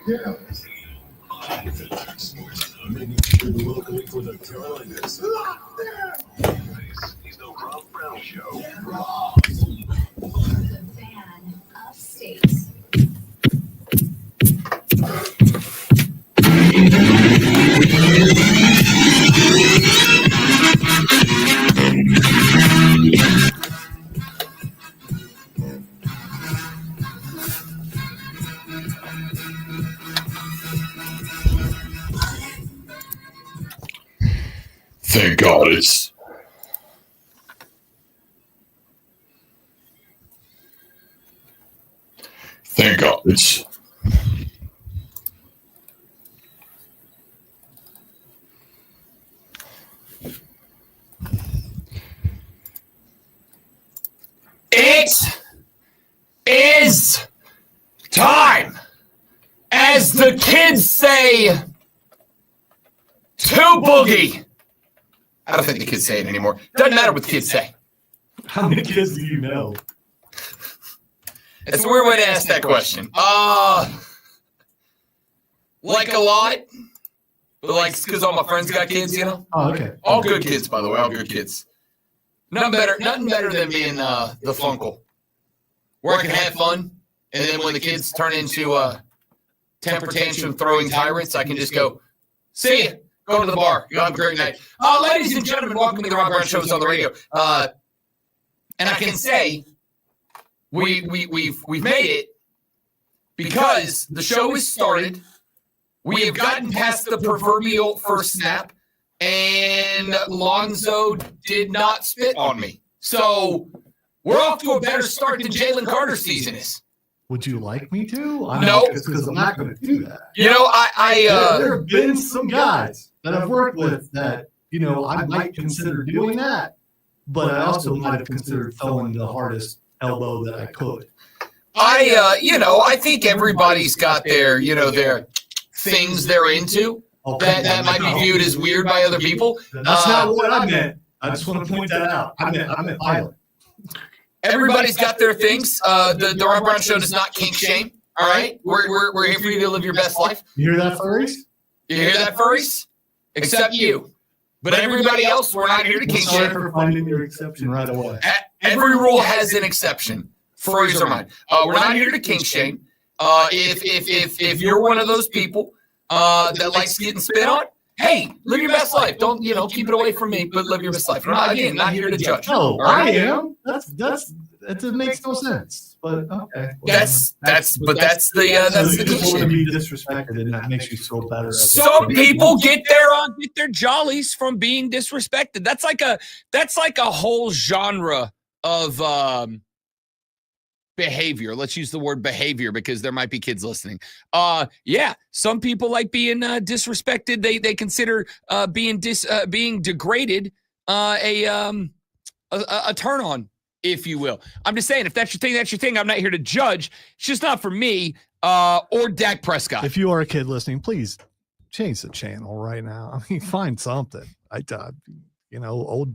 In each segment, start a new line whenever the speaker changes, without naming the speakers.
Yeah. Locally for the Carolinas. This is the Rob Brown Show.
The fan of states.
Thank God it's. Thank God it's. It is time, as the kids say, to boogie. I don't think the kids say it anymore. Doesn't matter what the kids say.
How many kids do you know?
It's a weird way to ask that question. Like a lot. But like, because all my friends got kids, you know?
Oh, okay.
All good kids, by the way. All good kids. Nothing better than being the funkle. Where I can have fun, and then when the kids turn into temper tantrum throwing tyrants, I can just go, see ya. Go to the bar. You have a great night. Ladies and gentlemen, welcome to the Rob Brown Show on the radio. And I can say we've made it because the show is started. We have gotten past the proverbial first snap, and Lonzo did not spit on me. So we're off to a better start than Jalen Carter's season is.
Would you like me to?
No.
Because I'm not going to do that.
You know,
there have been some guys that I've worked with that, I might consider doing that, but I also might have considered throwing the hardest elbow that I could.
I think everybody's got their things they're into that might be viewed as weird by other people.
That's not what I meant. I just want to point that out. I meant violent.
Everybody's got their things. The Rob Brown Show does not kink shame. All right, we're here for you to live your best life.
You hear that, furries?
You hear that, furries? Except you. But everybody else, we're not here to kink
Sorry
shame.
for finding your exception right away.
Every rule has an exception. Furries are mine. We're not here to kink shame. If you're one of those people that likes getting spit on, hey, live your best life. Don't keep it away from me, but live your best life. I'm not here to judge.
No,
right?
I am. That makes no sense. But okay.
That's the
You just
kink
want to
shame.
be disrespected, and that makes you feel better.
Some people get
Their jollies from being disrespected. That's like a whole genre of behavior. Let's use the word behavior because there might be kids listening. Some people like being disrespected. They consider being degraded a turn on, if you will. I'm just saying, if that's your thing, that's your thing. I'm not here to judge. It's just not for me or Dak Prescott.
If you are a kid listening, please change the channel right now. I mean, find something. Old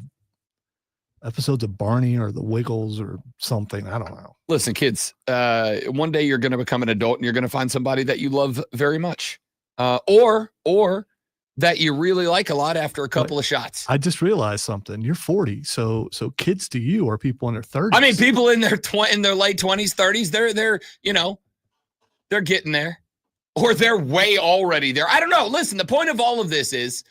episodes of Barney or the Wiggles or something. I don't know.
Listen, kids, one day you're going to become an adult and you're going to find somebody that you love very much or that you really like a lot after a couple of shots.
I just realized something. You're 40, so kids to you are people in their 30s.
I mean, people in their late 20s, 30s, they're getting there, or they're way already there. I don't know. Listen, the point of all of this is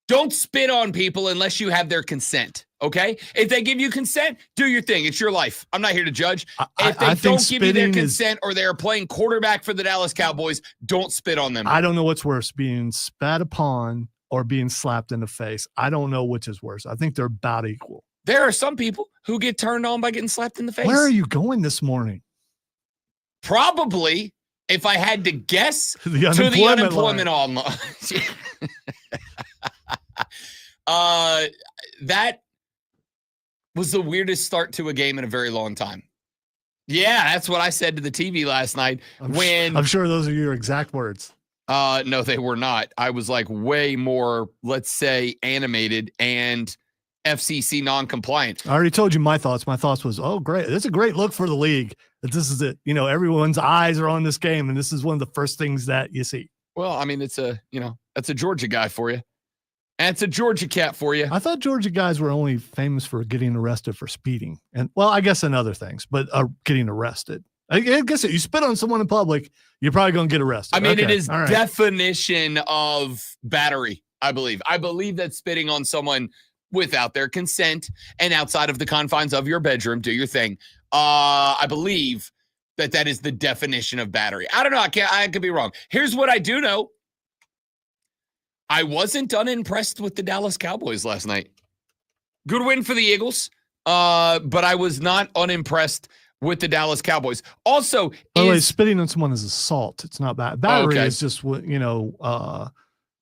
don't spit on people unless you have their consent. Okay, if they give you consent, do your thing. It's your life. I'm not here to judge. If they don't give you their consent or they're playing quarterback for the Dallas Cowboys, don't spit on them.
I don't know what's worse, being spat upon or being slapped in the face. I don't know which is worse. I think they're about equal.
There are some people who get turned on by getting slapped in the face.
Where are you going this morning?
Probably, if I had to guess,
to the unemployment
online. That was the weirdest start to a game in a very long time. Yeah, that's what I said to the TV last night. I'm
sure those are your exact words.
No, they were not. I was like way more, let's say, animated and FCC non-compliant.
I already told you my thoughts. My thoughts was, oh, great. It's a great look for the league that this is it. Everyone's eyes are on this game, and this is one of the first things that you see.
Well, I mean, that's a Georgia guy for you. And it's a Georgia cat for you.
I thought Georgia guys were only famous for getting arrested for speeding. And, well, I guess in other things, but getting arrested. I guess if you spit on someone in public, you're probably going to get arrested.
I mean,
okay.
It is
right.
definition of battery, I believe. I believe that spitting on someone without their consent and outside of the confines of your bedroom, do your thing. I believe that is the definition of battery. I don't know. I could be wrong. Here's what I do know. I wasn't unimpressed with the Dallas Cowboys last night. Good win for the Eagles, but I was not unimpressed with the Dallas Cowboys. Also,
by the way, spitting on someone is assault. It's not bad. Battery is just throwing up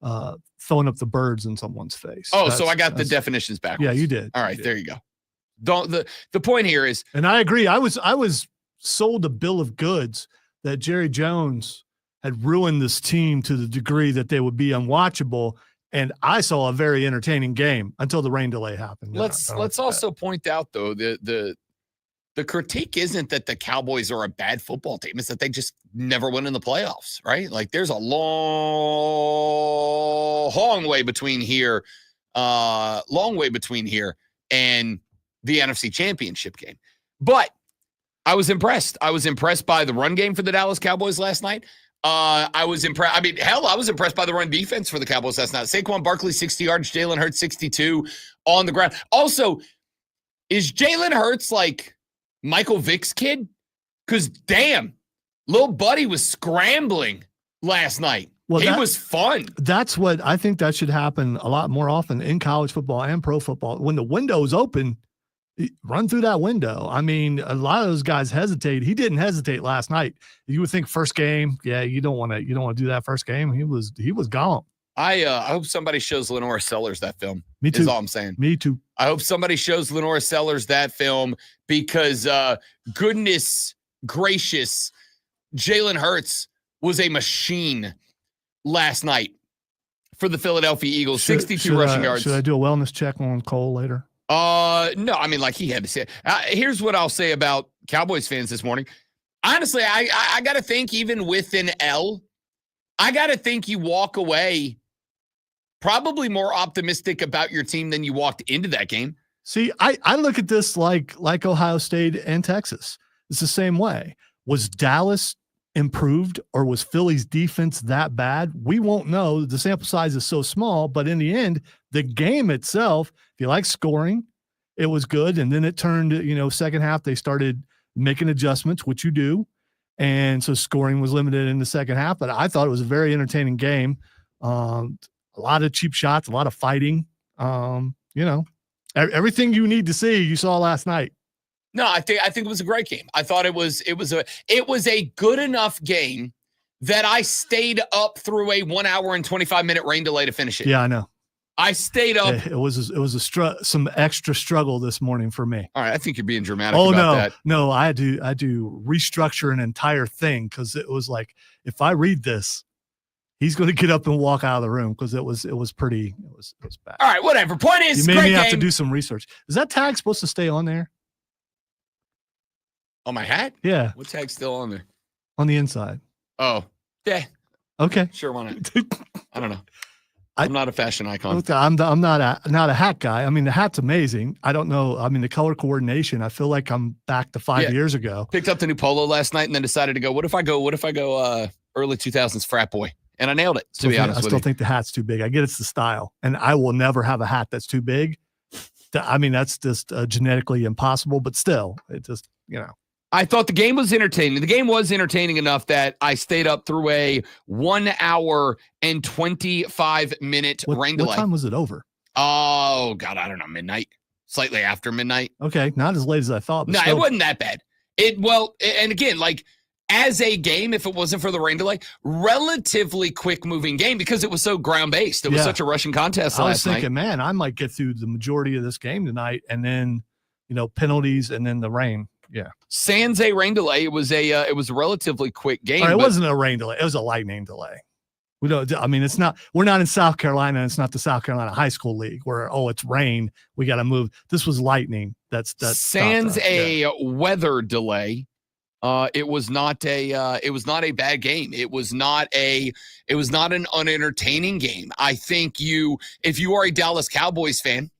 the birds in someone's face.
Oh, so I got the definitions backwards.
Yeah, you did.
All right, there you go. The point here is,
and I agree. I was sold a bill of goods that Jerry Jones had ruined this team to the degree that they would be unwatchable. And I saw a very entertaining game until the rain delay happened.
Let's also point out, though, the critique isn't that the Cowboys are a bad football team. It's that they just never win in the playoffs, right? Like, there's a long way between here and the NFC Championship game. But I was impressed. I was impressed by the run game for the Dallas Cowboys last night. I was impressed. I mean, hell, I was impressed by the run defense for the Cowboys last night. Saquon Barkley, 60 yards. Jalen Hurts, 62 on the ground. Also, is Jalen Hurts like Michael Vick's kid? Because, damn, little buddy was scrambling last night. Well, he was fun.
That's what I think that should happen a lot more often in college football and pro football. When the window is open, run through that window. I mean, a lot of those guys hesitate. He didn't hesitate last night. You would think first game, you don't want to do that first game. He was gone.
I hope somebody shows Lenora Sellers that film.
Me too.
Is all I'm saying.
Me too.
I hope somebody shows Lenora Sellers that film because goodness gracious, Jalen Hurts was a machine last night for the Philadelphia Eagles. 62 rushing yards.
Should I do a wellness check on Cole later?
No, I mean, like he had to say. Here's what I'll say about Cowboys fans this morning. Honestly, I got to think even with an L, I got to think you walk away probably more optimistic about your team than you walked into that game.
See, I look at this like Ohio State and Texas. It's the same way. Was Dallas improved or was Philly's defense that bad? We won't know. The sample size is so small, but in the end, the game itself, if you like scoring, it was good. And then it turned, second half, they started making adjustments, which you do. And so scoring was limited in the second half, but I thought it was a very entertaining game. A lot of cheap shots, a lot of fighting, everything you need to see, you saw last night.
No, I think it was a great game. I thought it was a good enough game that I stayed up through a 1 hour and 25 minute rain delay to finish it.
Yeah, I know.
I stayed up.
It was some extra struggle this morning for me.
All right, I think you're being dramatic about that.
No, I had to restructure an entire thing because it was like, if I read this, he's going to get up and walk out of the room because it was bad.
All right, whatever. Point is,
you made me
game.
have to do some research. Is that tag supposed to stay on there?
On my hat?
Yeah.
What tag's still on there?
On the inside.
Oh, yeah.
Okay.
Sure, why not? I don't know. I'm not a fashion icon.
I'm not a hat guy. I mean, the hat's amazing. I don't know. I mean, the color coordination, I feel like I'm back to 5 years ago.
Picked up the new polo last night and then decided to go, what if I go early 2000s frat boy? And I nailed it, to be honest with you.
I still think the hat's too big. I get it's the style. And I will never have a hat that's too big. I mean, that's just genetically impossible, but still, it just,
I thought the game was entertaining. The game was entertaining enough that I stayed up through a 1 hour and 25 minute rain delay.
What time was it over?
Oh, God, I don't know. Midnight. Slightly after midnight.
Okay, not as late as I thought.
No, it wasn't that bad. And again, like as a game, if it wasn't for the rain delay, relatively quick moving game because it was so ground based. It was such a rushing contest last night.
I was thinking, man, I might get through the majority of this game tonight and then, penalties and then the rain. Yeah.
Sans a rain delay. It was a relatively quick game.
It wasn't a rain delay. It was a lightning delay. We don't. I mean, it's not. We're not in South Carolina. It's not the South Carolina High School League where it's rain. We got to move. This was lightning. That's
sans a weather delay. It was not a bad game. It was not an unentertaining game. I think if you are a Dallas Cowboys fan,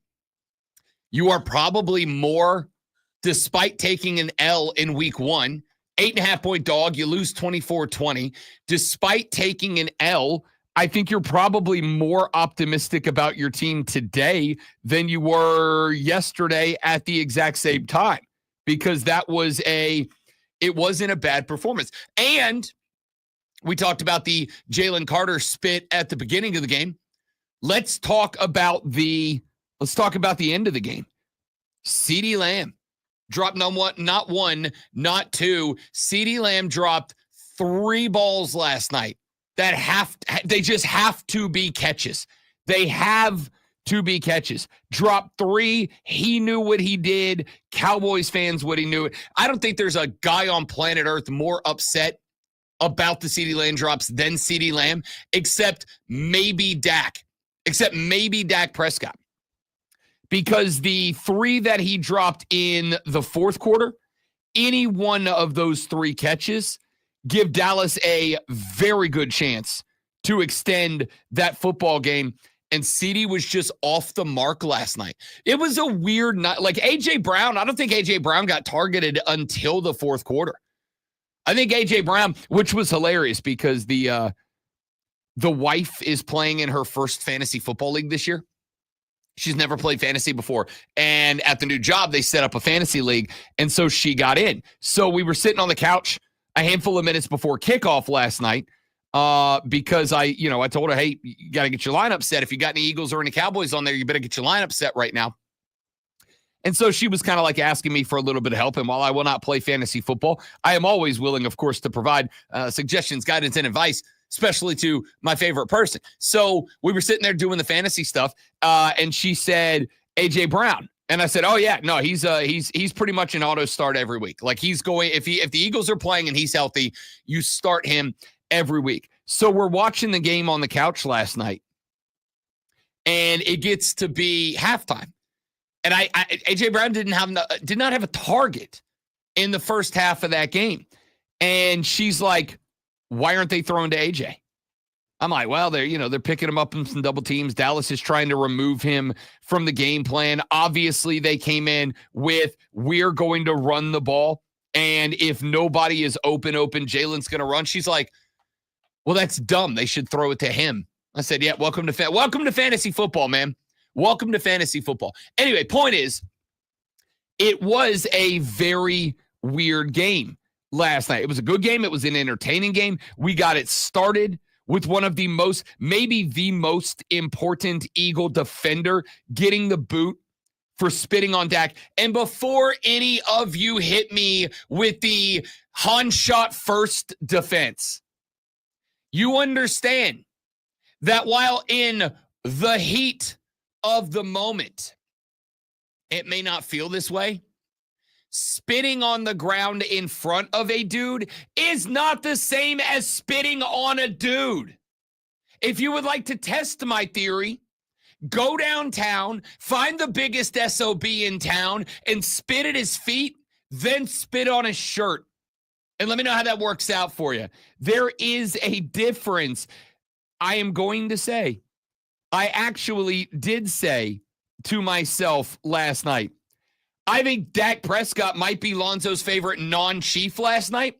you are probably more, despite taking an L in week 1, 8.5-point dog, you lose 24-20. Despite taking an L, I think you're probably more optimistic about your team today than you were yesterday at the exact same time, because it wasn't a bad performance. And we talked about the Jalen Carter spit at the beginning of the game. Let's talk about the end of the game. CeeDee Lamb dropped not one, not two. CeeDee Lamb dropped 3 balls last night they just have to be catches. They have to be catches. Drop 3. He knew what he did. Cowboys fans what he knew. I don't think there's a guy on planet Earth more upset about the CeeDee Lamb drops than CeeDee Lamb, except maybe Dak Prescott. Because the 3 that he dropped in the fourth quarter, any one of those 3 catches give Dallas a very good chance to extend that football game. And CeeDee was just off the mark last night. It was a weird night. Like A.J. Brown, I don't think A.J. Brown got targeted until the fourth quarter. I think A.J. Brown, which was hilarious because the wife is playing in her first fantasy football league this year. She's never played fantasy before. And at the new job, they set up a fantasy league. And so she got in. So we were sitting on the couch a handful of minutes before kickoff last night because I told her, hey, you got to get your lineup set. If you got any Eagles or any Cowboys on there, you better get your lineup set right now. And so she was kind of like asking me for a little bit of help. And while I will not play fantasy football, I am always willing, of course, to provide suggestions, guidance, and advice, especially to my favorite person. So we were sitting there doing the fantasy stuff, and she said, A.J. Brown. And I said, oh, yeah, no, he's pretty much an auto start every week. Like he's going, if the Eagles are playing and he's healthy, you start him every week. So we're watching the game on the couch last night, and it gets to be halftime. And A.J. Brown did not have a target in the first half of that game. And she's like, why aren't they throwing to A.J.? I'm like, well, they're picking him up in some double teams. Dallas is trying to remove him from the game plan. Obviously, they came in with, we're going to run the ball. And if nobody is open, Jalen's going to run. She's like, well, that's dumb. They should throw it to him. I said, yeah, welcome to fantasy football, man. Welcome to fantasy football. Anyway, point is, it was a very weird game last night. It was a good game. It was an entertaining game. We got it started with one of maybe the most important Eagle defender getting the boot for spitting on Dak. And before any of you hit me with the Han shot first defense, you understand that while in the heat of the moment, it may not feel this way. Spitting on the ground in front of a dude is not the same as spitting on a dude. If you would like to test my theory, go downtown, find the biggest SOB in town, and spit at his feet, then spit on his shirt. And let me know how that works out for you. There is a difference. I am going to say, I actually did say to myself last night, I think Dak Prescott might be Lonzo's favorite non-Chief last night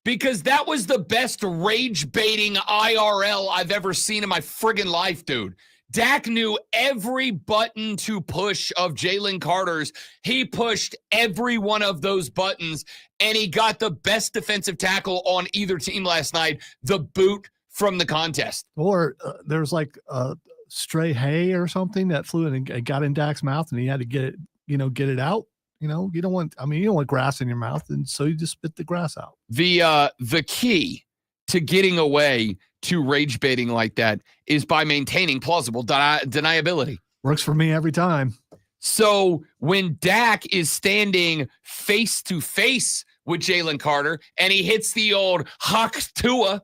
because that was the best rage-baiting IRL I've ever seen in my friggin' life, dude. Dak knew every button to push of Jalen Carter's. He pushed every one of those buttons, and he got the best defensive tackle on either team last night, the boot from the contest.
Or there's like a stray hay or something that flew in and got in Dak's mouth, and he had to get it out. You don't want grass in your mouth, and so you just spit the grass out.
The key to getting away to rage baiting like that is by maintaining plausible deniability.
Works for me every time.
So when Dak is standing face to face with Jalen Carter and he hits the old Hawk Tua,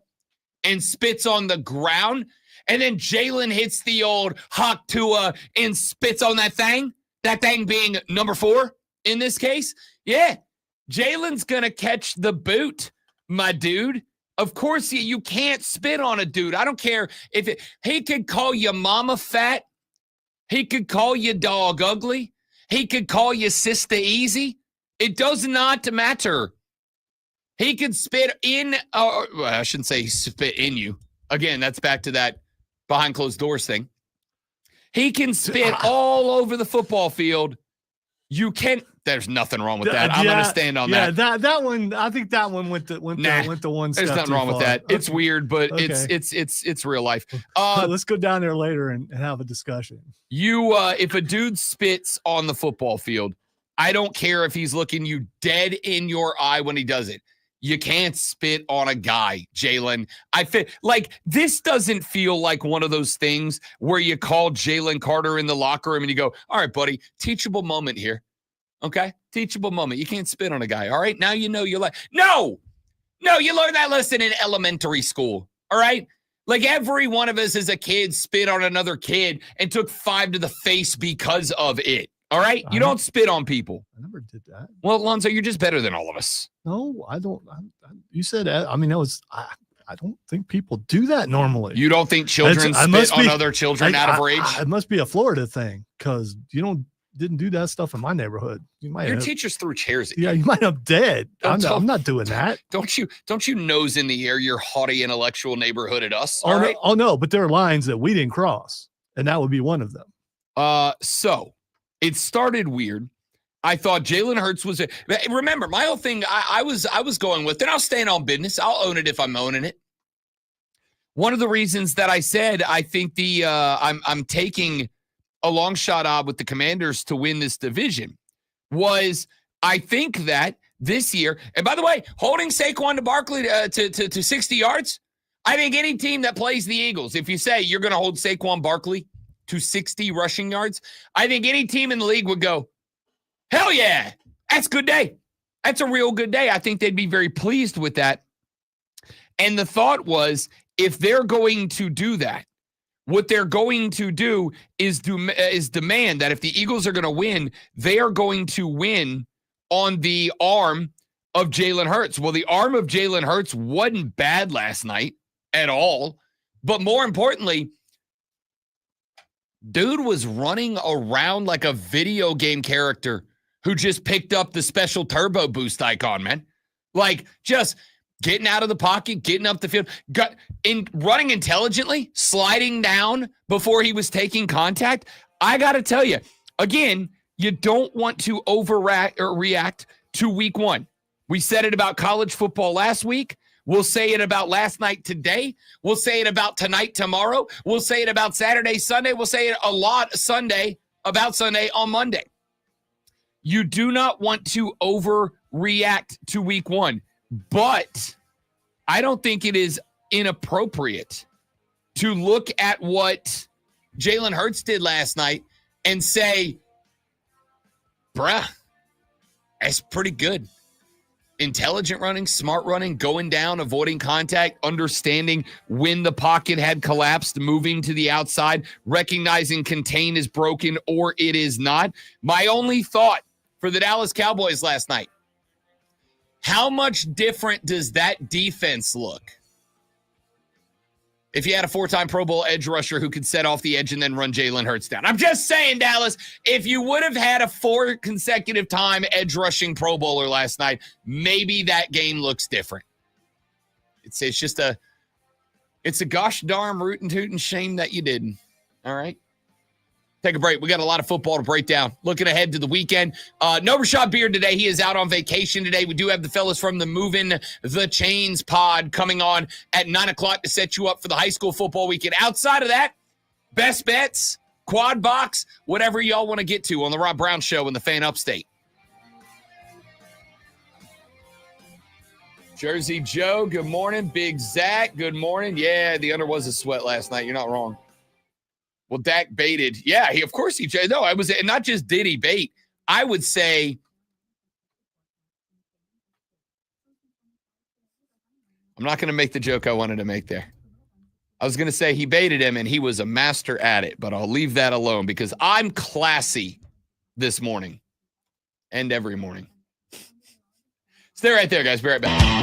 and spits on the ground, and then Jalen hits the old Hawk Tua and spits on that thing being number 4 in this case, yeah, Jalen's going to catch the boot, my dude. Of course, you can't spit on a dude. I don't care if he could call you mama fat. He could call you dog ugly. He could call you sister easy. It does not matter. He could spit in, well, I shouldn't say spit in you. Again, that's back to that behind closed doors thing. He can spit all over the football field. You can. There's nothing wrong with that. I'm gonna stand on that.
Yeah, that one. I think that one went to one.
There's nothing wrong with that. Okay. It's weird, but it's real life.
Let's go down there later and have a discussion.
If a dude spits on the football field, I don't care if he's looking you dead in your eye when he does it. You can't spit on a guy, Jalen. This doesn't feel like one of those things where you call Jalen Carter in the locker room and you go, all right, buddy, teachable moment here. Okay? Teachable moment. You can't spit on a guy. All right? Now you know you're like, no, you learned that lesson in elementary school. All right? Like every one of us as a kid spit on another kid and took 5 to the face because of it. All right? You don't spit on people.
I never did that.
Well, Lonzo, you're just better than all of us.
No, I don't. You said, I mean, I don't think people do that normally.
You don't think children spit on other children out of rage?
It must be a Florida thing because you didn't do that stuff in my neighborhood.
Your teachers threw chairs at you.
Yeah, you might have dead. I'm not doing that.
Don't you nose in the air your haughty intellectual neighborhood at us?
No, but there are lines that we didn't cross, and that would be one of them.
So it started weird. I thought Jalen Hurts was remember, my whole thing I was going with, and I'll stand on business. I'll own it if I'm owning it. One of the reasons that I said I think I'm taking a long shot odd with the Commanders to win this division was I think that this year, and by the way, holding Saquon to Barkley to 60 yards, I think any team that plays the Eagles, if you say you're going to hold Saquon Barkley to 60 rushing yards, I think any team in the league would go, hell yeah, that's a good day. That's a real good day. I think they'd be very pleased with that. And the thought was, if they're going to do that, what they're going to do is demand that if the Eagles are going to win, they are going to win on the arm of Jalen Hurts. Well, the arm of Jalen Hurts wasn't bad last night at all. But more importantly, dude was running around like a video game character who just picked up the special turbo boost icon, man. Like just getting out of the pocket, getting up the field, running intelligently, sliding down before he was taking contact. I got to tell you, again, you don't want to react to week 1. We said it about college football last week. We'll say it about last night today. We'll say it about tonight, tomorrow. We'll say it about Saturday, Sunday. We'll say it a lot about Sunday on Monday. You do not want to overreact to week 1. But I don't think it is inappropriate to look at what Jalen Hurts did last night and say, bruh, that's pretty good. Intelligent running, smart running, going down, avoiding contact, understanding when the pocket had collapsed, moving to the outside, recognizing contain is broken or it is not. My only thought for the Dallas Cowboys last night, how much different does that defense look if you had a 4-time Pro Bowl edge rusher who could set off the edge and then run Jalen Hurts down? I'm just saying, Dallas, if you would have had a 4 consecutive time edge rushing Pro Bowler last night, maybe that game looks different. It's just it's a gosh darn rootin' tootin' shame that you didn't. All right. Take a break. We got a lot of football to break down. Looking ahead to the weekend. No Rashad Beard today. He is out on vacation today. We do have the fellas from the Moving the Chains pod coming on at 9 o'clock to set you up for the high school football weekend. Outside of that, best bets, quad box, whatever y'all want to get to on the Rob Brown Show in the Fan Upstate. Jersey Joe, good morning. Big Zach, good morning. Yeah, the under was a sweat last night. You're not wrong. Well, Dak baited. Yeah, of course he. No, I was not just did he bait. I would say I'm not going to make the joke I wanted to make there. I was going to say he baited him and he was a master at it, but I'll leave that alone because I'm classy this morning and every morning. Stay right there, guys. Be right back.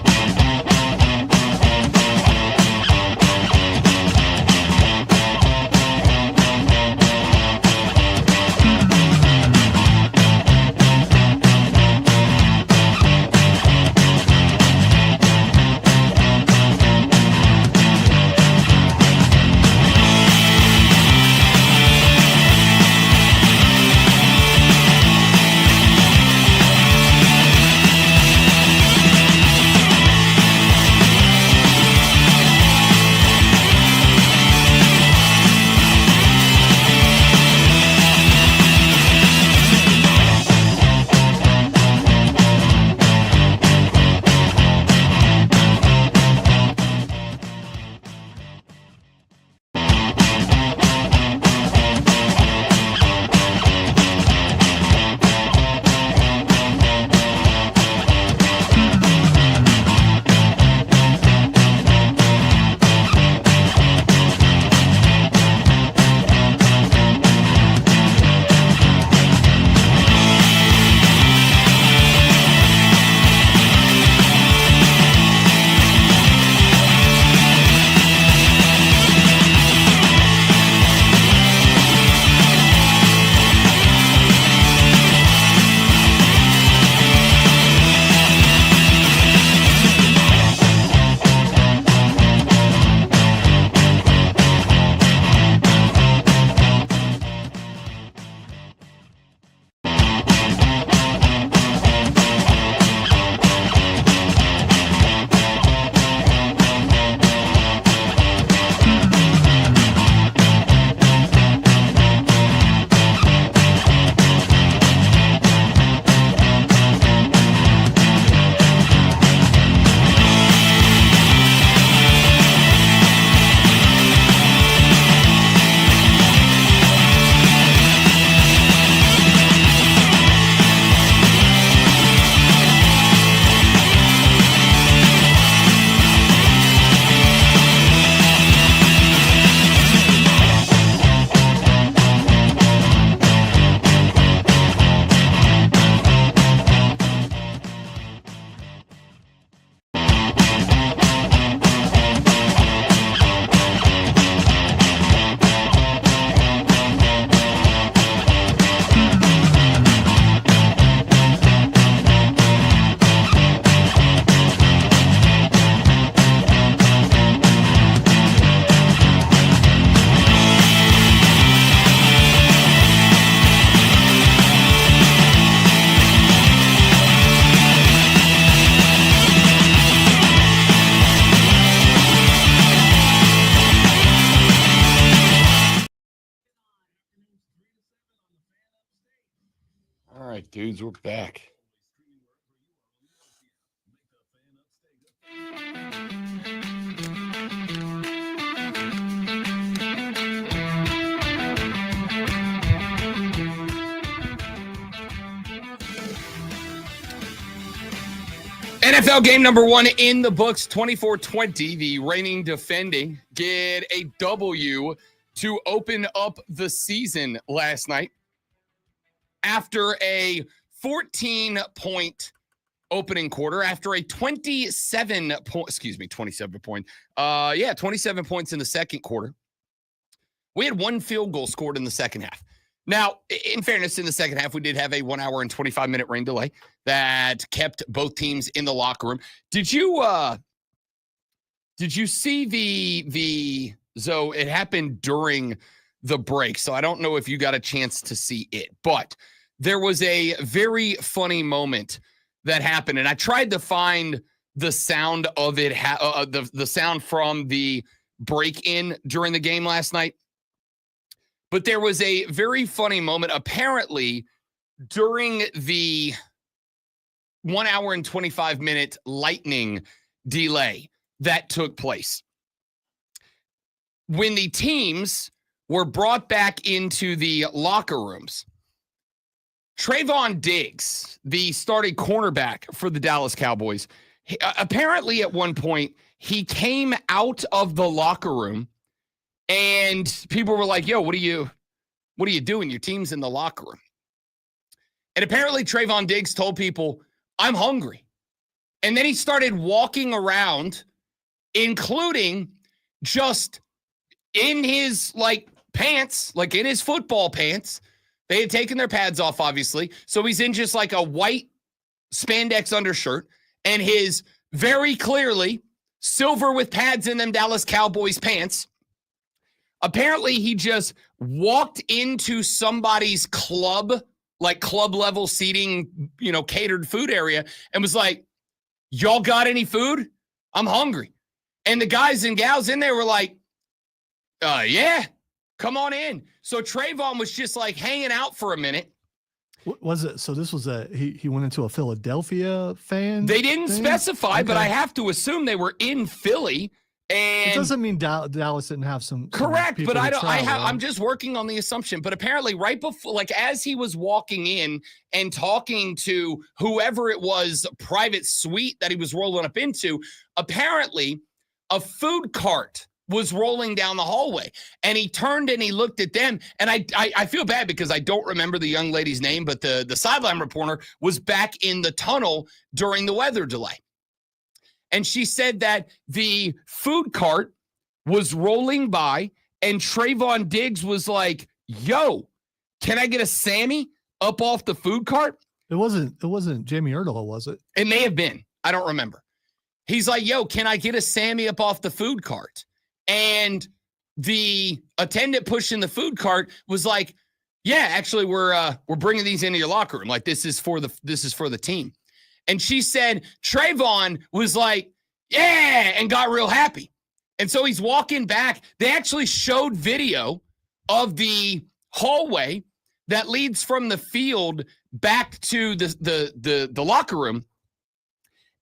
All right, dudes, we're back. NFL game number 1 in the books, 24-20. The reigning defending get a W to open up the season last night after a 14-point opening quarter, after a 27 points in the second quarter. We had one field goal scored in the second half. Now, in fairness, in the second half, we did have a 1 hour and 25-minute rain delay that kept both teams in the locker room. Did you see the so it happened during the break, so I don't know if you got a chance to see it, but there was a very funny moment that happened, and I tried to find the sound of it, the sound from the break-in during the game last night. But there was a very funny moment, apparently, during the 1 hour and 25-minute lightning delay that took place. When the teams were brought back into the locker rooms, Trayvon Diggs, the starting cornerback for the Dallas Cowboys, apparently at one point, he came out of the locker room And people were like, yo, what are you doing? Your team's in the locker room. And apparently Trayvon Diggs told people, I'm hungry. And then he started walking around, including just in his pants, like in his football pants. They had taken their pads off, obviously. So he's in just like a white spandex undershirt and his very clearly silver with pads in them Dallas Cowboys pants. Apparently, he just walked into somebody's club, like club level seating, catered food area, and was like, y'all got any food? I'm hungry. And the guys and gals in there were like, yeah, come on in. So Trayvon was just like hanging out for a minute.
Was it? So this was he went into a Philadelphia fan?
They didn't
thing?
specify,
Okay.
but I have to assume they were in Philly. And
it doesn't mean Dallas didn't have some
correct,
people
but
to travel,
I'm just working on the assumption. But apparently, right before, as he was walking in and talking to whoever it was, private suite that he was rolling up into, apparently a food cart was rolling down the hallway, and he turned and he looked at them. And I feel bad because I don't remember the young lady's name, but the sideline reporter was back in the tunnel during the weather delay. And she said that the food cart was rolling by and Trayvon Diggs was like, yo, can I get a Sammy up off the food cart?
It wasn't Jamie Erdahl, was it?
It may have been. I don't remember. He's like, yo, can I get a Sammy up off the food cart? And the attendant pushing the food cart was like, yeah, actually, we're bringing these into your locker room. Like, this is for the team. And she said Trayvon was like, yeah, and got real happy. And so he's walking back. They actually showed video of the hallway that leads from the field back to the locker room.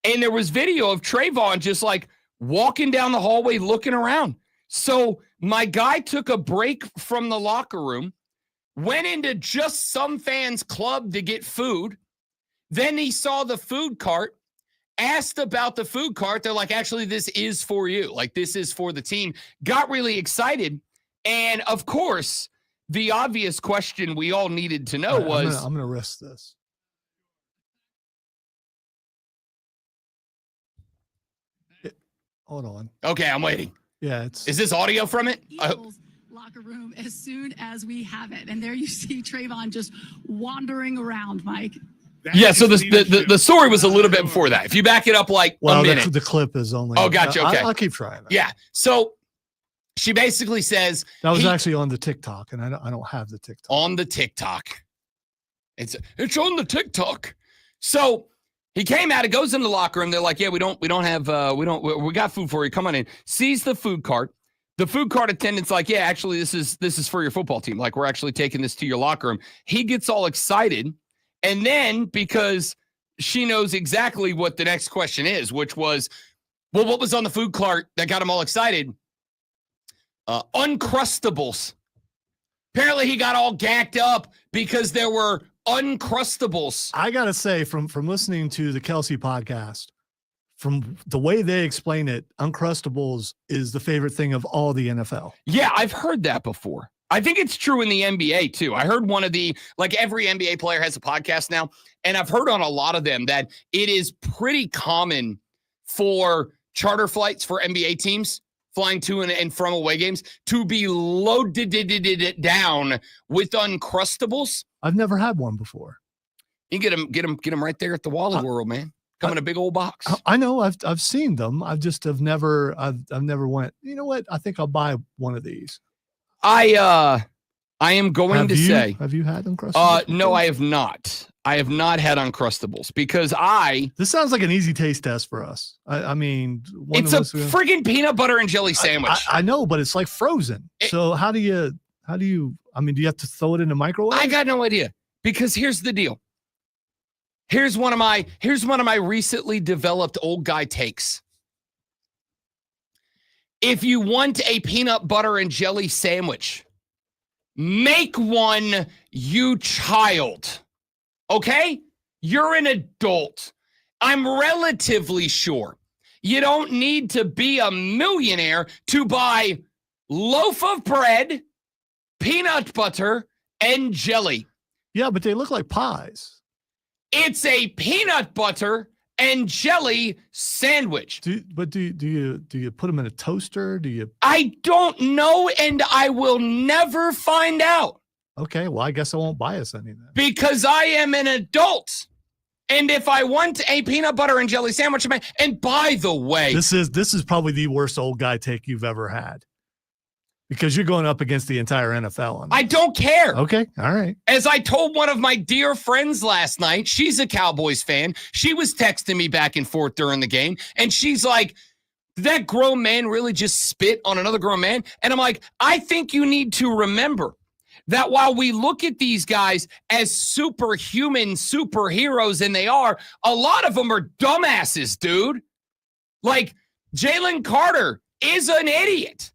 And there was video of Trayvon just like walking down the hallway, looking around. So my guy took a break from the locker room, went into just some fans' club to get food. Then he saw the food cart, asked about the food cart. They're like, actually, this is for you. Like, this is for the team. Got really excited. And, of course, the obvious question we all needed to know was...
I'm going to risk this. Hold on.
Okay, I'm waiting.
Yeah,
Is this audio from it?
Eagles locker room as soon as we have it. And there you see Trayvon just wandering around, Mike.
Yeah, so the story was a little bit before that. If you back it up a minute.
The clip is only...
Oh, gotcha, okay.
I'll keep trying.
Yeah, so she basically says...
That was actually on the TikTok, and I don't have the TikTok.
On the TikTok. It's on the TikTok. So he came out, it goes in the locker room. They're like, yeah, we got food for you. Come on in. Sees the food cart. The food cart attendant's like, yeah, actually, this is for your football team. Like, we're actually taking this to your locker room. He gets all excited. And then, because she knows exactly what the next question is, which was, well, what was on the food cart that got him all excited? Uncrustables. Apparently, he got all gacked up because there were Uncrustables.
I got to say, from listening to the Kelsey podcast, from the way they explain it, Uncrustables is the favorite thing of all the NFL.
Yeah, I've heard that before. I think it's true in the NBA too. I heard every NBA player has a podcast now, and I've heard on a lot of them that it is pretty common for charter flights for NBA teams flying to and from away games to be loaded down with Uncrustables.
I've never had one before.
You get them right there at the Wally World, man. Come in a big old box.
I know I've seen them. I've never went, you know what? I think I'll buy one of these.
I am going to say.
Have you had Uncrustables?
No, I have not. I have not had Uncrustables because
This sounds like an easy taste test for us. I mean,
it's a friggin' peanut butter and jelly sandwich.
I know, but it's like frozen. So how do you? Do you have to throw it in the microwave?
I got no idea because here's the deal. Here's one of my recently developed old guy takes. If you want a peanut butter and jelly sandwich, make one, you child. Okay? You're an adult. I'm relatively sure you don't need to be a millionaire to buy loaf of bread, peanut butter, and jelly.
Yeah, but they look like pies.
It's a peanut butter and jelly sandwich.
Do you put them in a toaster? Do you?
I don't know, and I will never find out.
Okay, well, I guess I won't buy us any then.
Because I am an adult. And if I want a peanut butter and jelly sandwich, and by the way,
This is probably the worst old guy take you've ever had. Because you're going up against the entire NFL.
I don't care.
Okay, all right.
As I told one of my dear friends last night, she's a Cowboys fan. She was texting me back and forth during the game, and she's like, did that grown man really just spit on another grown man? And I'm like, I think you need to remember that while we look at these guys as superhuman superheroes, and they are, a lot of them are dumbasses, dude. Like, Jalen Carter is an idiot.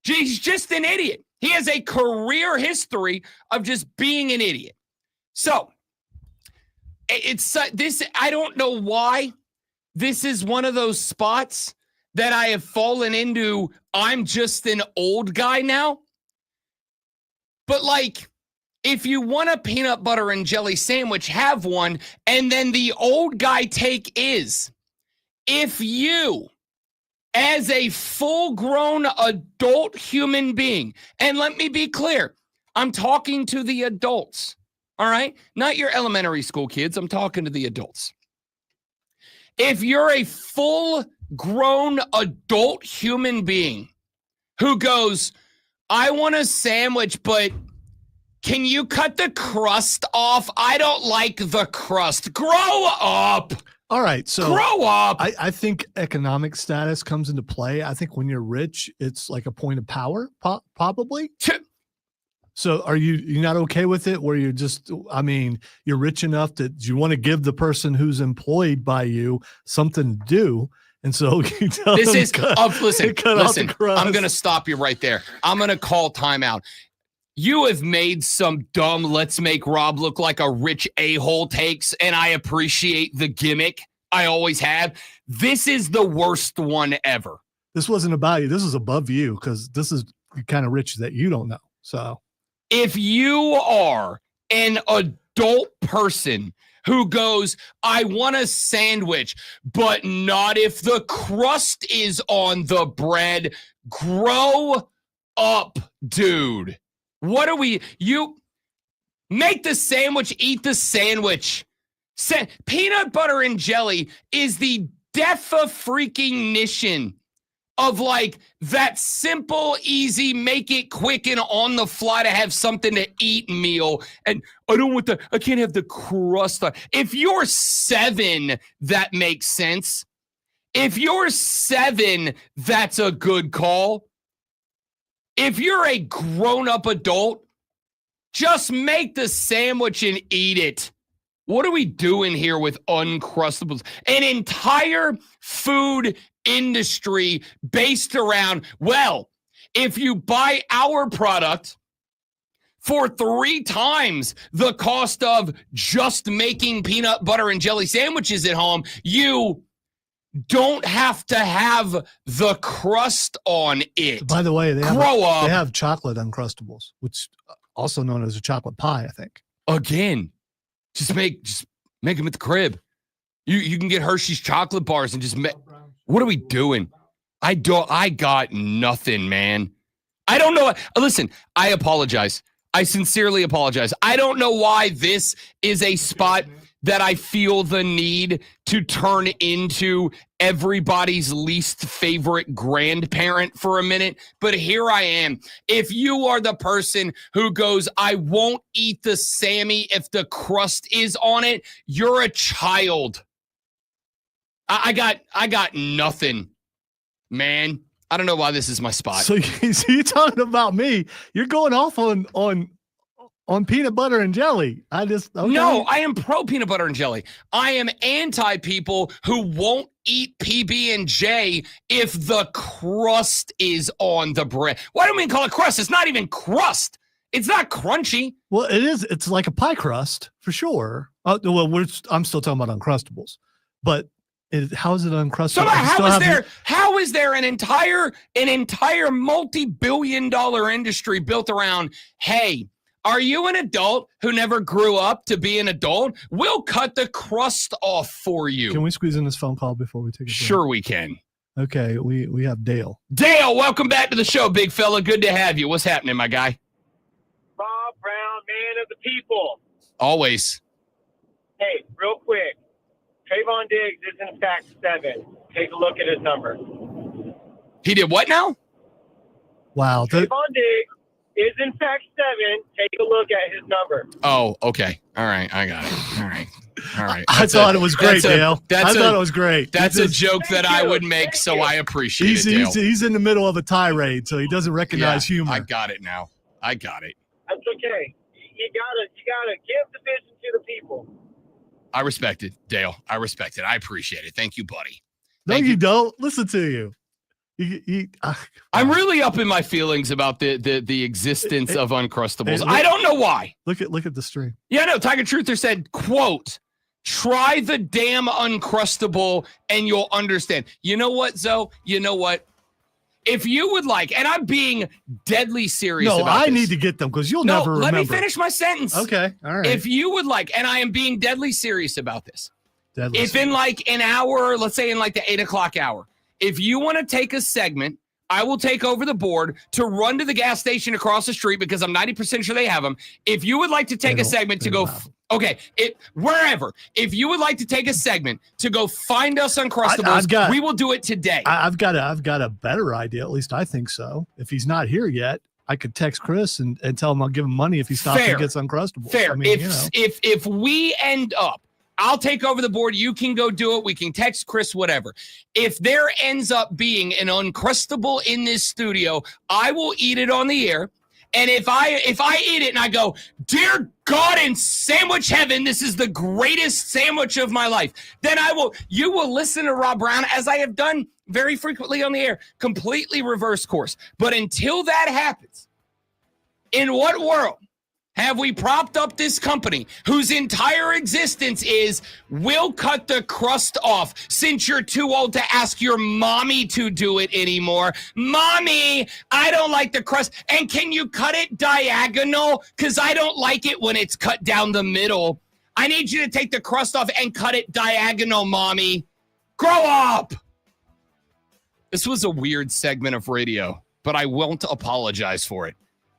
He's just an idiot. He has a career history of just being an idiot. So, it's this, I don't know why this is one of those spots that I have fallen into. I'm just an old guy now. But like, if you want a peanut butter and jelly sandwich, have one. And then the old guy take is, if you, as a full-grown adult human being, and let me be clear, I'm talking to the adults, all right? Not your elementary school kids. I'm talking to the adults. If you're a full-grown adult human being who goes, I want a sandwich, but can you cut the crust off? I don't like the crust. Grow up.
All right. So
grow up.
I think economic status comes into play. I think when you're rich, it's like a point of power, probably. So are you're not okay with it where you're just, I mean, you're rich enough that you want to give the person who's employed by you something to do. And so you tell
this
them
is listen, I'm going to stop you right there. I'm going to call timeout. You have made some dumb let's make Rob look like a rich a-hole takes, and I appreciate the gimmick. I always have. This is the worst one ever.
This wasn't about you. This is above you because this is kind of rich that you don't know. So
if you are an adult person who goes, I want a sandwich, but not if the crust is on the bread. Grow up, dude. What are we? You make the sandwich, eat the sandwich. Peanut butter and jelly is the definition of like that simple, easy, make it quick and on the fly to have something to eat meal. And I can't have the crust. If you're 7, that makes sense. If you're 7, that's a good call. If you're a grown-up adult, just make the sandwich and eat it. What are we doing here with Uncrustables? An entire food industry based around, well, if you buy our product for 3 times the cost of just making peanut butter and jelly sandwiches at home, you don't have to have the crust on it.
By the way, they
up.
They have chocolate Uncrustables, which also known as a chocolate pie, I think.
Again, just make them at the crib. You can get Hershey's chocolate bars and just make. What are we doing? I got nothing, man. I don't know. Listen, I apologize. I sincerely apologize. I don't know why this is a spot that I feel the need to turn into everybody's least favorite grandparent for a minute. But here I am. If you are the person who goes, I won't eat the Sammy if the crust is on it, you're a child. I got nothing, man. I don't know why this is my spot.
So you're talking about me. You're going off on peanut butter and jelly. Okay.
No, I am pro peanut butter and jelly. I am anti people who won't eat PB&J if the crust is on the bread. Why do we call it crust? It's not even crust. It's not crunchy.
Well, it is. It's like a pie crust for sure. I'm still talking about Uncrustables, but how is it uncrustable?
So how is there an entire multi-billion-dollar industry built around, hey, are you an adult who never grew up to be an adult? We'll cut the crust off for you.
Can we squeeze in this phone call before we take a break?
Sure we can.
Okay, we have Dale.
Dale, welcome back to the show, big fella. Good to have you. What's happening, my guy?
Bob Brown, man of the people.
Always.
Hey, real quick. Trayvon Diggs is in fact 7. Take a look at his number.
He did what now?
Wow.
Trayvon Diggs is in fact 7. Take a look at his number.
Oh, okay. All right. I got it. All right.
I thought it was great, Dale. I thought it was great.
That's a joke that I would make, so I appreciate it, Dale.
He's in the middle of a tirade, so he doesn't recognize humor.
I got it now. I got it.
That's okay. You gotta give the vision to the people.
I respect it, Dale. I respect it. I appreciate it. Thank you, buddy.
No, you don't. Listen to you.
I'm really up in my feelings about the existence of Uncrustables. I don't know why.
Look at the stream.
Yeah, no. Tiger Truther said, quote, try the damn Uncrustable and you'll understand. You know what, Zoe? You know what? If you would like, and I'm being deadly serious about this.
I need to get them because you'll never remember.
Let me finish my sentence.
Okay, all right.
If you would like, and I am being deadly serious about this. If in like an hour, let's say in like the 8 o'clock hour, if you want to take a segment, I will take over the board to run to the gas station across the street because I'm 90% sure they have them. If you would like to take a segment to go, wherever. If you would like to take a segment to go find us Uncrustables, we will do it today.
I've got a better idea. At least I think so. If he's not here yet, I could text Chris and tell him I'll give him money if he stops and gets Uncrustables.
Fair. I mean, if we end up, I'll take over the board. You can go do it. We can text Chris, whatever. If there ends up being an Uncrustable in this studio, I will eat it on the air. And if I eat it and I go, dear God in sandwich heaven, this is the greatest sandwich of my life, then you will listen to Rob Brown, as I have done very frequently on the air, completely reverse course. But until that happens, in what world have we propped up this company whose entire existence is, we'll cut the crust off since you're too old to ask your mommy to do it anymore. Mommy, I don't like the crust. And can you cut it diagonal? Because I don't like it when it's cut down the middle. I need you to take the crust off and cut it diagonal, Mommy. Grow up. This was a weird segment of radio, but I won't apologize for it.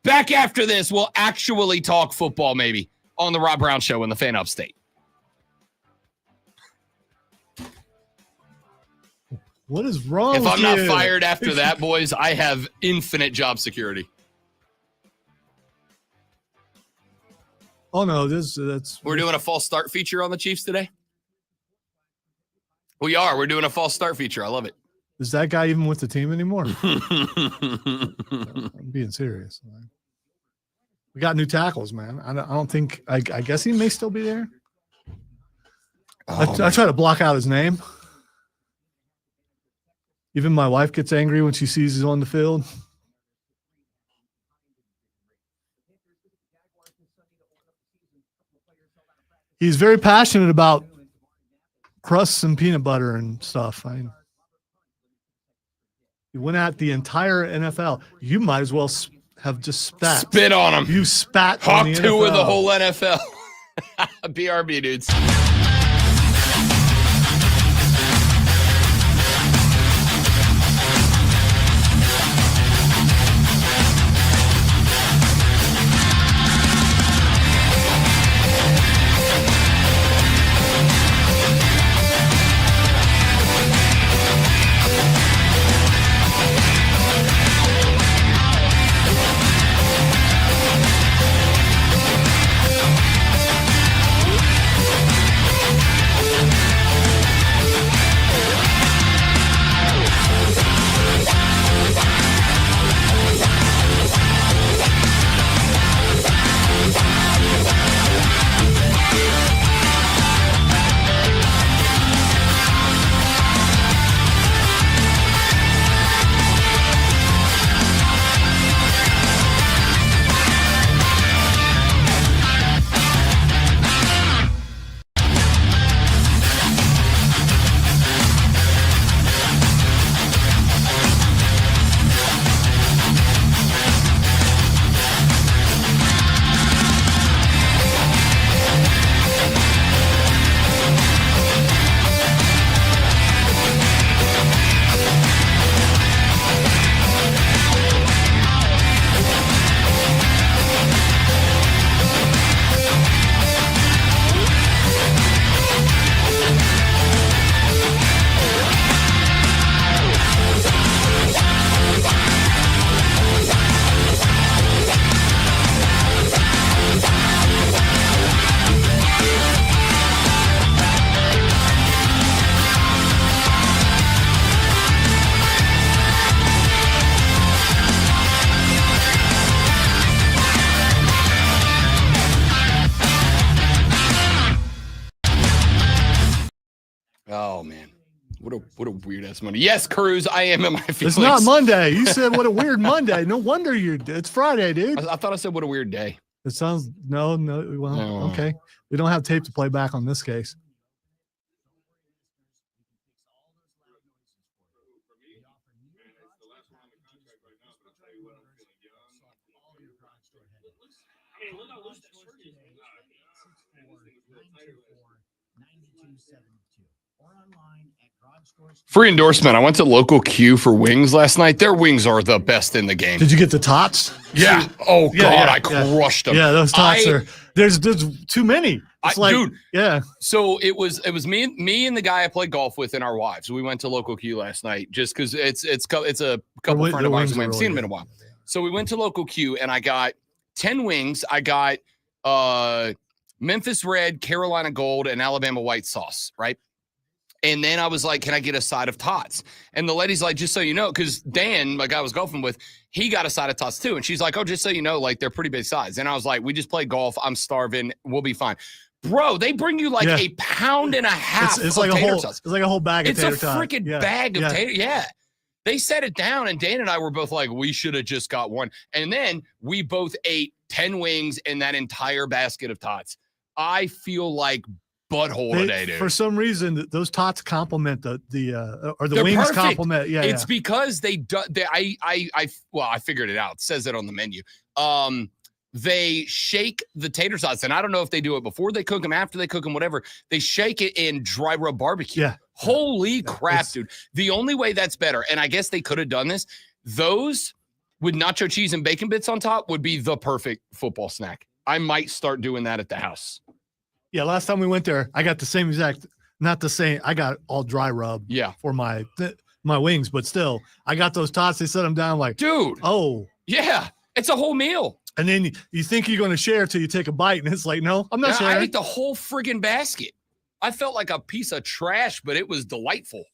Back after this, we'll actually talk football maybe on the Rob Brown Show in the Fan Upstate.
What is wrong
if
with
I'm
you?
not fired after that, boys, I have infinite job security.
Oh, no, that's...
We're doing a false start feature on the Chiefs today? We are. We're doing a false start feature. I love it.
Is that guy even with the team anymore? I'm being serious. We got new tackles, man. I don't think – I guess he may still be there. I try to block out his name. Even my wife gets angry when she sees he's on the field. He's very passionate about crusts and peanut butter and stuff. He went at the entire NFL. You might as well have just spit
on him.
You spat
Hawk
on the NFL.
2 with the whole NFL. BRB, dudes. What a weird ass Monday. Yes, Cruz, I am in my feelings.
It's not Monday. You said what a weird Monday. No wonder it's Friday, dude.
I thought I said what a weird day.
It sounds no. Well,
No.
okay. We don't have tape to play back on this case.
Free endorsement. I went to local Q for wings last night. Their wings are the best in the game.
Did you get the tots?
Yeah. Oh
Yeah,
God,
yeah,
I crushed them.
Yeah, those tots are. There's too many. It's
dude.
Yeah.
So it was me and the guy I played golf with and our wives. We went to local Q last night just because it's a couple friend of ours we haven't seen them in a while. So we went to local Q and I got 10 wings. I got Memphis Red, Carolina Gold, and Alabama white sauce, right? And then I was like, can I get a side of tots? And the lady's like, just so you know, because Dan, my guy I was golfing with, he got a side of tots too. And she's like, oh, just so you know, like they're pretty big size. And I was like, we just played golf. I'm starving. We'll be fine. Bro, they bring you like a pound and a half
it's
of
like
tater
a whole,
tots.
It's like a whole bag of tater tots.
It's a freaking bag of tater. Yeah. They set it down, and Dan and I were both like, we should have just got one. And then we both ate 10 wings and that entire basket of tots. I feel like butthole today, dude.
For some reason, those tots complement the
They're
wings
perfect.
complement. Yeah,
it's because they I figured it out. It says it on the menu. They shake the tater tots, and I don't know if they do it before they cook them, after they cook them, whatever. They shake it in dry rub barbecue.
Yeah.
Holy crap, dude. The only way that's better, and I guess they could have done this, those with nacho cheese and bacon bits on top would be the perfect football snack. I might start doing that at the house.
Yeah, last time we went there, I got the same exact, not the same. I got all dry rub for my wings, but still, I got those tots. They set them down like,
dude.
Oh.
Yeah, it's a whole meal.
And then you think you're going to share till you take a bite, and it's like, no, I'm not sharing.
I ate the whole friggin' basket. I felt like a piece of trash, but it was delightful.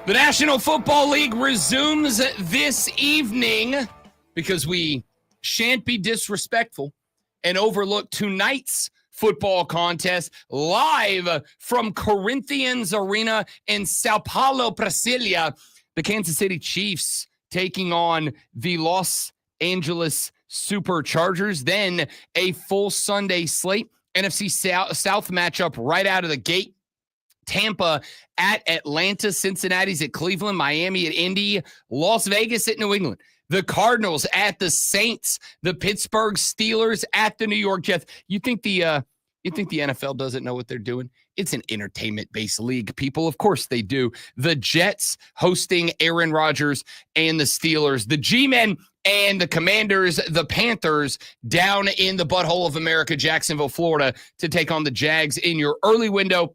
The National Football League resumes this evening because we shan't be disrespectful and overlook tonight's football contest live from Corinthians Arena in Sao Paulo, Brasilia. The Kansas City Chiefs taking on the Los Angeles Superchargers. Then a full Sunday slate. NFC South matchup right out of the gate. Tampa at Atlanta, Cincinnati's at Cleveland, Miami at Indy, Las Vegas at New England. The Cardinals at the Saints, the Pittsburgh Steelers at the New York Jets. You think the NFL doesn't know what they're doing? It's an entertainment-based league, people. Of course they do. The Jets hosting Aaron Rodgers and the Steelers. The G-Men and the Commanders, the Panthers, down in the butthole of America, Jacksonville, Florida, to take on the Jags in your early window.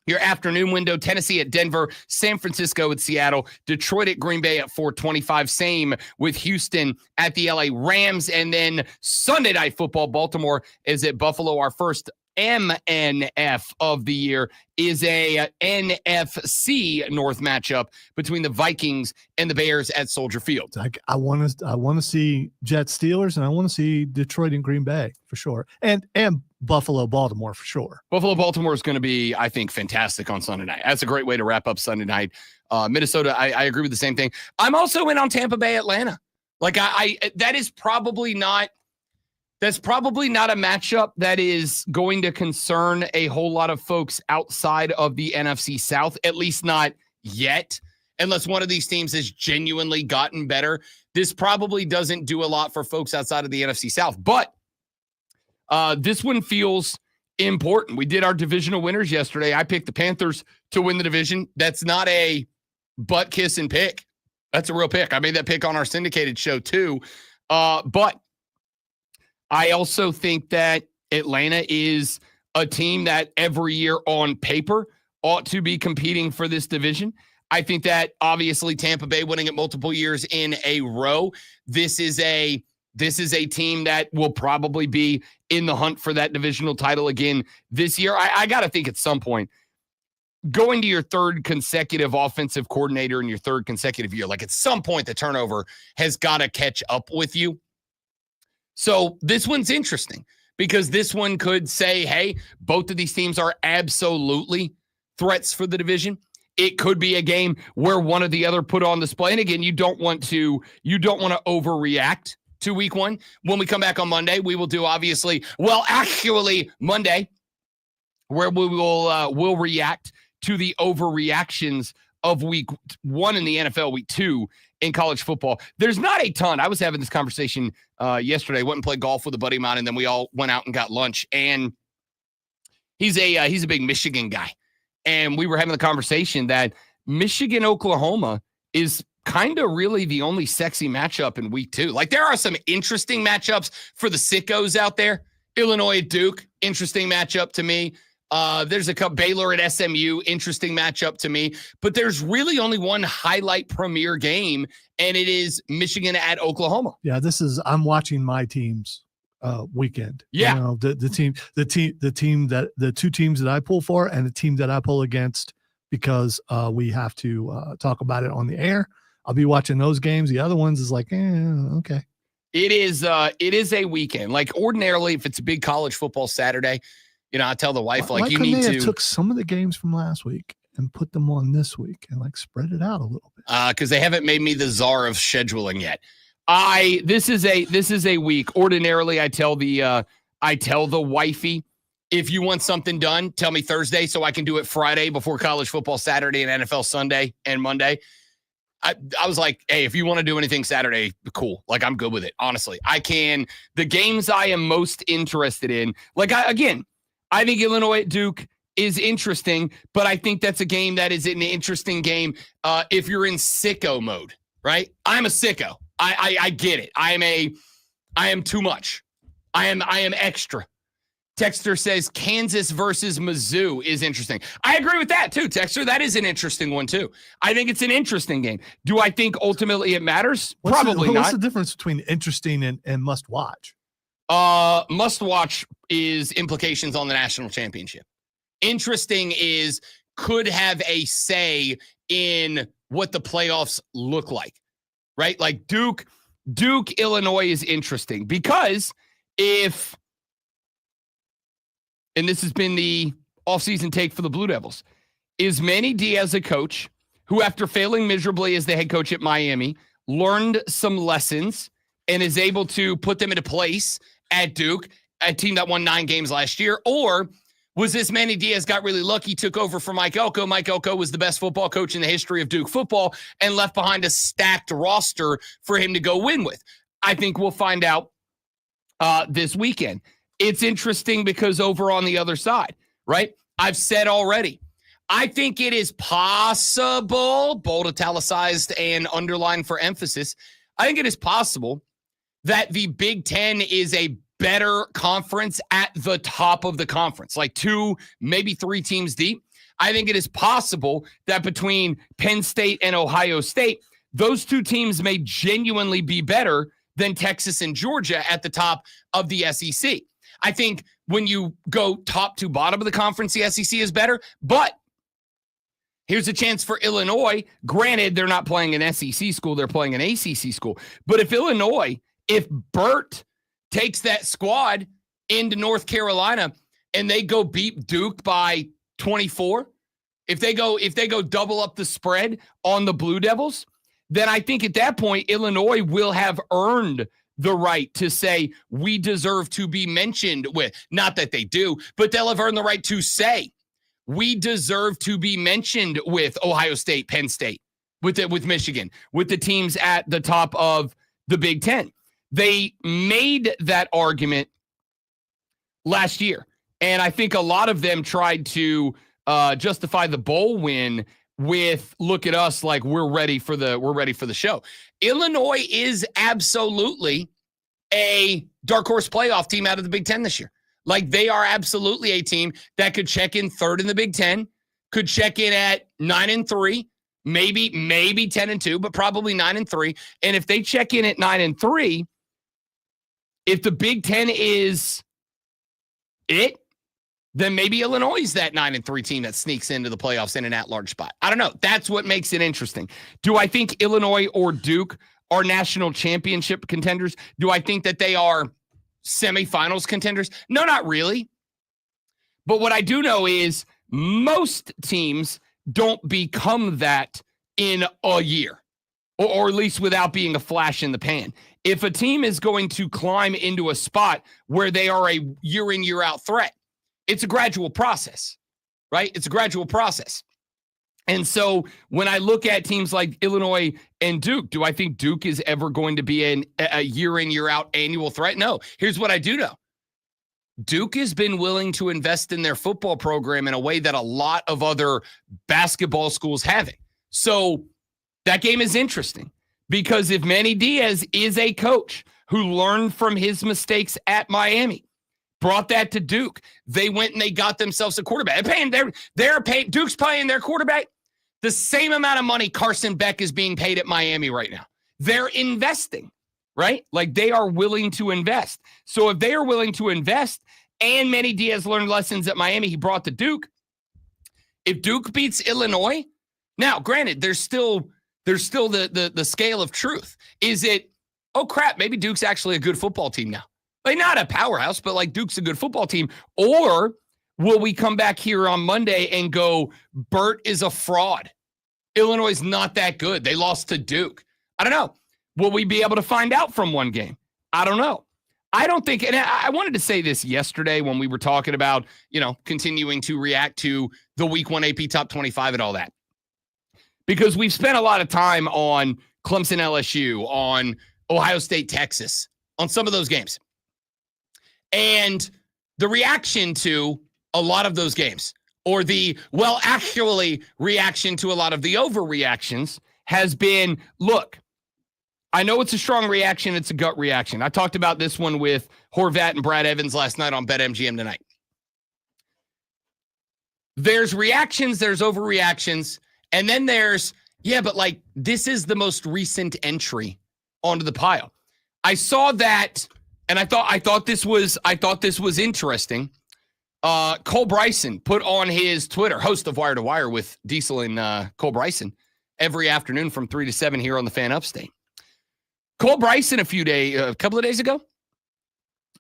Your afternoon window, Tennessee at Denver, San Francisco at Seattle, Detroit at Green Bay at 4:25. Same with Houston at the LA Rams. And then Sunday Night Football, Baltimore is at Buffalo. Our first MNF of the year is a NFC North matchup between the Vikings and the Bears at Soldier Field.
I want to see Jets Steelers, and I want to see Detroit and Green Bay for sure, and Buffalo Baltimore for sure.
Buffalo Baltimore is going to be, I think, fantastic on Sunday night. That's a great way to wrap up Sunday night. Minnesota, I agree with the same thing. I'm also in on Tampa Bay Atlanta. Like that's probably not a matchup that is going to concern a whole lot of folks outside of the NFC South, at least not yet, unless one of these teams has genuinely gotten better. This probably doesn't do a lot for folks outside of the NFC South, but this one feels important. We did our divisional winners yesterday. I picked the Panthers to win the division. That's not a butt kiss and pick. That's a real pick. I made that pick on our syndicated show too. But I also think that Atlanta is a team that every year on paper ought to be competing for this division. I think that obviously Tampa Bay winning it multiple years in a row. This is a team that will probably be in the hunt for that divisional title again this year. I got to think at some point, going to your third consecutive offensive coordinator in your third consecutive year. Like at some point, the turnover has got to catch up with you. So this one's interesting because this one could say, hey, both of these teams are absolutely threats for the division. It could be a game where one or the other put on display. And again, you don't want to overreact to week one. When we come back on Monday, we will do actually Monday, where we will react to the overreactions of week one in the NFL, week two in college football. There's not a ton. I was having this conversation yesterday. Went and played golf with a buddy of mine, and then we all went out and got lunch. And he's a big Michigan guy. And we were having the conversation that Michigan-Oklahoma is kind of really the only sexy matchup in week two. Like, there are some interesting matchups for the sickos out there. Illinois at Duke, interesting matchup to me. There's a couple, Baylor at SMU, interesting matchup to me. But there's really only one highlight premier game, and it is Michigan at Oklahoma.
Yeah, I'm watching my team's weekend.
Yeah.
You know, the two teams that I pull for and the team that I pull against, because we have to talk about it on the air. I'll be watching those games. The other ones is like, okay.
It is a weekend. Like, ordinarily, if it's a big college football Saturday, you know, I tell the wife,
Why
you need to
took some of the games from last week and put them on this week and like spread it out a little bit.
Because they haven't made me the czar of scheduling yet. This is a week. Ordinarily, I tell the wifey, if you want something done, tell me Thursday so I can do it Friday before college football Saturday and NFL Sunday and Monday. I was like, hey, if you want to do anything Saturday, cool. Like, I'm good with it. Honestly, I can. The games I am most interested in, I think Illinois at Duke is interesting, but I think that's a game that is an interesting game if you're in sicko mode, right? I'm a sicko. I get it. I am too much. I am extra. Texter says Kansas versus Mizzou is interesting. I agree with that too, Texter. That is an interesting one too. I think it's an interesting game. Do I think ultimately it matters? Probably not.
What's the difference between interesting and must watch?
Must watch is implications on the national championship. Interesting is could have a say in what the playoffs look like, right? Like Duke, Illinois is interesting because and this has been the offseason take for the Blue Devils, is Manny Diaz a coach who, after failing miserably as the head coach at Miami, learned some lessons and is able to put them into place at Duke, a team that won 9 games last year? Or was this Manny Diaz got really lucky, took over for Mike Elko? Mike Elko was the best football coach in the history of Duke football and left behind a stacked roster for him to go win with. I think we'll find out this weekend. It's interesting because over on the other side, right? I've said already, I think it is possible, bold italicized and underlined for emphasis, I think it is possible that the Big Ten is a better conference at the top of the conference, like 2, maybe 3 teams deep. I think it is possible that between Penn State and Ohio State, those 2 teams may genuinely be better than Texas and Georgia at the top of the SEC. I think when you go top to bottom of the conference, the SEC is better. But here's a chance for Illinois. Granted, they're not playing an SEC school. They're playing an ACC school. But if Burt takes that squad into North Carolina and they go beat Duke by 24, if they go double up the spread on the Blue Devils, then I think at that point, Illinois will have earned the right to say we deserve to be mentioned with. Not that they do, but they'll have earned the right to say we deserve to be mentioned with Ohio State, Penn State, with Michigan, with the teams at the top of the Big Ten. They made that argument last year, and I think a lot of them tried to justify the bowl win with look at us like we're ready for the show. Illinois is absolutely a dark horse playoff team out of the Big Ten this year. Like, they are absolutely a team that could check in third in the Big Ten, could check in at 9-3, maybe 10-2, but probably 9-3. And if they check in at 9-3, if the Big Ten is it, then maybe Illinois is that 9-3 team that sneaks into the playoffs in an at-large spot. I don't know. That's what makes it interesting. Do I think Illinois or Duke are national championship contenders? Do I think that they are semifinals contenders? No, not really. But what I do know is most teams don't become that in a year, or at least without being a flash in the pan. If a team is going to climb into a spot where they are a year in, year out threat, it's a gradual process, right? It's a gradual process. And so when I look at teams like Illinois and Duke, do I think Duke is ever going to be a year in, year out annual threat? No. Here's what I do know. Duke has been willing to invest in their football program in a way that a lot of other basketball schools haven't. So that game is interesting because if Manny Diaz is a coach who learned from his mistakes at Miami, brought that to Duke, they went and they got themselves a quarterback. They're paying Duke's paying their quarterback the same amount of money Carson Beck is being paid at Miami right now. They're investing, right? Like they are willing to invest. So if they are willing to invest and Manny Diaz learned lessons at Miami, he brought to Duke. If Duke beats Illinois, now granted, there's still the scale of truth. Is it, oh crap, maybe Duke's actually a good football team now? Like not a powerhouse, but like Duke's a good football team. Or will we come back here on Monday and go, Burt is a fraud? Illinois is not that good. They lost to Duke. I don't know. Will we be able to find out from one game? I don't know. I don't think, and I wanted to say this yesterday when we were talking about, continuing to react to the week 1 AP top 25 and all that. Because we've spent a lot of time on Clemson LSU, on Ohio State Texas, on some of those games. And the reaction to a lot of those games, or the, reaction to a lot of the overreactions has been, look, I know it's a strong reaction. It's a gut reaction. I talked about this one with Horvat and Brad Evans last night on BetMGM tonight. There's reactions, there's overreactions, and then there's, but like this is the most recent entry onto the pile. I saw that, and I thought this was interesting. Cole Bryson put on his Twitter, host of Wire to Wire with Diesel and Cole Bryson, every afternoon from 3 to 7 here on the Fan Upstate. Cole Bryson a couple of days ago,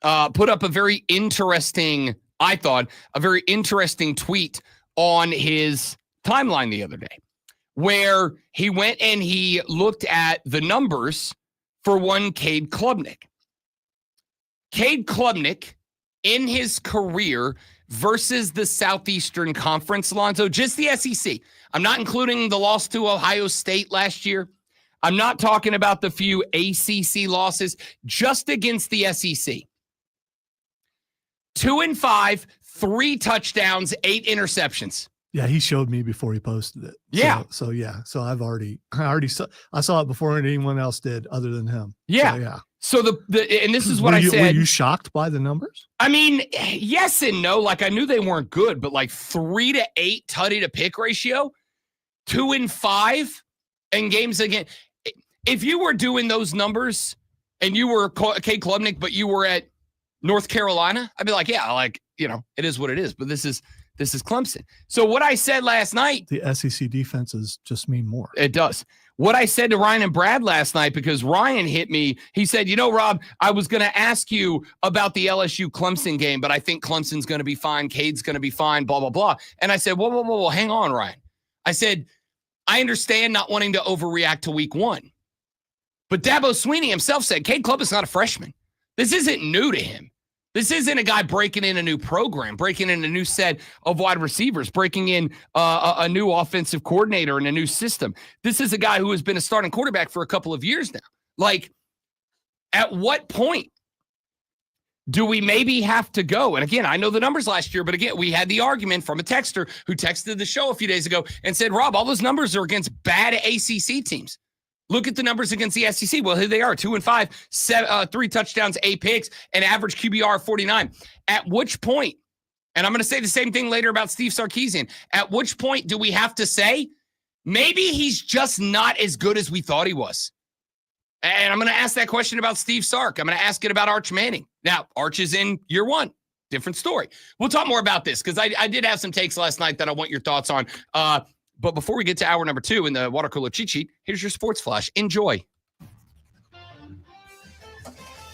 put up a very interesting tweet on his timeline the other day, where he went and he looked at the numbers for one Cade Klubnik. Cade Klubnik in his career versus the Southeastern Conference, Lonzo, just the SEC. I'm not including the loss to Ohio State last year. I'm not talking about the few ACC losses, just against the SEC. 2-5, 3 touchdowns, 8 interceptions.
Yeah, he showed me before he posted it.
Yeah.
So I saw it before anyone else did other than him.
Yeah.
So, yeah.
So and this is what I said.
Were you shocked by the numbers?
I mean, yes and no. Like I knew they weren't good, but like 3 to 8 tutty to pick ratio, 2-5 in games again. If you were doing those numbers and you were Cade Klubnik, but you were at North Carolina, I'd be like, it is what it is. But this is Clemson. So what I said last night,
the SEC defenses just mean more.
It does. What I said to Ryan and Brad last night, because Ryan hit me, he said, Rob, I was going to ask you about the LSU Clemson game, but I think Clemson's going to be fine. Cade's going to be fine, blah, blah, blah. And I said, whoa, hang on, Ryan. I said, I understand not wanting to overreact to week 1. But Dabo Swinney himself said, Cade Klubnik's not a freshman. This isn't new to him. This isn't a guy breaking in a new program, breaking in a new set of wide receivers, breaking in a new offensive coordinator and a new system. This is a guy who has been a starting quarterback for a couple of years now. Like, at what point do we maybe have to go? And again, I know the numbers last year, but again, we had the argument from a texter who texted the show a few days ago and said, Rob, all those numbers are against bad ACC teams. Look at the numbers against the SEC. Well, here they are, 2-5, 3 touchdowns, 8 picks, and average QBR 49. At which point, and I'm going to say the same thing later about Steve Sarkisian, at which point do we have to say, maybe he's just not as good as we thought he was? And I'm going to ask that question about Steve Sark. I'm going to ask it about Arch Manning. Now, Arch is in year 1. different story. We'll talk more about this because I did have some takes last night that I want your thoughts on. But before we get to hour number 2 in the water cooler cheat sheet, here's your sports flash. Enjoy.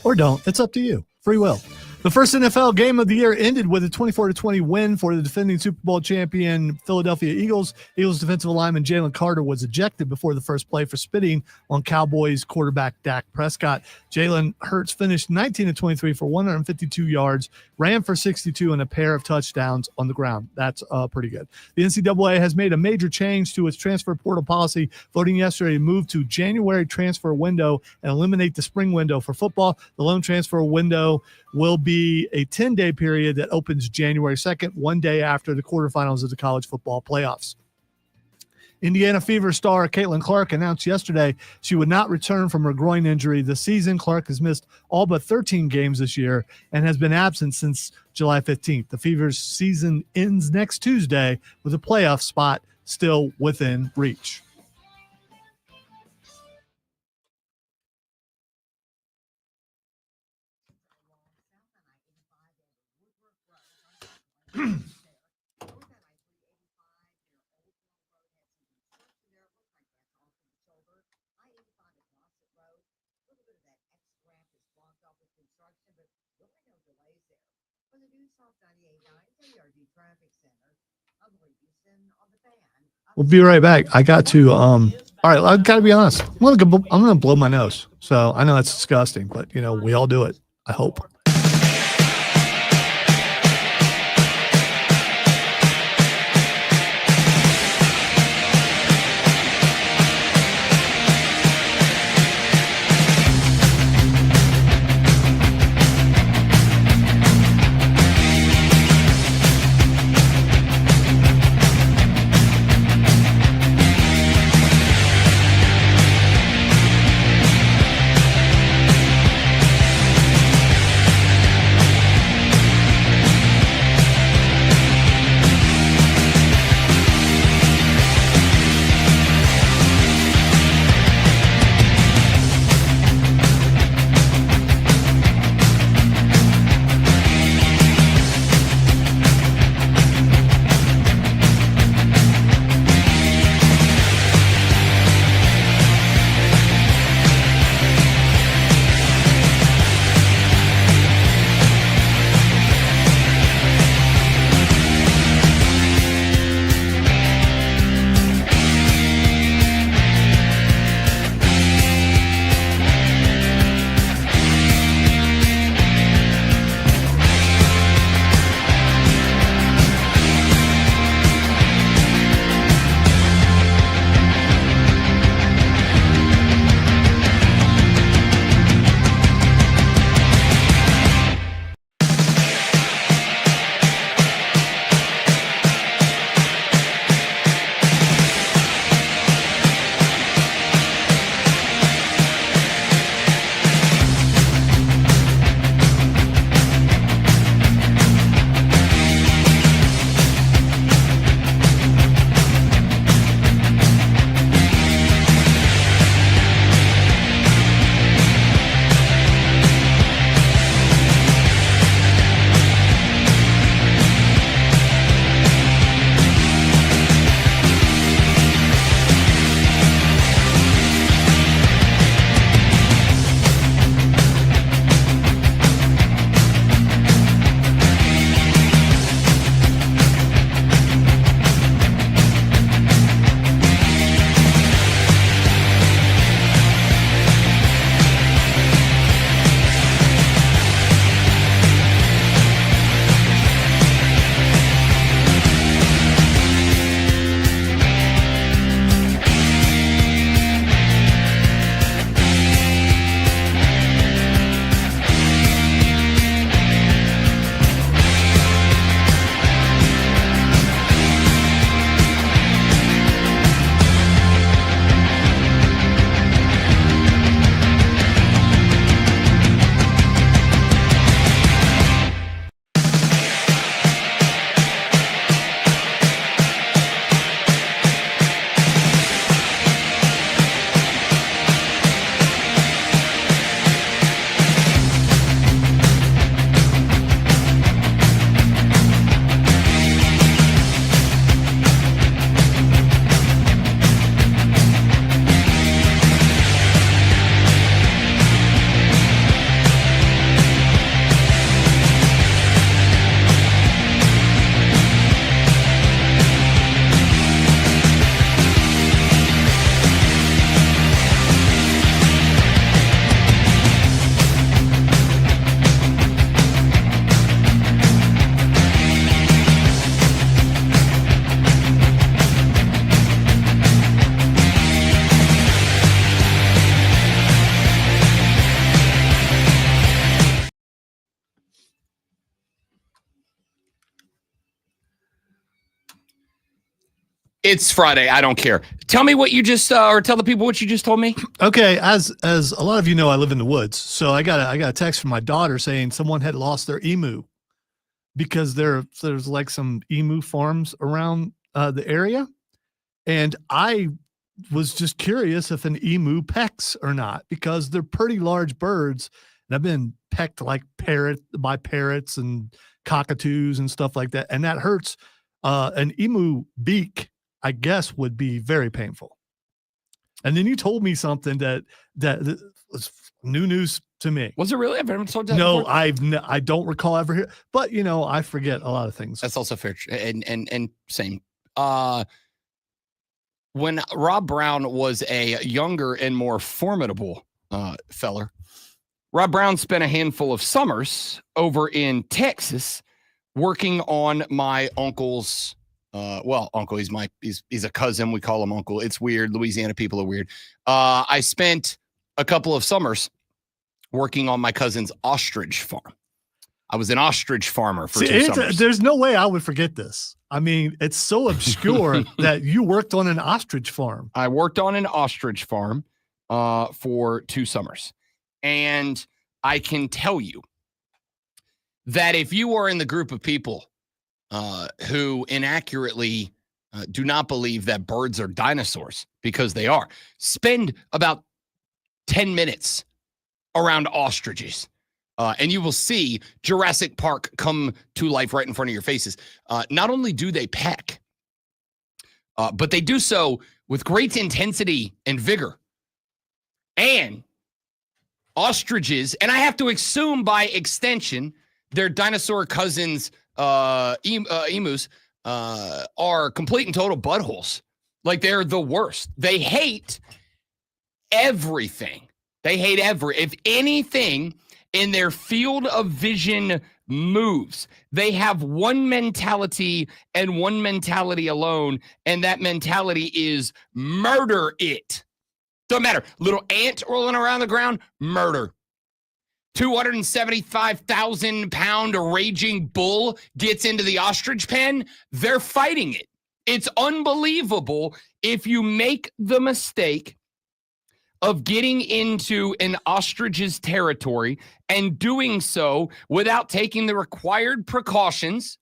Or don't. It's up to you. Free will. The first NFL game of the year ended with a 24-20 win for the defending Super Bowl champion Philadelphia Eagles. Eagles defensive lineman Jalen Carter was ejected before the first play for spitting on Cowboys quarterback Dak Prescott. Jalen Hurts finished 19-23 for 152 yards, ran for 62, and a pair of touchdowns on the ground. That's pretty good. The NCAA has made a major change to its transfer portal policy, voting yesterday to move to January transfer window and eliminate the spring window for football. The loan transfer window will be a 10-day period that opens January 2nd, one day after the quarterfinals of the college football playoffs. Indiana Fever star Caitlin Clark announced yesterday she would not return from her groin injury this season. Clark has missed all but 13 games this year and has been absent since July 15th. The Fever's season ends next Tuesday with a playoff spot still within reach. We'll be right back. I got to all right, I've got to be honest. I'm gonna blow my nose. So I know that's disgusting, but you know, we all do it. I hope.
It's Friday. I don't care. Tell me what you just, or tell the people what you just told me.
Okay, as a lot of you know, I live in the woods, so I got a text from my daughter saying someone had lost their emu because there's like some emu farms around the area, and I was just curious if an emu pecks or not because they're pretty large birds, and I've been pecked like by parrots and cockatoos and stuff like that, and that hurts. An emu beak, I guess, would be very painful. And then you told me something that was new news to me.
Was it really? I've never told you that
No,
before.
I don't recall ever hear, but I forget a lot of things.
That's also fair. And same. When Rob Brown was a younger and more formidable feller, Rob Brown spent a handful of summers over in Texas working on my uncle's uncle, he's a cousin. We call him uncle. It's weird. Louisiana people are weird. I spent a couple of summers working on my cousin's ostrich farm. I was an ostrich farmer for 2 summers.
There's no way I would forget this. I mean, it's so obscure that you worked on an ostrich farm.
I worked on an ostrich farm for 2 summers. And I can tell you that if you are in the group of people who inaccurately do not believe that birds are dinosaurs, because they are, spend about 10 minutes around ostriches. And you will see Jurassic Park come to life right in front of your faces. Not only do they peck, but they do so with great intensity and vigor. And ostriches, and I have to assume by extension, their dinosaur cousins, emus, are complete and total buttholes. Like, they're the worst. They hate everything. If anything in their field of vision moves, they have one mentality and one mentality alone, and that mentality is murder it. Don't matter. Little ant rolling around the ground, murder. 275,000-pound raging bull gets into the ostrich pen, they're fighting it. It's unbelievable if you make the mistake of getting into an ostrich's territory and doing so without taking the required precautions.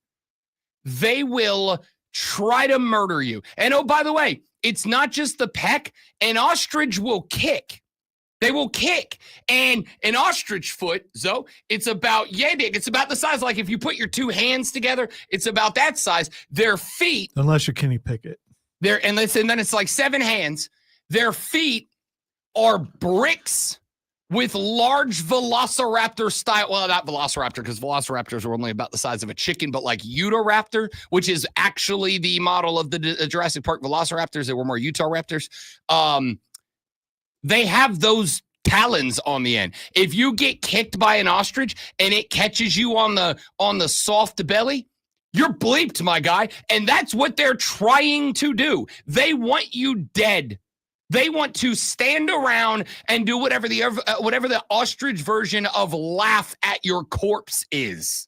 They will try to murder you. And oh, by the way, it's not just the peck. An ostrich will kick. They will kick. And an ostrich foot, Zoe, it's about yay big. It's about the size, like if you put your 2 hands together, it's about that size. Their feet.
Unless you're Kenny Pickett.
And then it's like 7 hands. Their feet are bricks with large velociraptor style. Well, not velociraptor, because velociraptors are only about the size of a chicken, but like Utahraptor, which is actually the model of the Jurassic Park velociraptors that were more Utah raptors. They have those talons on the end. If you get kicked by an ostrich and it catches you on the soft belly, you're bleeped, my guy. And that's what they're trying to do. They want you dead. They want to stand around and do whatever the ostrich version of laugh at your corpse is.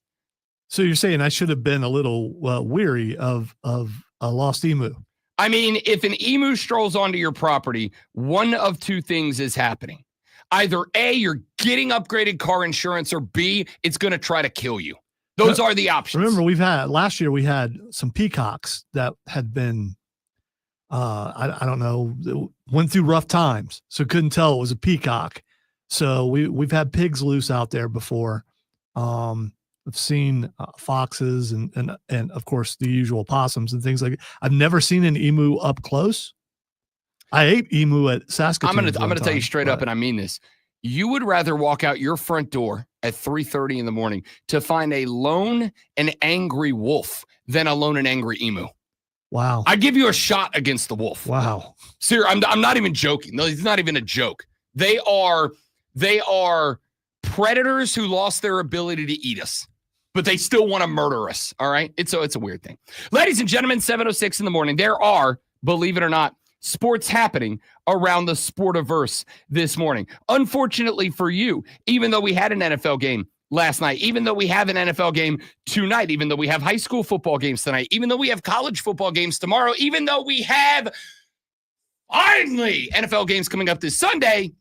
So you're saying I should have been a little weary of a lost emu?
I mean, if an emu strolls onto your property, one of 2 things is happening. Either A, you're getting upgraded car insurance, or B, it's going to try to kill you. Those are the options.
Remember, last year we had some peacocks that had been, I don't know, went through rough times, so couldn't tell it was a peacock. So we've had pigs loose out there before. I've seen foxes and of course the usual possums and things like that. I've never seen an emu up close. I ate emu at Saskatoon.
I'm gonna tell you straight up, and I mean this. You would rather walk out your front door at 3:30 in the morning to find a lone and angry wolf than a lone and angry emu.
Wow.
I give you a shot against the wolf.
Wow.
Seriously, I'm not even joking. No, it's not even a joke. They are predators who lost their ability to eat us, but they still want to murder us. All right. It's a weird thing. Ladies and gentlemen, 7:06 in the morning. There are, believe it or not, sports happening around the sportiverse this morning. Unfortunately for you, even though we had an NFL game last night, even though we have an NFL game tonight, even though we have high school football games tonight, even though we have college football games tomorrow, even though we have finally NFL games coming up this Sunday,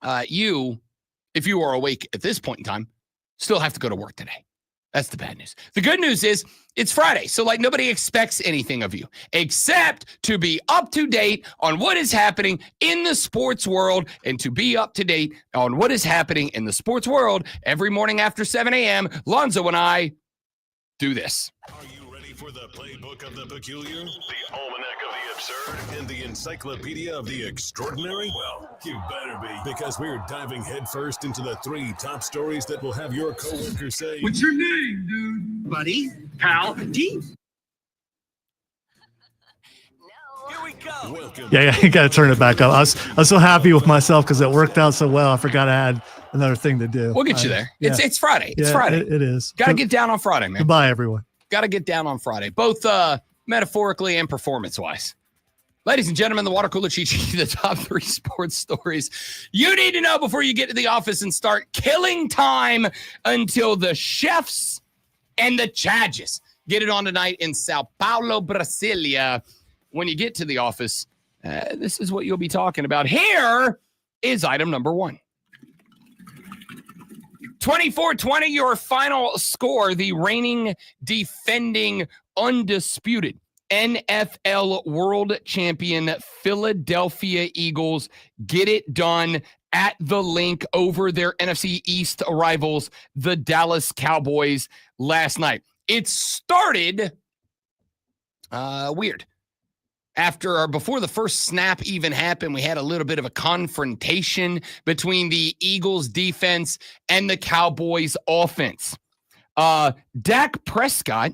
if you are awake at this point in time, still have to go to work today. That's the bad news. The good news is it's Friday. So like nobody expects anything of you except to be up to date on what is happening in the sports world, and to be up to date on what is happening in the sports world every morning after 7 a.m. Lonzo and I do this.
Are you ready for the playbook of the peculiar, the almanac of the absurd, and the encyclopedia of the extraordinary? Well, you better be, because we're diving headfirst into the 3 top stories that will have your coworkers say,
"What's your name, dude? Buddy? Pal? Deep?"
Here we go. Welcome.
Yeah, you got to turn it back up. I was so happy with myself because it worked out so well. I forgot I had another thing to do.
We'll get you there.
Yeah.
It's Friday. It's
Yeah,
Friday.
It is.
Got to get down on Friday, man.
Goodbye, everyone.
Got to get down on Friday, both metaphorically and performance-wise. Ladies and gentlemen, the water cooler cheat sheet, the top 3 sports stories you need to know before you get to the office and start killing time until the chefs and the charges get it on tonight in Sao Paulo, Brasilia. When you get to the office, this is what you'll be talking about. Here is item number 1. 24-20, your final score. The reigning, defending, undisputed NFL world champion Philadelphia Eagles get it done at the link over their NFC East rivals, the Dallas Cowboys, last night. It started weird. Before the first snap even happened, we had a little bit of a confrontation between the Eagles defense and the Cowboys offense. Dak Prescott,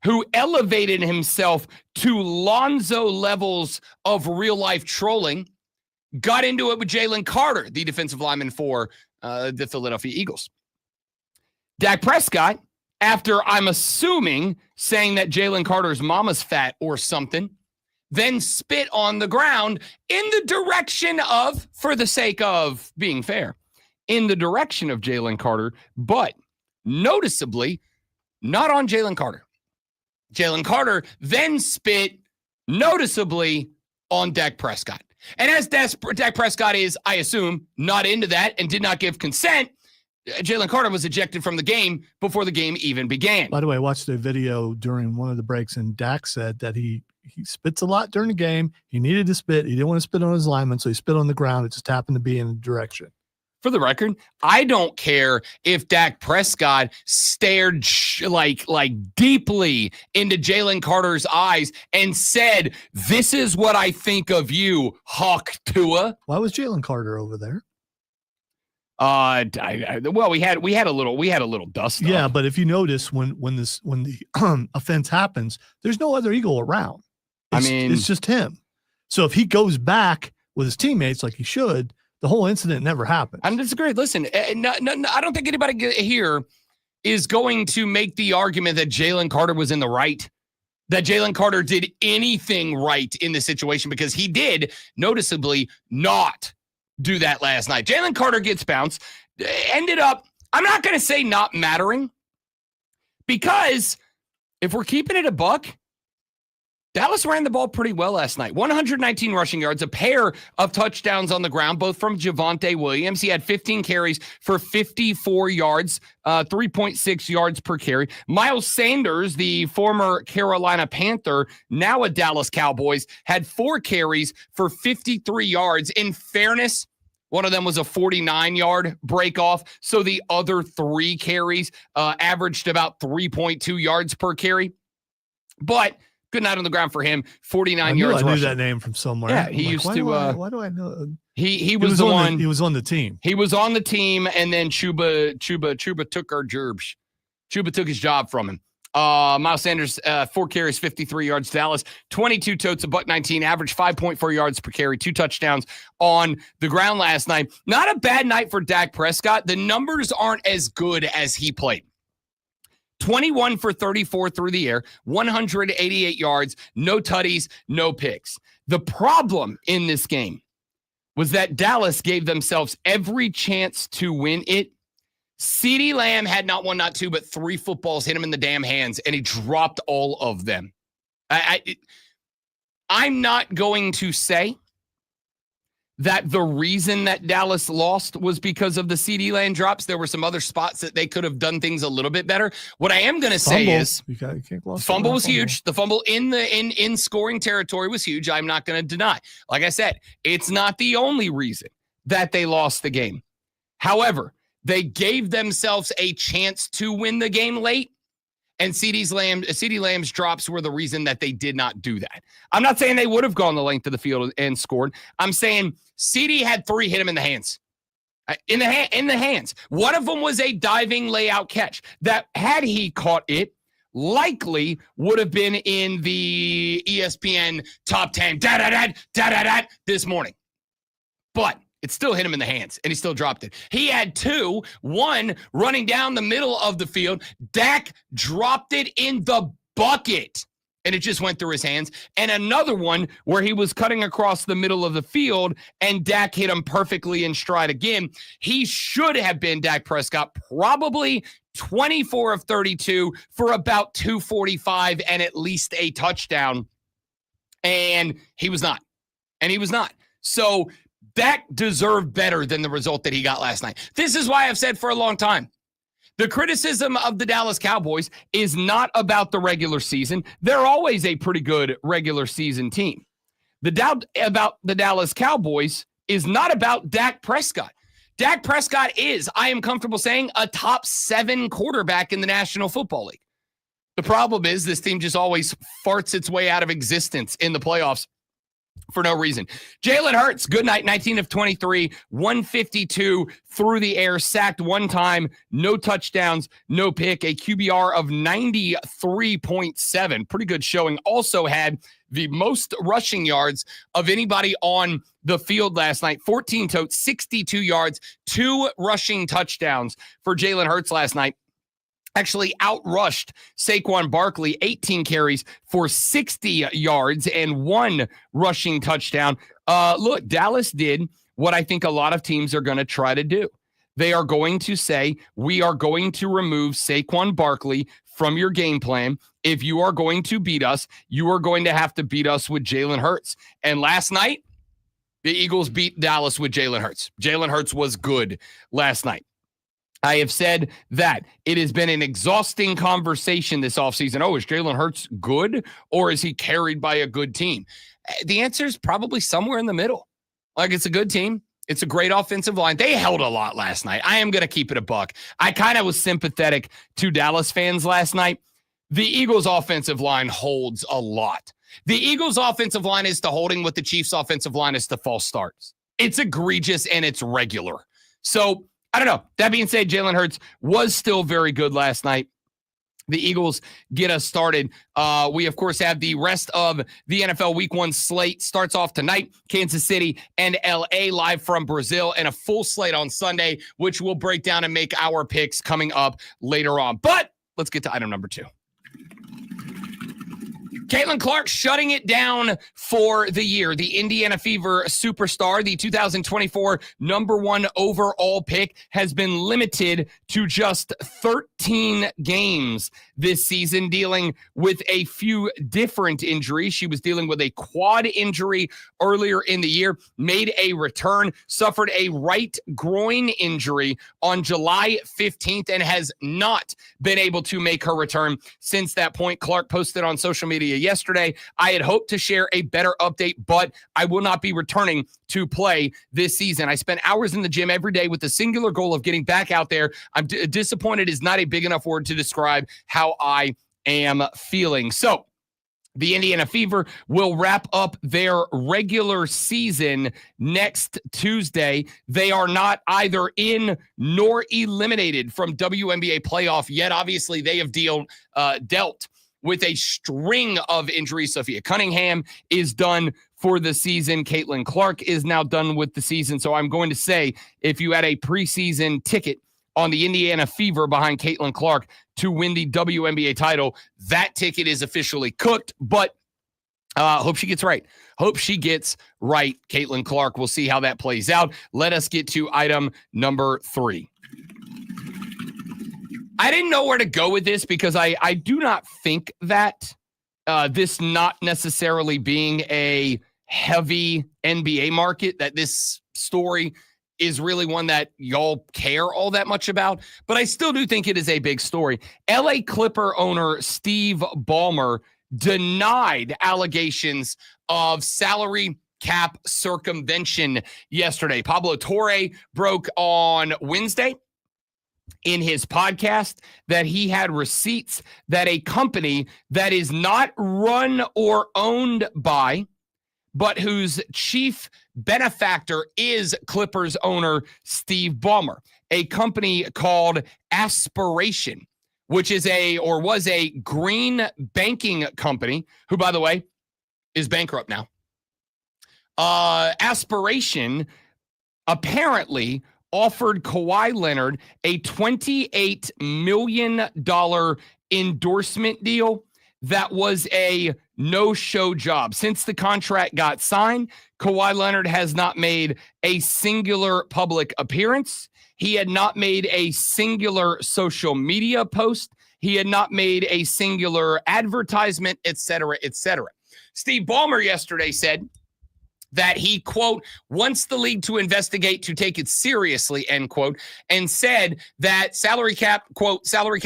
who elevated himself to Lonzo levels of real life trolling, got into it with Jalen Carter, the defensive lineman for the Philadelphia Eagles. Dak Prescott, after I'm assuming saying that Jalen Carter's mama's fat or something, then spit on the ground in the direction of, for the sake of being fair, in the direction of Jalen Carter, but noticeably not on Jalen Carter. Jalen Carter then spit noticeably on Dak Prescott. And as Dak Prescott is, I assume, not into that and did not give consent, Jalen Carter was ejected from the game before the game even began.
By the way, I watched a video during one of the breaks, and Dak said that he spits a lot during the game. He needed to spit. He didn't want to spit on his lineman, so he spit on the ground. It just happened to be in a direction.
For the record, I don't care if Dak Prescott stared like deeply into Jalen Carter's eyes and said, "This is what I think of you, Hawk Tua."
Why was Jalen Carter over there?
Well, we had a little dust up.
Yeah, but if you notice when the offense happens, there's no other Eagle around. It's just him. So if he goes back with his teammates like he should, the whole incident never happened.
I disagree. Listen, no, I don't think anybody here is going to make the argument that Jalen Carter was in the right, that Jalen Carter did anything right in the situation, because he did noticeably not do that last night. Jalen Carter gets bounced, ended up, I'm not going to say not mattering, because if we're keeping it a buck, Dallas ran the ball pretty well last night. 119 rushing yards, a pair of touchdowns on the ground, both from Javonte Williams. He had 15 carries for 54 yards, 3.6 yards per carry. Miles Sanders, the former Carolina Panther, now a Dallas Cowboys, had 4 carries for 53 yards. In fairness, one of them was a 49-yard breakoff, so the other 3 carries averaged about 3.2 yards per carry. But good night on the ground for him. 49 yards rushing.
I knew that name from somewhere.
Yeah, he used to.
Why do I know?
He was the one.
He was on the team.
He was on the team, and then Chuba took our gerbs. Chuba took his job from him. Miles Sanders, 4 carries, 53 yards. Dallas, 22 totes, a $119, average 5.4 yards per carry, 2 touchdowns on the ground last night. Not a bad night for Dak Prescott. The numbers aren't as good as he played. 21 for 34 through the air, 188 yards, no tutties, no picks. The problem in this game was that Dallas gave themselves every chance to win it CeeDee Lamb had not one, not two, but 3 footballs hit him in the damn hands, and he dropped all of them. I'm not going to say that the reason that Dallas lost was because of the CeeDee Lamb drops. There were some other spots that they could have done things a little bit better. What I am going to say is
you can't gloss
fumble was
fumble.
huge. The fumble in scoring territory was huge. I'm not going to deny. Like I said, it's not the only reason that they lost the game. However, they gave themselves a chance to win the game late, and CeeDee Lamb's drops were the reason that they did not do that. I'm not saying they would have gone the length of the field and scored. I'm saying CeeDee had 3 hit him in the hands. In the hands. One of them was a diving layout catch that, had he caught it, likely would have been in the ESPN top 10 this morning. But it still hit him in the hands, and he still dropped it. He had 2, one running down the middle of the field. Dak dropped it in the bucket, and it just went through his hands. And another one where he was cutting across the middle of the field, and Dak hit him perfectly in stride again. He should have been, Dak Prescott, probably 24 of 32 for about 245 and at least a touchdown. And he was not. So Dak deserved better than the result that he got last night. This is why I've said for a long time, the criticism of the Dallas Cowboys is not about the regular season. They're always a pretty good regular season team. The doubt about the Dallas Cowboys is not about Dak Prescott. Dak Prescott is, I am comfortable saying, a top 7 quarterback in the National Football League. The problem is this team just always farts its way out of existence in the playoffs for no reason. Jalen Hurts, good night, 19 of 23, 152 through the air, sacked 1 time, no touchdowns, no pick, a QBR of 93.7. Pretty good showing. Also had the most rushing yards of anybody on the field last night. 14 totes, 62 yards, 2 rushing touchdowns for Jalen Hurts last night. Actually outrushed Saquon Barkley, 18 carries for 60 yards and 1 rushing touchdown. Look, Dallas did what I think a lot of teams are going to try to do. They are going to say, we are going to remove Saquon Barkley from your game plan. If you are going to beat us, you are going to have to beat us with Jalen Hurts. And last night, the Eagles beat Dallas with Jalen Hurts. Jalen Hurts was good last night. I have said that it has been an exhausting conversation this offseason. Oh, is Jalen Hurts good, or is he carried by a good team? The answer is probably somewhere in the middle. Like, it's a good team. It's a great offensive line. They held a lot last night. I am going to keep it a buck. I kind of was sympathetic to Dallas fans last night. The Eagles' offensive line holds a lot. The Eagles' offensive line is to holding what the Chiefs' offensive line is to false starts. It's egregious and it's regular. So, I don't know. That being said, Jalen Hurts was still very good last night. The Eagles get us started. We, of course, have the rest of the NFL Week 1 slate. Starts off tonight, Kansas City and L.A. live from Brazil, and a full slate on Sunday, which we'll break down and make our picks coming up later on. But let's get to item number 2. Caitlin Clark shutting it down for the year. The Indiana Fever superstar, the 2024 number 1 overall pick, has been limited to just 13 games this season, dealing with a few different injuries. She was dealing with a quad injury earlier in the year, made a return, suffered a right groin injury on July 15th, and has not been able to make her return since that point. Clark posted on social media yesterday, I had hoped to share a better update, but I will not be returning to play this season. I spent hours in the gym every day with the singular goal of getting back out there. I'm disappointed is not a big enough word to describe how I am feeling. So the Indiana Fever will wrap up their regular season next Tuesday. They are not either in nor eliminated from WNBA playoff yet. Obviously, they have dealt with a string of injuries. Sophia Cunningham is done for the season. Caitlin Clark is now done with the season. So I'm going to say, if you had a preseason ticket on the Indiana Fever behind Caitlin Clark to win the WNBA title, that ticket is officially cooked, but hope she gets right. Hope she gets right, Caitlin Clark. We'll see how that plays out. Let us get to item number 3. I didn't know where to go with this because I do not think that this not necessarily being a heavy NBA market, that this story is really one that y'all care all that much about. But I still do think it is a big story. LA Clipper owner Steve Ballmer denied allegations of salary cap circumvention yesterday. Pablo Torre broke on Wednesday in his podcast that he had receipts that a company that is not run or owned by, but whose chief benefactor is Clippers owner Steve Ballmer, a company called Aspiration, which is was a green banking company, who, by the way, is bankrupt now. Aspiration apparently offered Kawhi Leonard a $28 million endorsement deal that was a no-show job. Since the contract got signed, Kawhi Leonard has not made a singular public appearance. He had not made a singular social media post. He had not made a singular advertisement, et cetera, et cetera. Steve Ballmer yesterday said that he, quote, wants the league to investigate to take it seriously, end quote, and said that salary cap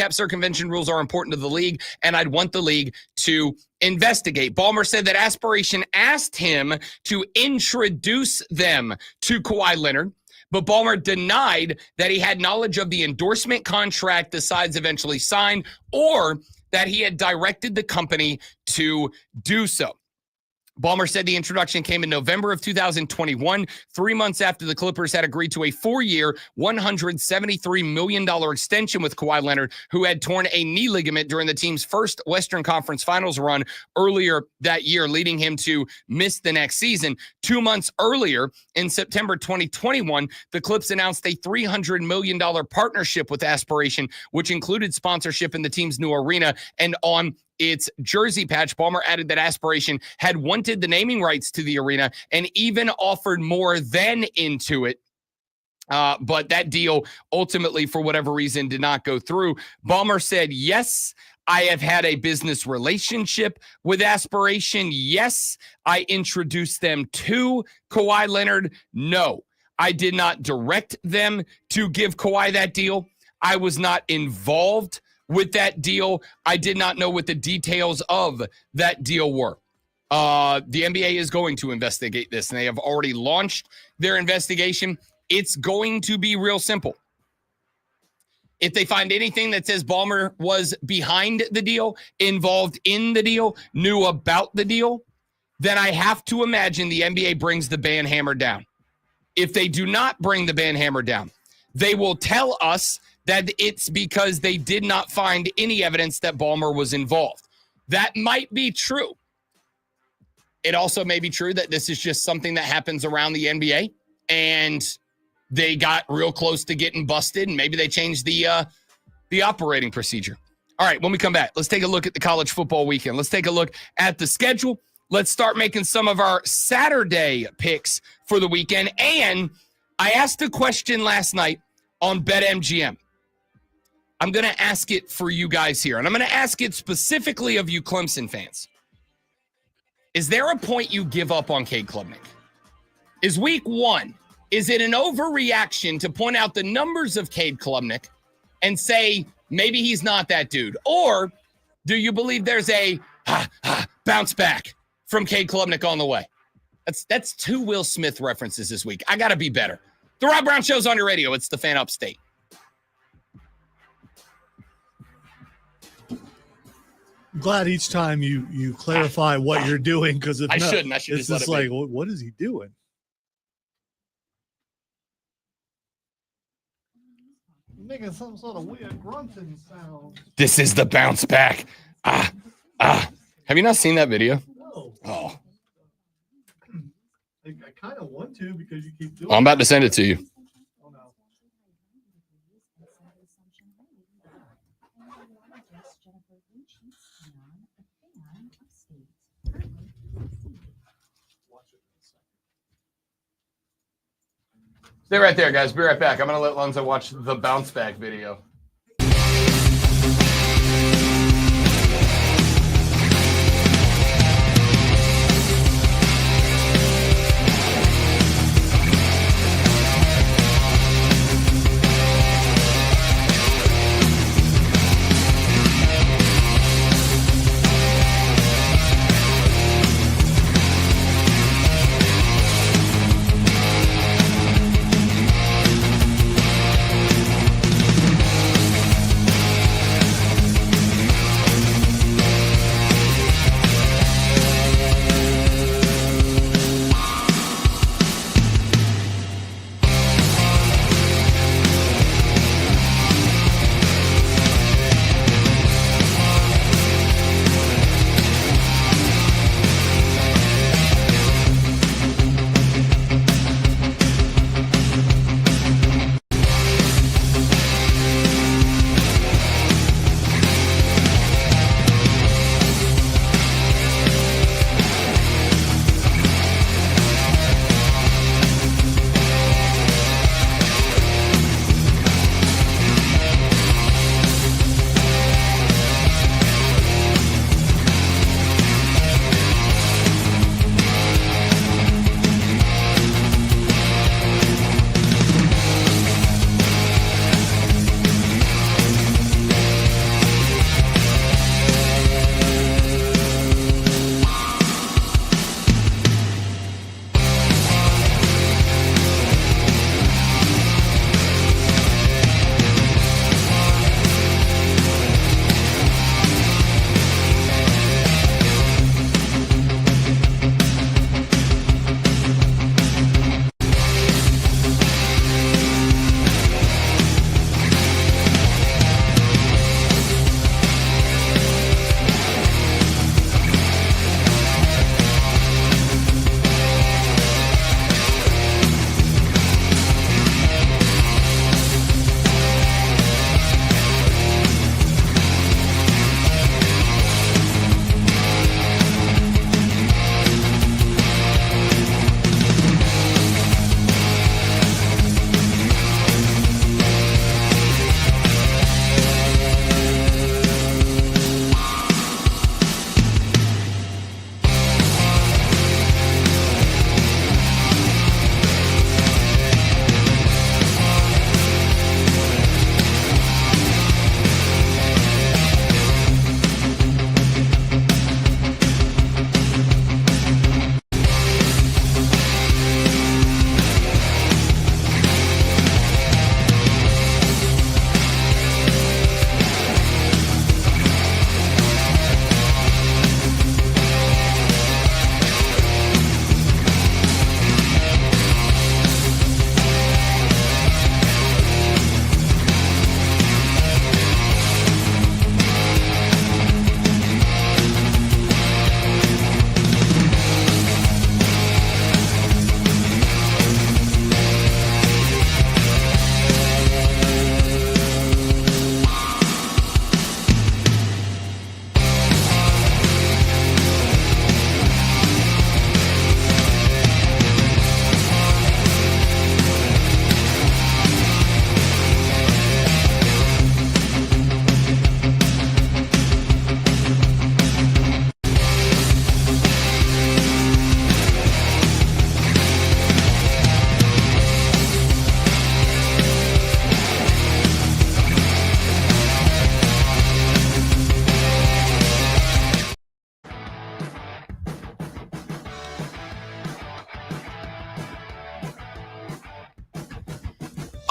circumvention rules are important to the league, and I'd want the league to investigate. Ballmer said that Aspiration asked him to introduce them to Kawhi Leonard, but Ballmer denied that he had knowledge of the endorsement contract the sides eventually signed, or that he had directed the company to do so. Ballmer said the introduction came in November of 2021, 3 months after the Clippers had agreed to a 4-year, $173 million extension with Kawhi Leonard, who had torn a knee ligament during the team's first Western Conference Finals run earlier that year, leading him to miss the next season. 2 months earlier, in September 2021, the Clips announced a $300 million partnership with Aspiration, which included sponsorship in the team's new arena and on its jersey patch. Ballmer added that Aspiration had wanted the naming rights to the arena and even offered more than into it. But that deal ultimately, for whatever reason, did not go through. Ballmer said, yes, I have had a business relationship with Aspiration. Yes, I introduced them to Kawhi Leonard. No, I did not direct them to give Kawhi that deal. I was not involved with that deal. I did not know what the details of that deal were. The NBA is going to investigate this, and they have already launched their investigation. It's going to be real simple. If they find anything that says Ballmer was behind the deal, involved in the deal, knew about the deal, then I have to imagine the NBA brings the ban hammer down. If they do not bring the ban hammer down, they will tell us that it's because they did not find any evidence that Ballmer was involved. That might be true. It also may be true that this is just something that happens around the NBA, and they got real close to getting busted, and maybe they changed the operating procedure. All right, when we come back, let's take a look at the college football weekend. Let's take a look at the schedule. Let's start making some of our Saturday picks for the weekend. And I asked a question last night on BetMGM. I'm going to ask it for you guys here, and I'm going to ask it specifically of you Clemson fans. Is there a point you give up on Cade Klubnik? Is week one, is it an overreaction to point out the numbers of Cade Klubnik and say maybe he's not that dude? Or do you believe there's a bounce back from Cade Klubnik on the way? That's 2 Will Smith references this week. I got to be better. The Rob Brown Show's on your radio. It's the Fan Upstate.
I'm glad each time you clarify what you're doing, because if
I
not,
shouldn't. I should
it's
just let
just
it
like,
be.
what is he doing? Making some sort of weird grunting sound.
This is the bounce back. Have you not seen that video?
No.
Oh,
I kind of want to, because you keep doing
I'm about to send it to you.
Oh, no.
Stay right there, guys. Be right back. I'm going to let Lonzo watch the bounce back video.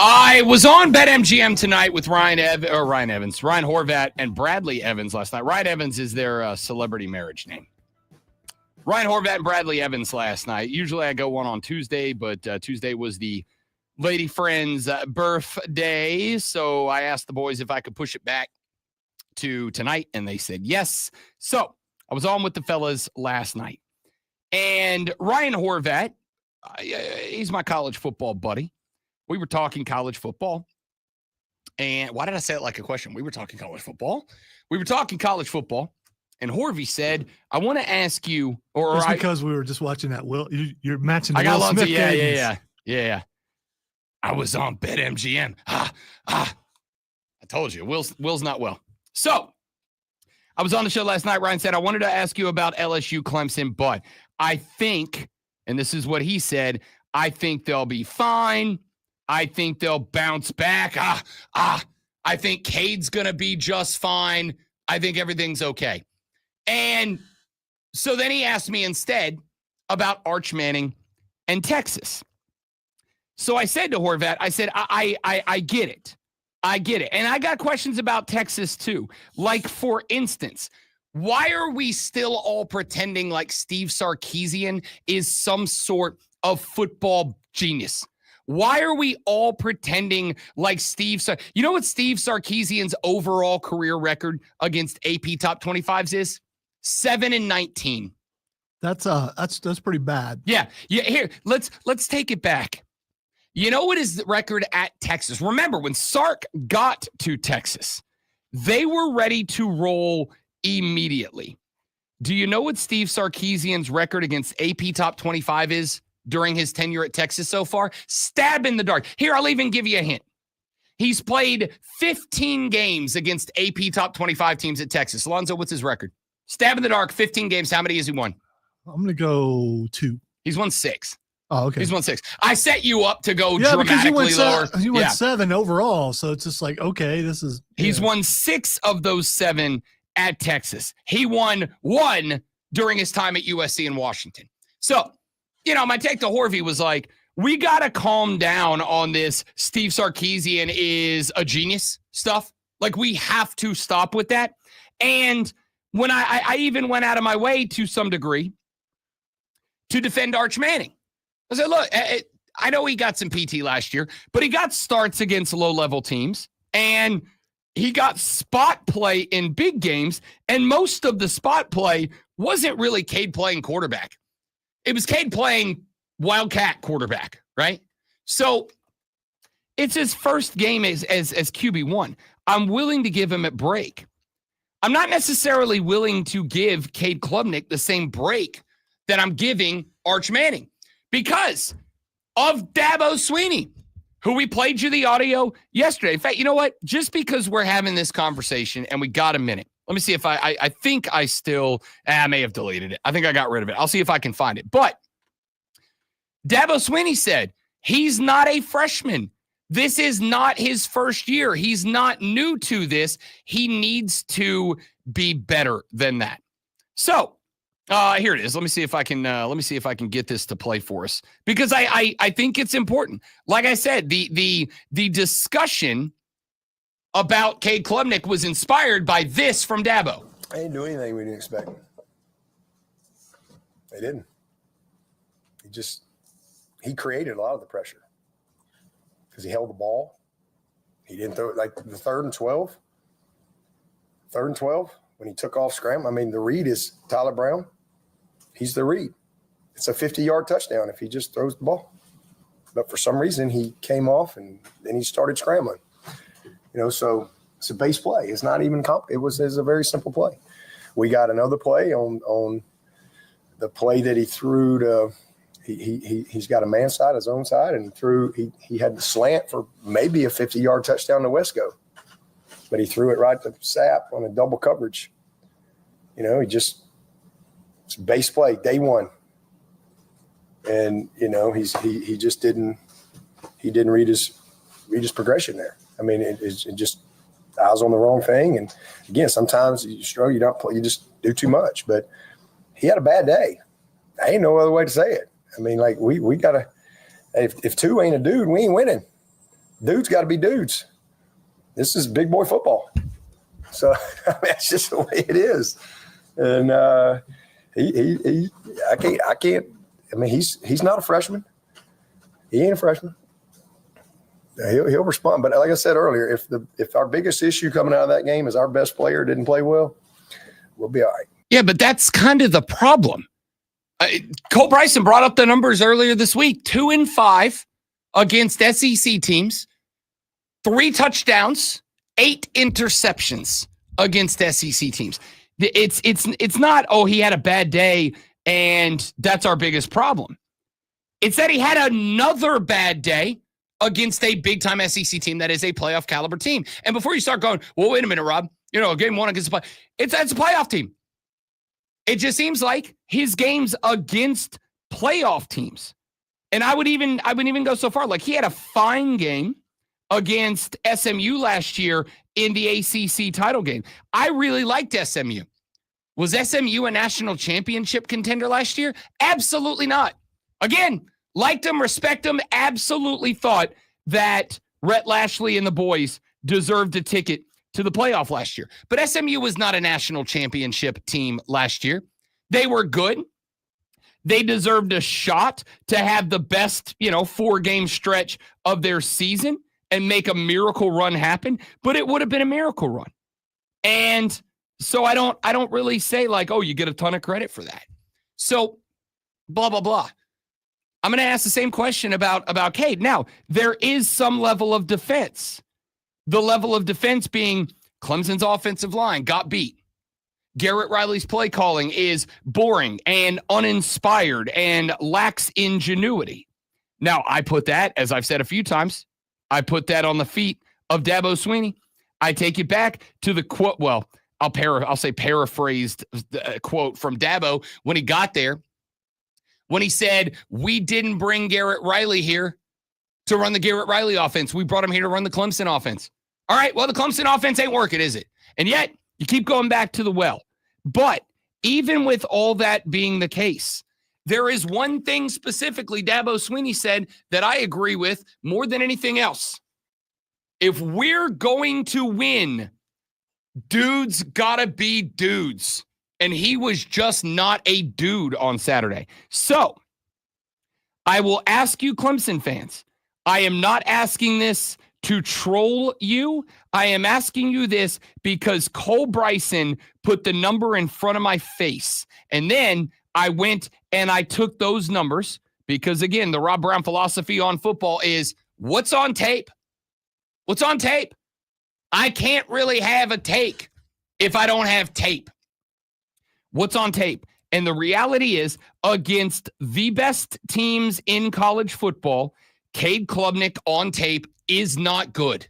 I was on BetMGM tonight with Ryan Horvat and Bradley Evans last night. Ryan Evans is their celebrity marriage name. Ryan Horvat and Bradley Evans last night. Usually I go one on Tuesday, but Tuesday was the lady friend's birthday. So I asked the boys if I could push it back to tonight, and they said yes. So I was on with the fellas last night. And Ryan Horvat, he's my college football buddy. We were talking college football. And why did I say it like a question? We were talking college football. And Horvey said, I want to ask you,
because we were just watching that. You're matching the
I got
Will
Lonzo.
Smith
Yeah. I was on BetMGM. I told you, Will's not well. So I was on the show last night. Ryan said, I wanted to ask you about LSU Clemson, but I think, and this is what he said, I think they'll be fine. I think they'll bounce back. I think Cade's going to be just fine. I think everything's okay. And so then he asked me instead about Arch Manning and Texas. So I said to Horvat, I said, I get it. I get it. And I got questions about Texas too. Like, for instance, why are we still all pretending like Steve Sarkisian is some sort of football genius? Why are we all pretending like you know what Steve Sarkisian's overall career record against AP top 25s is? 7-19.
That's pretty bad.
Yeah. Here, let's take it back. You know what is the record at Texas? Remember, when Sark got to Texas, they were ready to roll immediately. Do you know what Steve Sarkisian's record against AP top 25 is during his tenure at Texas so far? Stab in the dark. Here, I'll even give you a hint. He's played 15 games against AP top 25 teams at Texas. Alonzo, what's his record? Stab in the dark, 15 games. How many has he won?
I'm going to go 2.
He's won 6.
Oh, okay.
He's won 6. I set you up to go dramatically lower.
He went 7 overall, so it's just like, okay, this is...
He's won 6 of those 7 at Texas. He won 1 during his time at USC in Washington. So, my take to Horvey was like, we got to calm down on this Steve Sarkisian is a genius stuff. Like, we have to stop with that. And when I even went out of my way to some degree to defend Arch Manning. I said, look, I know he got some PT last year, but he got starts against low-level teams, and he got spot play in big games, and most of the spot play wasn't really Cade playing quarterback. It was Cade playing Wildcat quarterback, right? So it's his first game as QB1. I'm willing to give him a break. I'm not necessarily willing to give Cade Klubnik the same break that I'm giving Arch Manning because of Dabo Swinney, who we played you the audio yesterday. In fact, you know what? Just because we're having this conversation and we got a minute, let me see if I think I still, I may have deleted it. I think I got rid of it. I'll see if I can find it. But Dabo Swinney said he's not a freshman. This is not his first year. He's not new to this. He needs to be better than that. So here it is. Let me see if I can get this to play for us because I think it's important. Like I said, the discussion about Cade Klubnik was inspired by this from Dabo.
They didn't do anything we didn't expect. They didn't. He created a lot of the pressure. Because he held the ball. He didn't throw it like the 3rd and 12. 3rd and 12, when he took off scram. I mean, the read is Tyler Brown. He's the read. It's a 50-yard touchdown if he just throws the ball. But for some reason, he came off and then he started scrambling. So it's a base play. It's not even it's a very simple play. We got another play on the play that he threw to he's got a man side, his own side, and he had the slant for maybe a 50-yard touchdown to Wesco. But he threw it right to Sapp on a double coverage. It's a base play, day one. And, he just didn't read his progression there. I mean, it just eyes on the wrong thing. And again, sometimes you struggle, you don't play, you just do too much. But he had a bad day. I ain't no other way to say it. I mean, like we gotta. If 2 ain't a dude, we ain't winning. dudes got to be dudes. This is big boy football. So I mean, that's just the way it is. And I can't. I mean, he's not a freshman. He ain't a freshman. He'll respond. But like I said earlier, if our biggest issue coming out of that game is our best player didn't play well, we'll be all right.
Yeah, but that's kind of the problem. Cole Bryson brought up the numbers earlier this week. 2-5 against SEC teams, 3 touchdowns, 8 interceptions against SEC teams. It's not, oh, he had a bad day and that's our biggest problem. It's that he had another bad day against a big-time SEC team that is a playoff caliber team. And before you start going, well, wait a minute, Rob, game 1 against that's a playoff team. It just seems like his games against playoff teams. And I would even go so far. Like, he had a fine game against SMU last year in the ACC title game. I really liked SMU. Was SMU a national championship contender last year? Absolutely not. Again, liked them, respect them, absolutely thought that Rhett Lashley and the boys deserved a ticket to the playoff last year. But SMU was not a national championship team last year. They were good. They deserved a shot to have the best, 4-game stretch of their season and make a miracle run happen, but it would have been a miracle run. And so I don't really say like, oh, you get a ton of credit for that. So blah, blah, blah. I'm going to ask the same question about Cade. Now, there is some level of defense. The level of defense being Clemson's offensive line got beat. Garrett Riley's play calling is boring and uninspired and lacks ingenuity. Now, I put that, as I've said a few times, I put that on the feet of Dabo Swinney. I take it back to the quote. Well, I'll say paraphrased quote from Dabo when he got there, when he said, we didn't bring Garrett Riley here to run the Garrett Riley offense. We brought him here to run the Clemson offense. All right, well, the Clemson offense ain't working, is it? And yet, you keep going back to the well. But even with all that being the case, there is one thing specifically Dabo Swinney said that I agree with more than anything else. If we're going to win, dudes gotta be dudes. And he was just not a dude on Saturday. So, I will ask you, Clemson fans, I am not asking this to troll you. I am asking you this because Cole Bryson put the number in front of my face. And then I went and I took those numbers because, again, the Rob Brown philosophy on football is what's on tape? What's on tape? I can't really have a take if I don't have tape. What's on tape? And the reality is, against the best teams in college football, Cade Klubnik on tape is not good.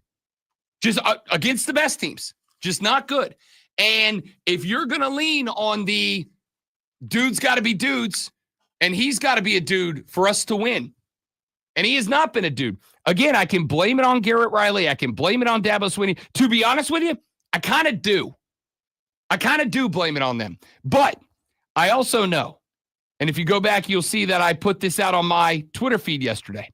Just against the best teams, just not good. And if you're going to lean on the dude's got to be dudes, and he's got to be a dude for us to win, and he has not been a dude. Again, I can blame it on Garrett Riley. I can blame it on Dabo Swinney. To be honest with you, I kind of do. I kind of do blame it on them. But I also know, and if you go back, you'll see that I put this out on my Twitter feed yesterday.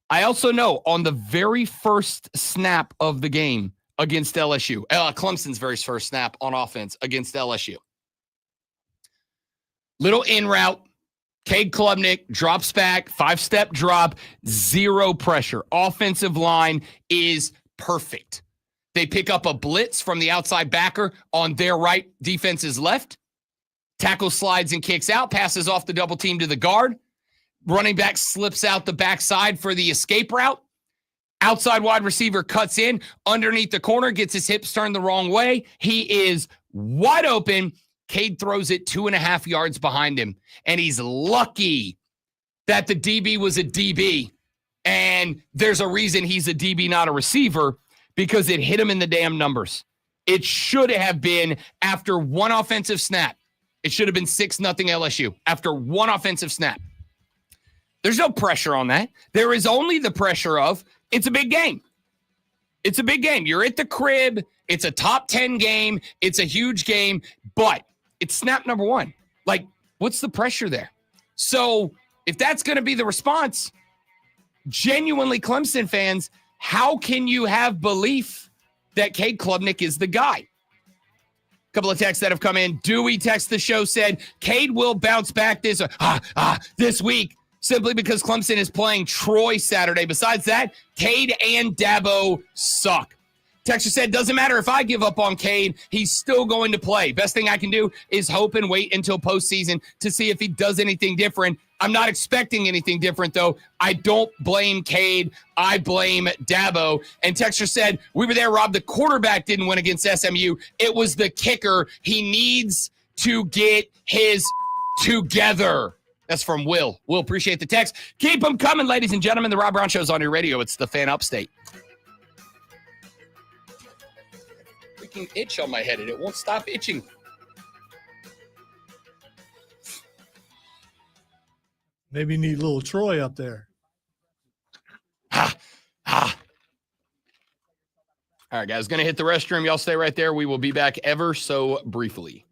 I also know on the very first snap of the game against LSU, Clemson's very first snap on offense against LSU, little in route, Cade Klubnik drops back, 5-step drop, 0 pressure. Offensive line is perfect. They pick up a blitz from the outside backer on their right, defense's left. Tackle slides and kicks out, passes off the double team to the guard. Running back slips out the backside for the escape route. Outside wide receiver cuts in underneath the corner, gets his hips turned the wrong way. He is wide open. Cade throws it 2.5 yards behind him. And he's lucky that the DB was a DB. And there's a reason he's a DB, not a receiver, because it hit him in the damn numbers. It should have been after one offensive snap. It should have been 6-0 LSU after one offensive snap. There's no pressure on that. There is only the pressure of it's a big game. It's a big game. You're at the crib. It's a top 10 game. It's a huge game, but it's snap number 1. Like, what's the pressure there? So if that's going to be the response, genuinely Clemson fans, how can you have belief that Cade Klubnik is the guy? Couple of texts that have come in. Dewey text the show said, Cade will bounce back this week simply because Clemson is playing Troy Saturday. Besides that, Cade and Dabo suck. Texter said, doesn't matter if I give up on Cade, he's still going to play. Best thing I can do is hope and wait until postseason to see if he does anything different. I'm not expecting anything different, though. I don't blame Cade. I blame Dabo. And Texter said, we were there, Rob. The quarterback didn't win against SMU. It was the kicker. He needs to get his together. That's from Will. Will, appreciate the text. Keep them coming, ladies and gentlemen. The Rob Brown Show's on your radio. It's the Fan Upstate. Freaking itch on my head, and it won't stop itching.
Maybe you need little Troy up there.
All right, guys, going to hit the restroom. Y'all stay right there. We will be back ever so briefly.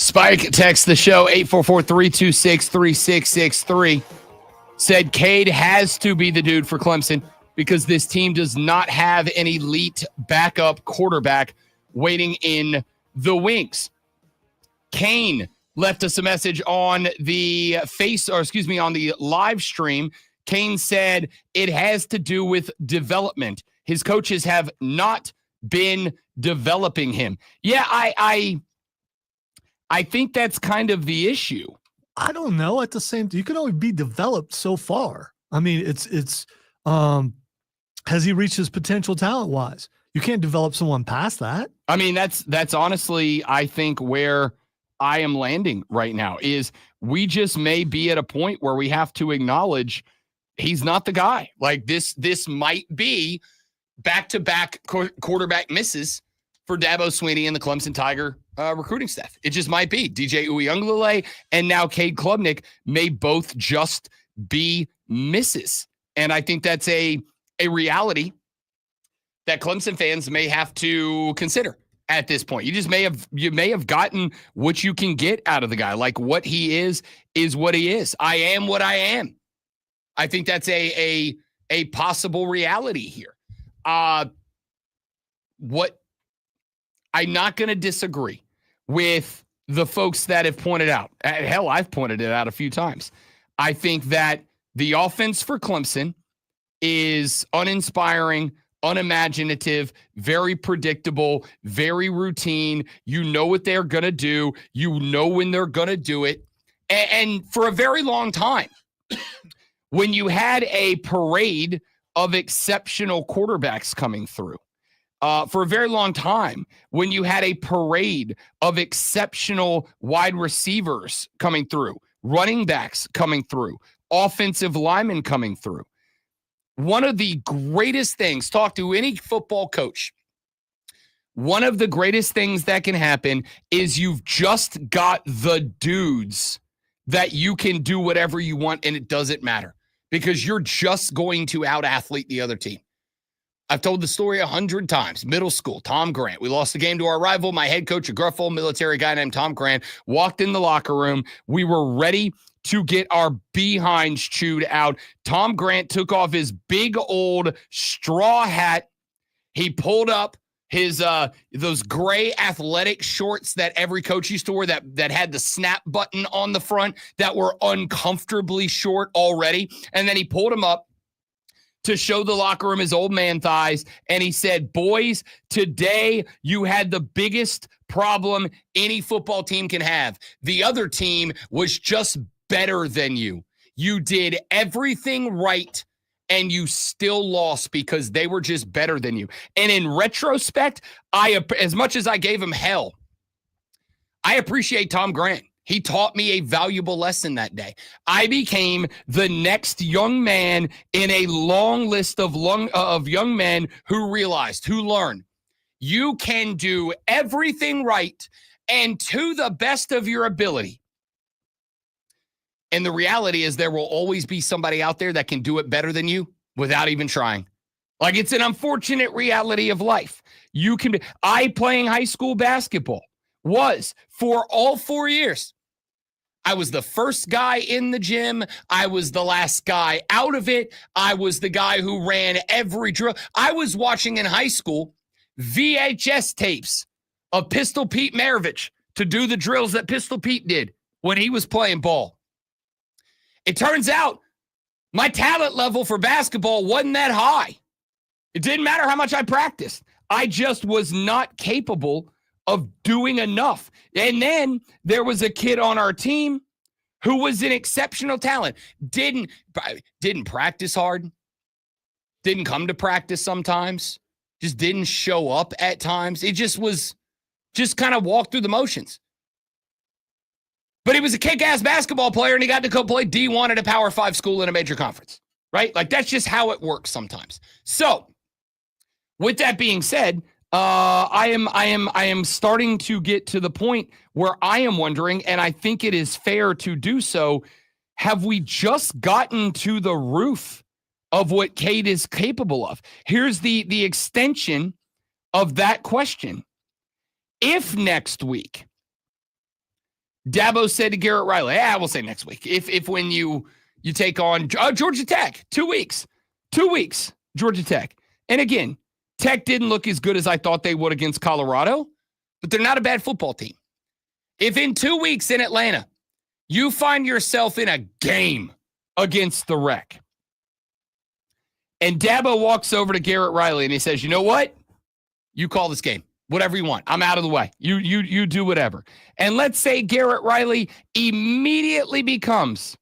Spike texts the show 844-326-3663. Said Cade has to be the dude for Clemson because this team does not have an elite backup quarterback waiting in the wings. Kane left us a message on the on the live stream. Kane said it has to do with development. His coaches have not been developing him. Yeah, I think that's kind of the issue.
I don't know. At the same time, you can only be developed so far. I mean, has he reached his potential talent wise? You can't develop someone past that.
I mean, that's honestly, I think, where I am landing right now is we just may be at a point where we have to acknowledge he's not the guy. Like this might be back-to-back quarterback misses for Dabo Swinney and the Clemson Tiger recruiting staff. It just might be. DJ Uiagalelei and now Cade Klubnik may both just be misses. And I think that's a reality that Clemson fans may have to consider at this point. You may have gotten what you can get out of the guy. Like what he is what he is. I am what I am. I think that's a possible reality here. What I'm not going to disagree with the folks that have pointed out. Hell, I've pointed it out a few times. I think that the offense for Clemson is uninspiring, unimaginative, very predictable, very routine. You know what they're going to do. You know when they're going to do it. And for a very long time, when you had a parade of exceptional quarterbacks coming through, for a very long time, when you had a parade of exceptional wide receivers coming through, running backs coming through, offensive linemen coming through, one of the greatest things, talk to any football coach, one of the greatest things that can happen is you've just got the dudes that you can do whatever you want and it doesn't matter because you're just going to out-athlete the other team. I've told the story 100 times. Middle school, Tom Grant. We lost the game to our rival. My head coach, a gruff old military guy named Tom Grant, walked in the locker room. We were ready to get our behinds chewed out. Tom Grant took off his big old straw hat. He pulled up his those gray athletic shorts that every coach used to wear that had the snap button on the front that were uncomfortably short already. And then he pulled them up to show the locker room his old man thighs. And he said, boys, today you had the biggest problem any football team can have. The other team was just better than you. You did everything right and you still lost because they were just better than you. And in retrospect, as much as I gave him hell, I appreciate Tom Grant. He taught me a valuable lesson that day. I became the next young man in a long list of young men who learned, you can do everything right and to the best of your ability. And the reality is there will always be somebody out there that can do it better than you without even trying. Like, it's an unfortunate reality of life. I playing high school basketball was for all 4 years. I was the first guy in the gym. I was the last guy out of it. I was the guy who ran every drill. I was watching in high school VHS tapes of Pistol Pete Maravich to do the drills that Pistol Pete did when he was playing ball. It turns out my talent level for basketball wasn't that high. It didn't matter how much I practiced. I just was not capable of doing enough. And then there was a kid on our team who was an exceptional talent. Didn't practice hard. Didn't come to practice sometimes. Just didn't show up at times. It just kind of walked through the motions. But he was a kick-ass basketball player, and he got to go play D1 at a Power 5 school in a major conference, right? Like, that's just how it works sometimes. So, with that being said, I am starting to get to the point where I am wondering, and I think it is fair to do so, have we just gotten to the roof of what Cade is capable of? Here's the extension of that question. If next week Dabo said to Garrett Riley, we'll say next week. If when you take on Georgia Tech, 2 weeks, Georgia Tech. And again, Tech didn't look as good as I thought they would against Colorado, but they're not a bad football team. If in 2 weeks in Atlanta, you find yourself in a game against the Rec, and Dabo walks over to Garrett Riley and he says, you know what? You call this game. Whatever you want. I'm out of the way. You do whatever. And let's say Garrett Riley immediately becomes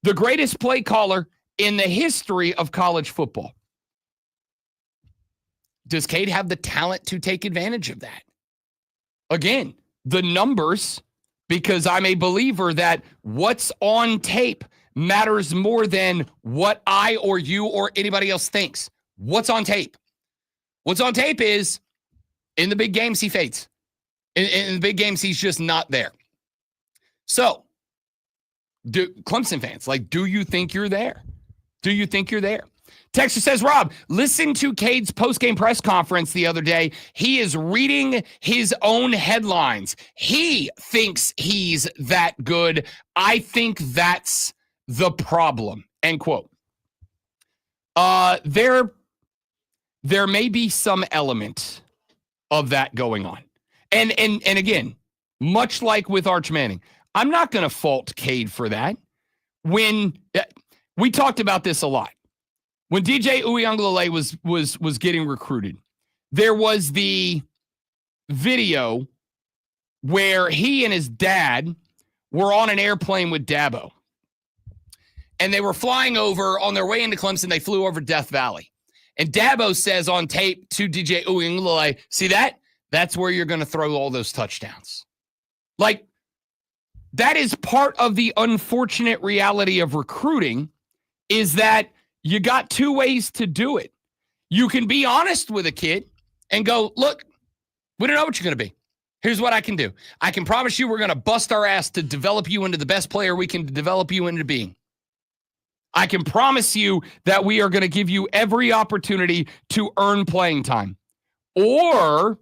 the greatest play caller in the history of college football. Does Cade have the talent to take advantage of that? Again, the numbers, because I'm a believer that what's on tape matters more than what I or you or anybody else thinks. What's on tape? What's on tape is in the big games, he fades. In the big games, he's just not there. So, Clemson fans, do you think you're there? Do you think you're there? Texas says, Rob, listen to Cade's post-game press conference the other day. He is reading his own headlines. He thinks he's that good. I think that's the problem. End quote. There may be some element of that going on. And again, much like with Arch Manning, I'm not going to fault Cade for that. When we talked about this a lot. When DJ Uiagalelei was getting recruited, there was the video where he and his dad were on an airplane with Dabo. And they were flying over on their way into Clemson. They flew over Death Valley. And Dabo says on tape to DJ Uiagalelei, see that? That's where you're going to throw all those touchdowns. That is part of the unfortunate reality of recruiting, is that you got two ways to do it. You can be honest with a kid and go, look, we don't know what you're going to be. Here's what I can do. I can promise you we're going to bust our ass to develop you into the best player we can develop you into being. I can promise you that we are going to give you every opportunity to earn playing time. Or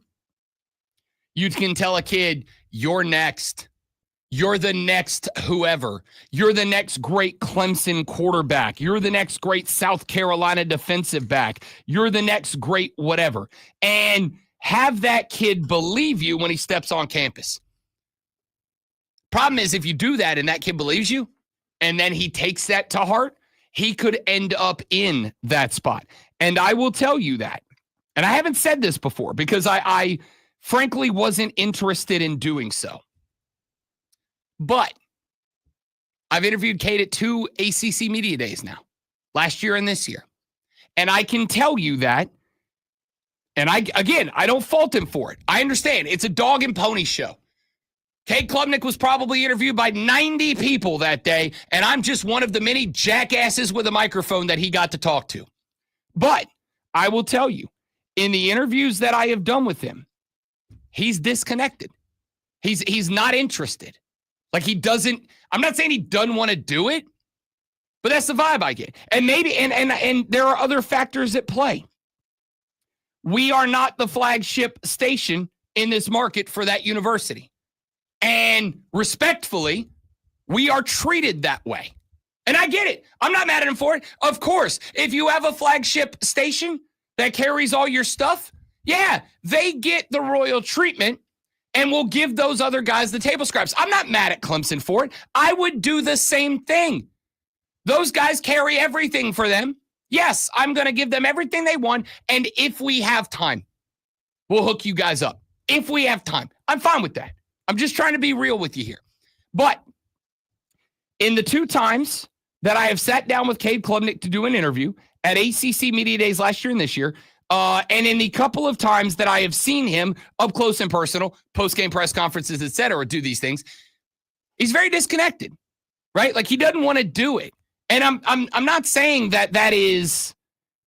you can tell a kid, you're next. You're the next whoever. You're the next great Clemson quarterback. You're the next great South Carolina defensive back. You're the next great whatever. And have that kid believe you when he steps on campus. Problem is, if you do that and that kid believes you, and then he takes that to heart, he could end up in that spot. And I will tell you that. And I haven't said this before because I frankly wasn't interested in doing so. But I've interviewed Cade at 2 ACC Media Days now, last year and this year. And I can tell you that, and I don't fault him for it. I understand. It's a dog and pony show. Cade Klubnik was probably interviewed by 90 people that day, and I'm just one of the many jackasses with a microphone that he got to talk to. But I will tell you, in the interviews that I have done with him, he's disconnected. He's not interested. He doesn't, I'm not saying he doesn't want to do it, but that's the vibe I get. And maybe, and there are other factors at play. We are not the flagship station in this market for that university. And respectfully, we are treated that way. And I get it. I'm not mad at him for it. Of course, if you have a flagship station that carries all your stuff, yeah, they get the royal treatment and we'll give those other guys the table scraps. I'm not mad at Clemson for it. I would do the same thing. Those guys carry everything for them. Yes, I'm going to give them everything they want. And if we have time, we'll hook you guys up. If we have time, I'm fine with that. I'm just trying to be real with you here. But in the 2 times that I have sat down with Cade Klubnik to do an interview at ACC Media Days last year and this year, and in the couple of times that I have seen him up close and personal, post-game press conferences, et cetera, do these things, he's very disconnected, right? He doesn't want to do it. And I'm not saying that is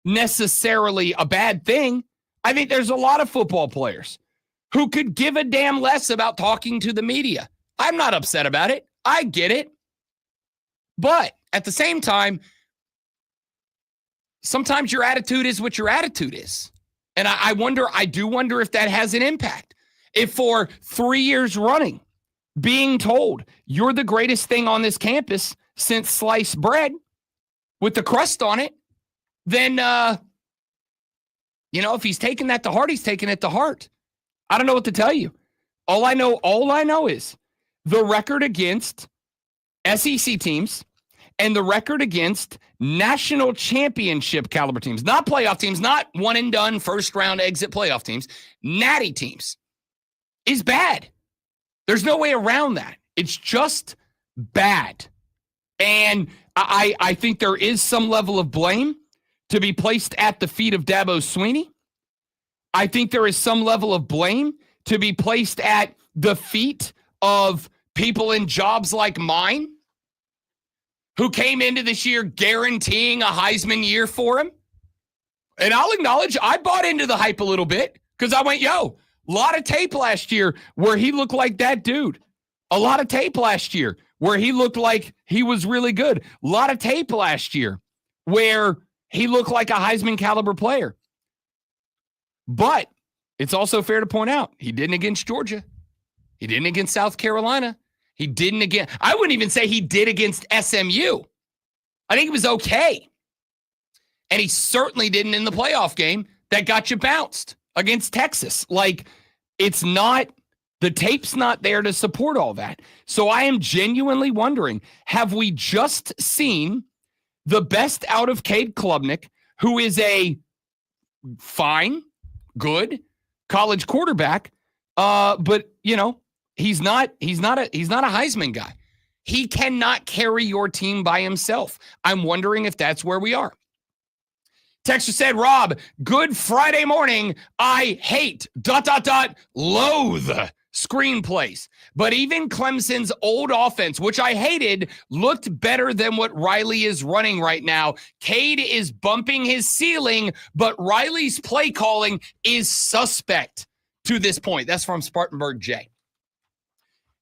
necessarily a bad thing. I think there's a lot of football players who could give a damn less about talking to the media. I'm not upset about it. I get it. But at the same time, sometimes your attitude is what your attitude is. And I do wonder if that has an impact. If for 3 years running, being told you're the greatest thing on this campus since sliced bread with the crust on it, then, if he's taking that to heart, he's taking it to heart. I don't know what to tell you. All I know is the record against SEC teams and the record against national championship caliber teams, not playoff teams, not one and done first round exit playoff teams, natty teams, is bad. There's no way around that. It's just bad. And I think there is some level of blame to be placed at the feet of Dabo Swinney. I think there is some level of blame to be placed at the feet of people in jobs like mine who came into this year guaranteeing a Heisman year for him. And I'll acknowledge I bought into the hype a little bit because I went, a lot of tape last year where he looked like that dude. A lot of tape last year where he looked like he was really good. A lot of tape last year where he looked like a Heisman caliber player. But it's also fair to point out he didn't against Georgia. He didn't against South Carolina. He didn't against, I wouldn't even say he did against SMU. I think it was okay. And he certainly didn't in the playoff game that got you bounced against Texas. Like, it's not, the tape's not there to support all that. So I am genuinely wondering, have we just seen the best out of Cade Klubnik, who is a fine, good college quarterback, but he's not a Heisman guy. He cannot carry your team by himself. I'm wondering if that's where we are. Texter said, Rob, good Friday morning. I hate ... loathe screenplays. But even Clemson's old offense, which I hated, looked better than what Riley is running right now. Cade is bumping his ceiling, but Riley's play calling is suspect to this point. That's from Spartanburg Jay.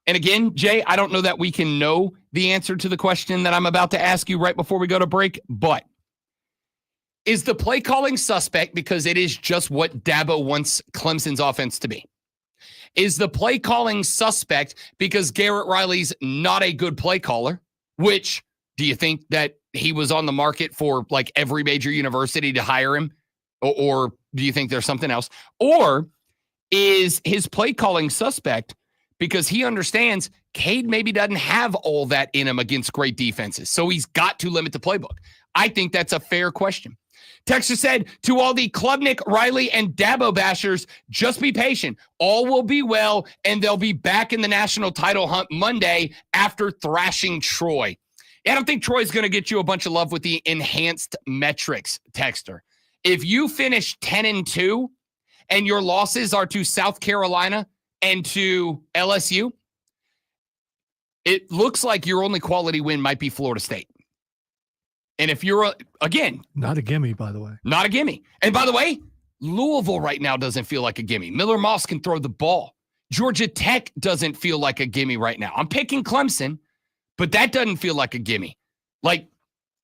And again, Jay, I don't know that we can know the answer to the question that I'm about to ask you right before we go to break, but is the play calling suspect because it is just what Dabo wants Clemson's offense to be? Is the play calling suspect because Garrett Riley's not a good play caller? Which, do you think that he was on the market for like every major university to hire him? Or do you think there's something else? Or is his play calling suspect because he understands Cade maybe doesn't have all that in him against great defenses, so he's got to limit the playbook? I think that's a fair question. Texas said, to all the Klubnik, Riley, and Dabo bashers, just be patient. All will be well, and they'll be back in the national title hunt Monday after thrashing Troy. I don't think Troy's going to get you a bunch of love with the enhanced metrics, Texter. If you finish 10-2 and your losses are to South Carolina and to LSU, it looks like your only quality win might be Florida State. And if you're, again,
not a gimme, by the way.
Not a gimme. And by the way, Louisville right now doesn't feel like a gimme. Miller Moss can throw the ball. Georgia Tech doesn't feel like a gimme right now. I'm picking Clemson, but that doesn't feel like a gimme. Like,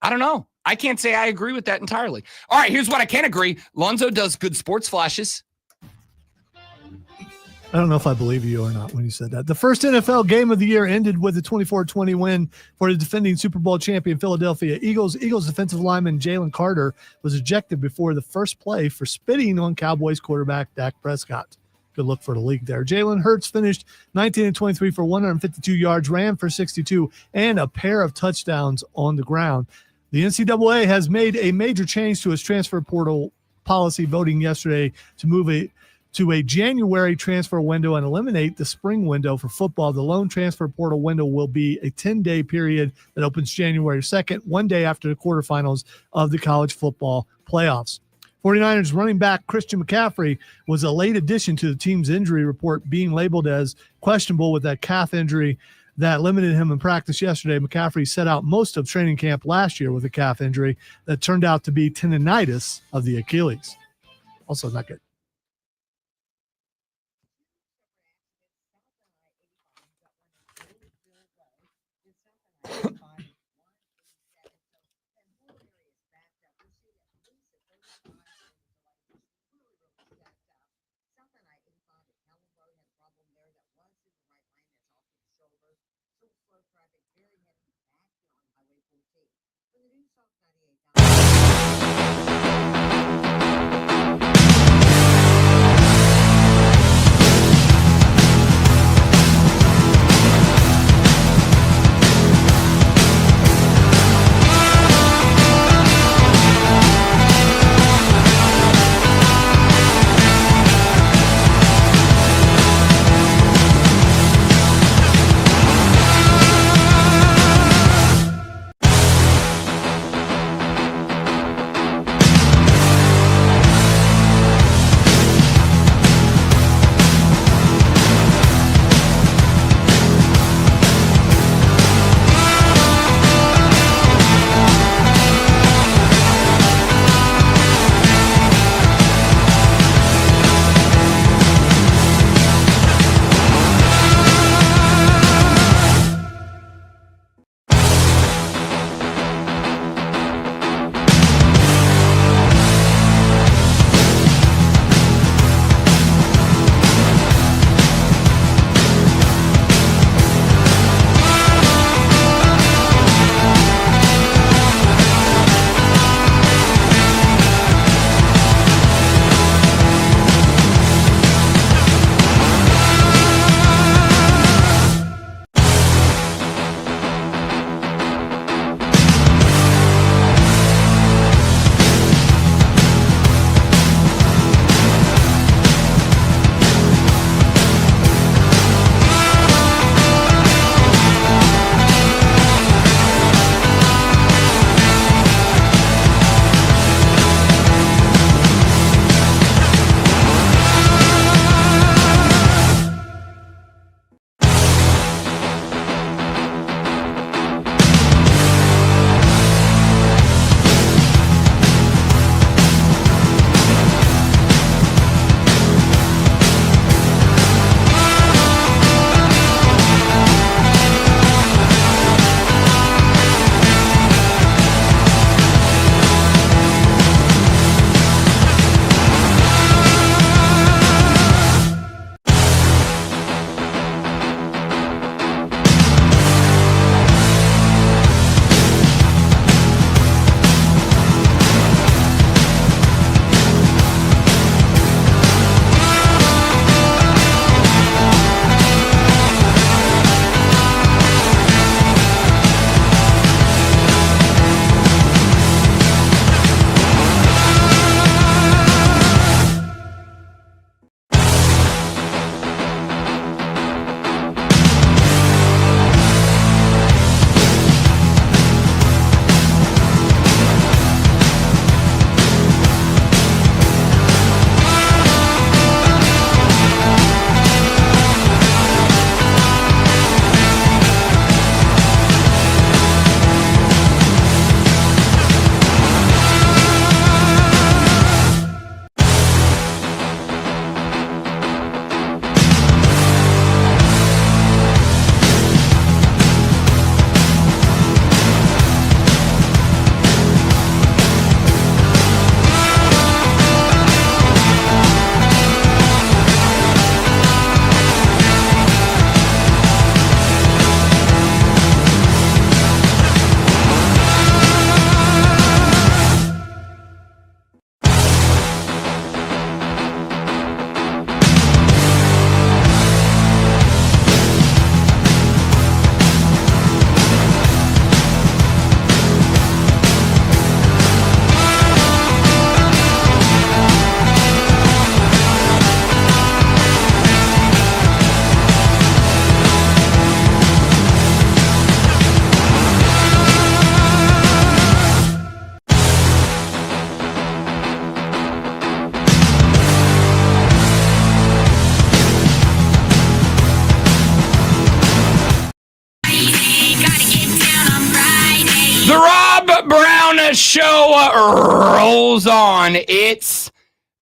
I don't know. I can't say I agree with that entirely. All right, here's what I can agree. Lonzo does good sports flashes.
I don't know if I believe you or not when you said that. The first NFL game of the year ended with a 24-20 win for the defending Super Bowl champion Philadelphia Eagles. Eagles defensive lineman Jalen Carter was ejected before the first play for spitting on Cowboys quarterback Dak Prescott. Good look for the league there. Jalen Hurts finished 19-23 for 152 yards, ran for 62, and a pair of touchdowns on the ground. The NCAA has made a major change to its transfer portal policy, voting yesterday to move to a January transfer window and eliminate the spring window for football. The lone transfer portal window will be a 10-day period that opens January 2nd, one day after the quarterfinals of the college football playoffs. 49ers running back Christian McCaffrey was a late addition to the team's injury report, being labeled as questionable with that calf injury that limited him in practice yesterday. McCaffrey set out most of training camp last year with a calf injury that turned out to be tendonitis of the Achilles. Also not good.
The Rob Brown Show rolls on. It's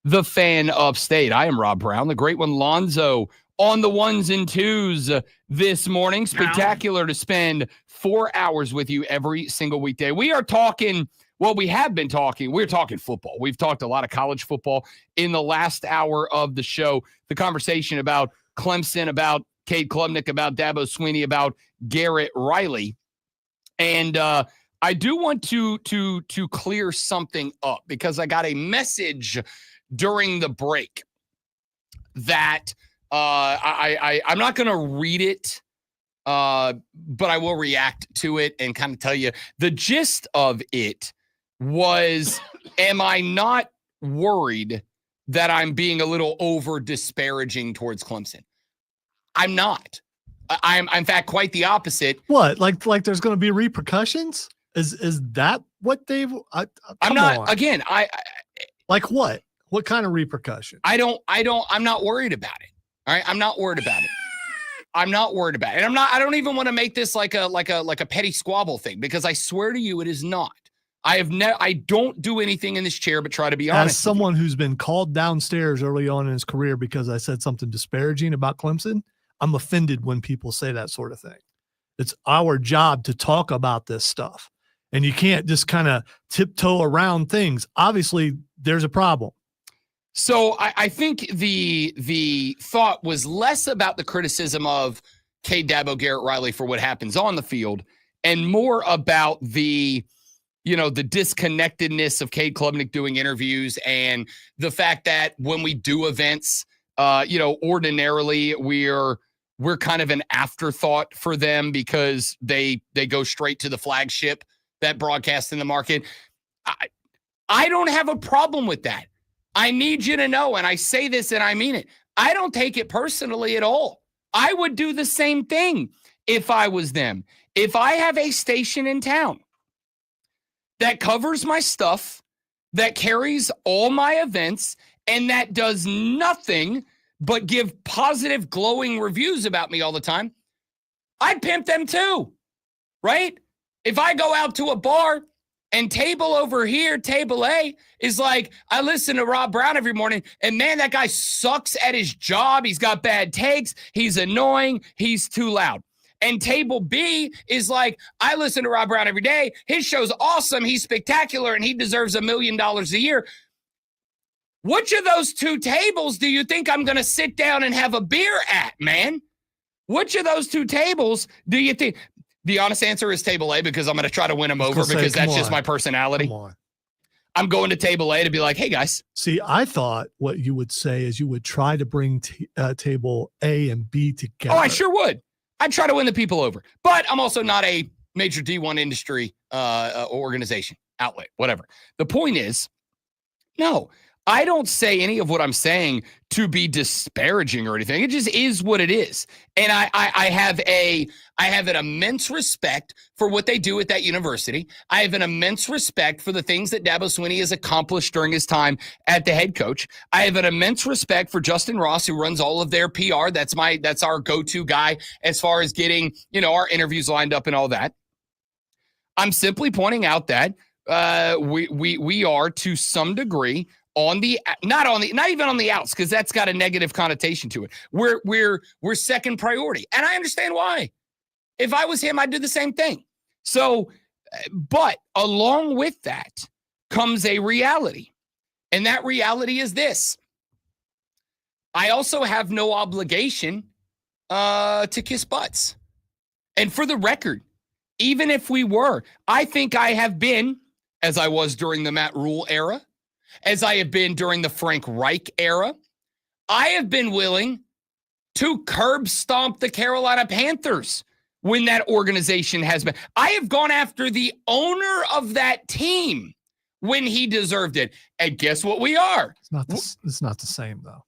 the Fan Upstate. I am Rob Brown, the great one Lonzo on the ones and twos this morning. Spectacular to spend 4 hours with you every single weekday. We are talking, well, we have been talking, we're talking football. We've talked a lot of college football in the last hour of the show. The conversation about Clemson, about Cade Klubnik, about Dabo Swinney, about Garrett Riley. And I do want to clear something up because I got a message during the break that I'm not going to read it, but I will react to it and kind of tell you the gist of it was, am I not worried that I'm being a little over disparaging towards Clemson? I'm not. I'm in fact quite the opposite.
What? Like there's going to be repercussions? Is that what they've?
I'm not.
On.
Again, I
like what? What kind of repercussion?
I'm not worried about it. All right, I'm not worried about it. I'm not worried about it, and I don't even want to make this like a petty squabble thing, because I swear to you, it is not. I don't do anything in this chair but try to be honest.
As someone who's been called downstairs early on in his career because I said something disparaging about Clemson, I'm offended when people say that sort of thing. It's our job to talk about this stuff. And you can't just kind of tiptoe around things. Obviously, there's a problem.
So I think the thought was less about the criticism of Cade Dabo, Garrett Riley for what happens on the field, and more about the disconnectedness of Cade Klubnik doing interviews, and the fact that when we do events, ordinarily we're kind of an afterthought for them because they go straight to the flagship that broadcasts in the market. I don't have a problem with that. I need you to know, and I say this and I mean it, I don't take it personally at all. I would do the same thing if I was them. If I have a station in town that covers my stuff, that carries all my events, and that does nothing but give positive, glowing reviews about me all the time, I'd pimp them too, right? If I go out to a bar and table over here, table A, is like, I listen to Rob Brown every morning, and man, that guy sucks at his job. He's got bad takes. He's annoying. He's too loud. And table B is like, I listen to Rob Brown every day. His show's awesome. He's spectacular, and he deserves $1 million a year. Which of those two tables do you think I'm going to sit down and have a beer at, man? Which of those two tables do you think? The honest answer is table A, because I'm going to try to win them over, because that's just my personality.
Come on.
I'm going to table A to be like, hey, guys.
See, I thought what you would say is you would try to bring table A and B together.
Oh, I sure would. I'd try to win the people over. But I'm also not a major D1 industry organization, outlet, whatever. The point is, no, I don't say any of what I'm saying to be disparaging or anything. It just is what it is. And I have an immense respect for what they do at that university. I have an immense respect for the things that Dabo Swinney has accomplished during his time at the head coach. I have an immense respect for Justin Ross, who runs all of their PR. That's our go-to guy as far as getting, our interviews lined up and all that. I'm simply pointing out that we are, to some degree, not even on the outs, because that's got a negative connotation to it. We're second priority, and I understand why. If I was him, I'd do the same thing. So, but along with that comes a reality, and that reality is this: I also have no obligation to kiss butts. And for the record, even if we were, I think I have been, as I was during the Matt Rule era, as I have been during the Frank Reich era, I have been willing to curb stomp the Carolina Panthers when that organization has been. I have gone after the owner of that team when he deserved it. And guess what we are?
It's not the same, though.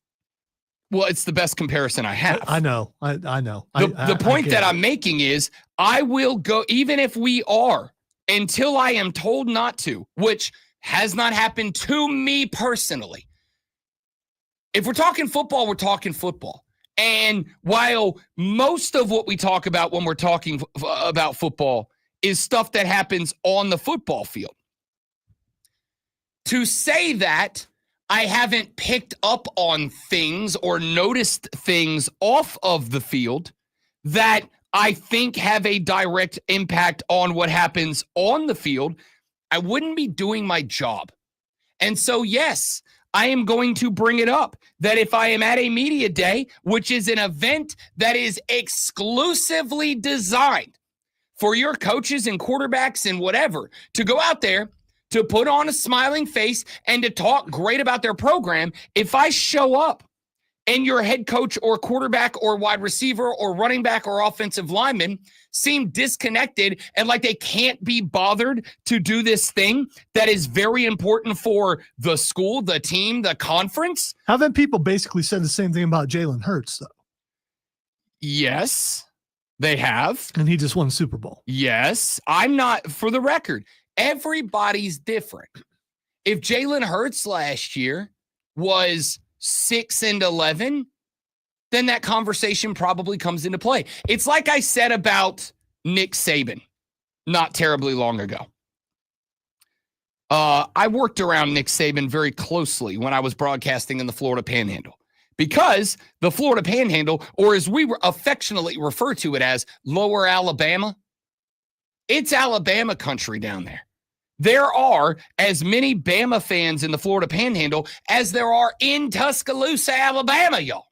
Well, it's the best comparison I have.
I know. I know.
The point that I'm making is I will go, even if we are, until I am told not to, which has not happened to me personally. If we're talking football, we're talking football. And while most of what we talk about when we're talking about football is stuff that happens on the football field, to say that I haven't picked up on things or noticed things off of the field that I think have a direct impact on what happens on the field, I wouldn't be doing my job. And so, yes, I am going to bring it up that if I am at a media day, which is an event that is exclusively designed for your coaches and quarterbacks and whatever to go out there, to put on a smiling face and to talk great about their program. If I show up and your head coach or quarterback or wide receiver or running back or offensive lineman seem disconnected and like they can't be bothered to do this thing that is very important for the school, the team, the conference.
Haven't people basically said the same thing about Jalen Hurts, though?
Yes, they have.
And he just won a Super Bowl.
Yes. I'm not, for the record, everybody's different. If Jalen Hurts last year was 6-11, then that conversation probably comes into play. It's like I said about Nick Saban not terribly long ago. I worked around Nick Saban very closely when I was broadcasting in the Florida Panhandle, because the Florida Panhandle, or as we affectionately refer to it as Lower Alabama, it's Alabama country down there. There are as many Bama fans in the Florida Panhandle as there are in Tuscaloosa, Alabama, y'all.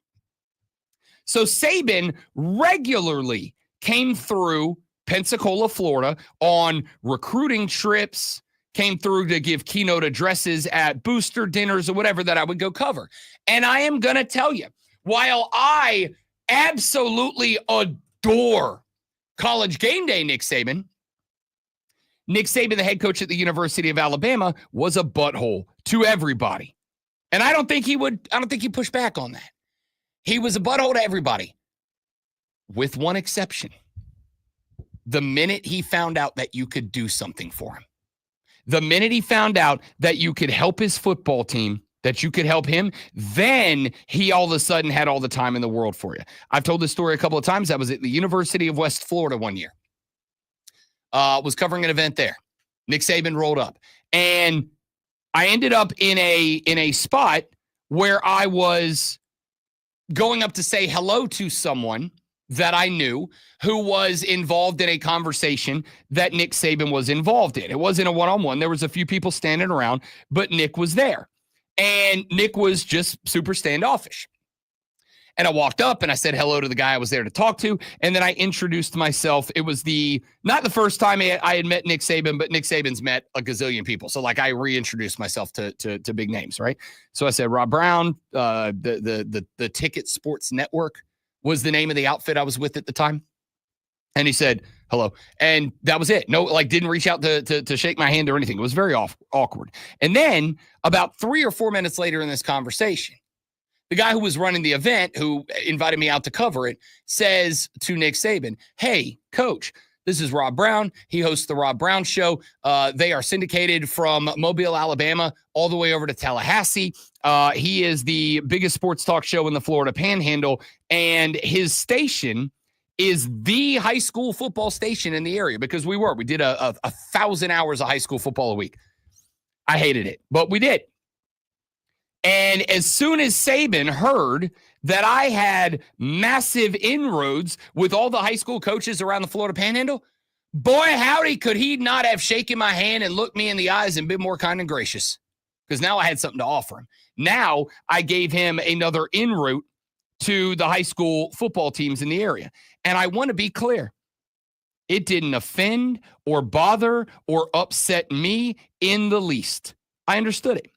So Saban regularly came through Pensacola, Florida on recruiting trips, came through to give keynote addresses at booster dinners or whatever that I would go cover. And I am going to tell you, while I absolutely adore College Game Day Nick Saban, the head coach at the University of Alabama, was a butthole to everybody. And I don't think he'd push back on that. He was a butthole to everybody, with one exception. The minute he found out that you could do something for him, the minute he found out that you could help his football team, that you could help him, then he all of a sudden had all the time in the world for you. I've told this story a couple of times. I was at the University of West Florida one year. Was covering an event there. Nick Saban rolled up, and I ended up in a spot where I was going up to say hello to someone that I knew who was involved in a conversation that Nick Saban was involved in. It wasn't a one-on-one. There was a few people standing around, but Nick was there, and Nick was just super standoffish. And I walked up and I said hello to the guy I was there to talk to. And then I introduced myself. It was not the first time I had met Nick Saban, but Nick Saban's met a gazillion people. So like I reintroduced myself to big names, right? So I said, Rob Brown, the Ticket Sports Network was the name of the outfit I was with at the time. And he said, hello. And that was it. No, like didn't reach out to shake my hand or anything. It was very awkward. And then about 3 or 4 minutes later in this conversation, the guy who was running the event, who invited me out to cover it, says to Nick Saban, hey, coach, this is Rob Brown. He hosts the Rob Brown Show. They are syndicated from Mobile, Alabama, all the way over to Tallahassee. He is the biggest sports talk show in the Florida Panhandle, and his station is the high school football station in the area, because we did a 1,000 hours of high school football a week. I hated it, but we did. And as soon as Saban heard that I had massive inroads with all the high school coaches around the Florida Panhandle, boy, howdy, could he not have shaken my hand and looked me in the eyes and been more kind and gracious, because now I had something to offer him. Now I gave him another en route to the high school football teams in the area. And I want to be clear. It didn't offend or bother or upset me in the least. I understood it.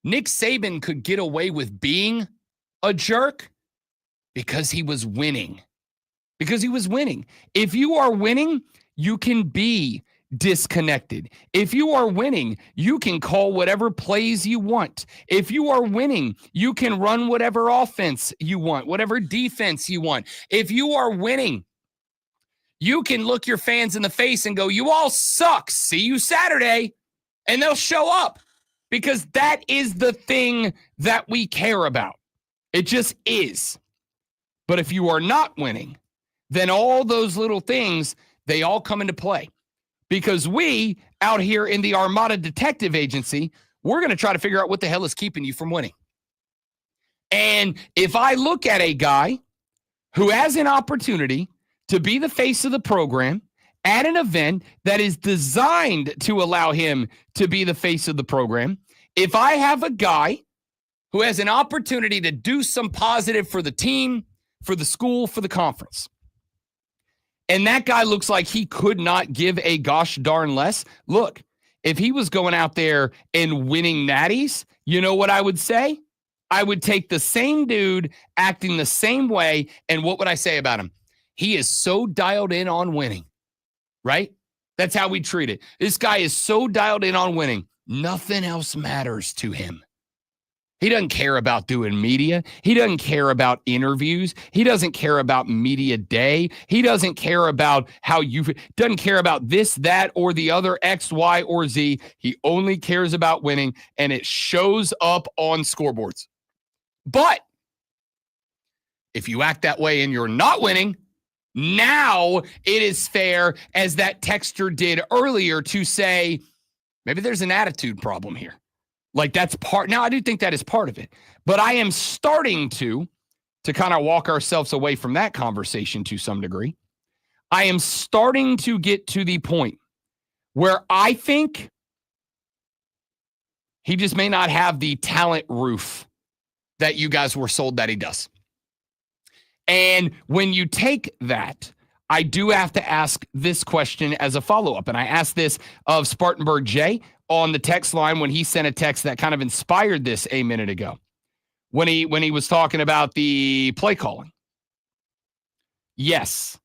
Nick Saban could get away with being a jerk because he was winning. If you are winning, you can be disconnected. If you are winning, you can call whatever plays you want. If you are winning, you can run whatever offense you want, whatever defense you want. If you are winning, you can look your fans in the face and go, you all suck. See you Saturday. And they'll show up. Because that is the thing that we care about. It just is. But if you are not winning, then all those little things, they all come into play. Because we, out here in the Armada Detective Agency, we're going to try to figure out what the hell is keeping you from winning. And if I look at a guy who has an opportunity to be the face of the program at an event that is designed to allow him to be the face of the program, if I have a guy who has an opportunity to do some positive for the team, for the school, for the conference, And that guy looks like he could not give a gosh darn less. Look, if he was going out there and winning natties, you know what I would say? I would take the same dude acting the same way. And what would I say about him? He is so dialed in on winning, right? That's how we treat it. This guy is so dialed in on winning. Nothing else matters to him. He doesn't care about doing media. He doesn't care about interviews. He doesn't care about media day. He doesn't care about doesn't care about this, that, or the other X, Y, or Z. He only cares about winning, and it shows up on scoreboards. But if you act that way and you're not winning, now it is fair, as that texter did earlier, to say, maybe there's an attitude problem here. Like that's part. Now, I do think that is part of it. But I am starting to kind of walk ourselves away from that conversation to some degree. I am starting to get to the point where I think he just may not have the talent roof that you guys were sold that he does. And when you take that, I do have to ask this question as a follow-up. And I asked this of Spartanburg J on the text line when he sent a text that kind of inspired this a minute ago. When he was talking about the play calling. Yes,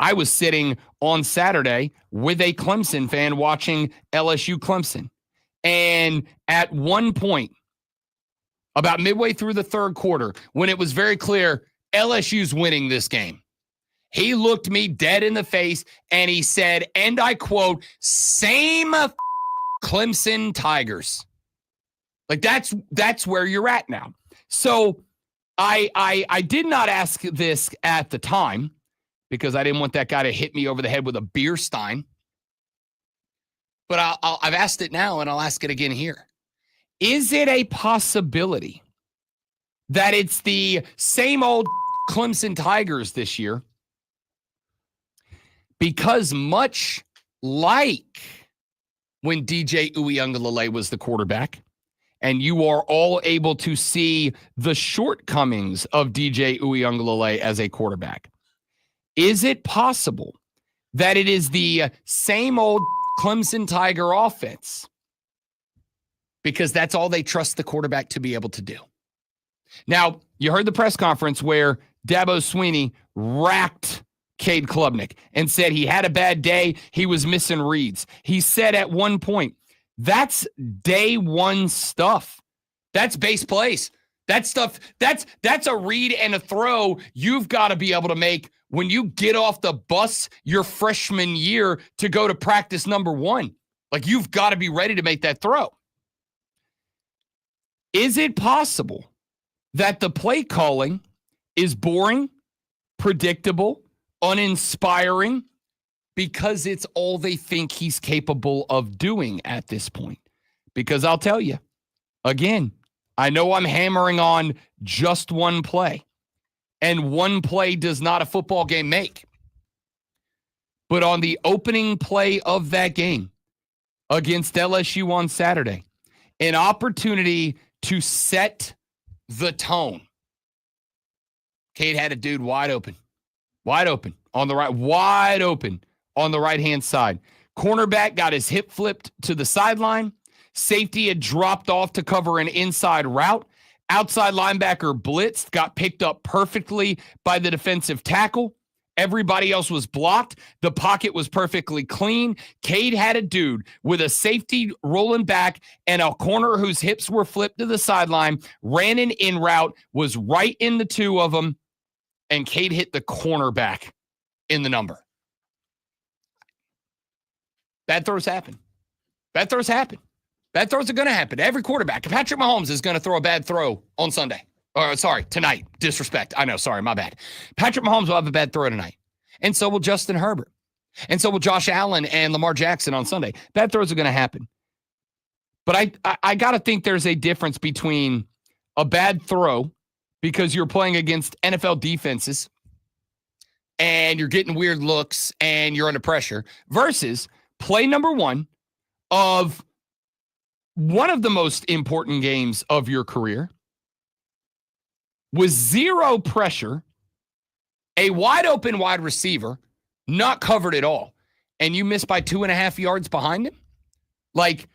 I was sitting on Saturday with a Clemson fan watching LSU Clemson. And at one point, about midway through the third quarter, when it was very clear LSU's winning this game, he looked me dead in the face and he said, and I quote, "Same Clemson Tigers." Like that's where you're at now. So I did not ask this at the time because I didn't want that guy to hit me over the head with a beer stein. But I've asked it now and I'll ask it again here. Is it a possibility that it's the same old Clemson Tigers this year? Because much like when DJ Uiagalelei was the quarterback, and you are all able to see the shortcomings of DJ Uiagalelei as a quarterback, is it possible that it is the same old Clemson Tiger offense? Because that's all they trust the quarterback to be able to do. Now, you heard the press conference where Dabo Swinney racked Cade Klubnik and said he had a bad day. He was missing reads. He said at one point, that's day one stuff. That's base plays. That stuff, that's a read and a throw you've got to be able to make when you get off the bus your freshman year to go to practice number one. Like, you've got to be ready to make that throw. Is it possible that the play calling is boring, predictable, uninspiring, because it's all they think he's capable of doing at this point? Because I'll tell you, again, I know I'm hammering on just one play, and one play does not a football game make. But on the opening play of that game against LSU on Saturday, an opportunity to set the tone. Cade had a dude wide open on the right-hand side. Cornerback got his hip flipped to the sideline. Safety had dropped off to cover an inside route. Outside linebacker blitzed, got picked up perfectly by the defensive tackle. Everybody else was blocked. The pocket was perfectly clean. Cade had a dude with a safety rolling back and a corner whose hips were flipped to the sideline, ran an in route, was right in the two of them, and Cade hit the cornerback in the number. Bad throws happen. Bad throws happen. Bad throws are going to happen. Every quarterback. Patrick Mahomes is going to throw a bad throw on Sunday. Or, sorry, tonight. Disrespect. I know. Sorry, my bad. Patrick Mahomes will have a bad throw tonight. And so will Justin Herbert. And so will Josh Allen and Lamar Jackson on Sunday. Bad throws are going to happen. But I got to think there's a difference between a bad throw because you're playing against NFL defenses and you're getting weird looks and you're under pressure versus play number one of one of the most important games of your career with zero pressure, a wide open wide receiver not covered at all, and you miss by 2.5 yards behind him, like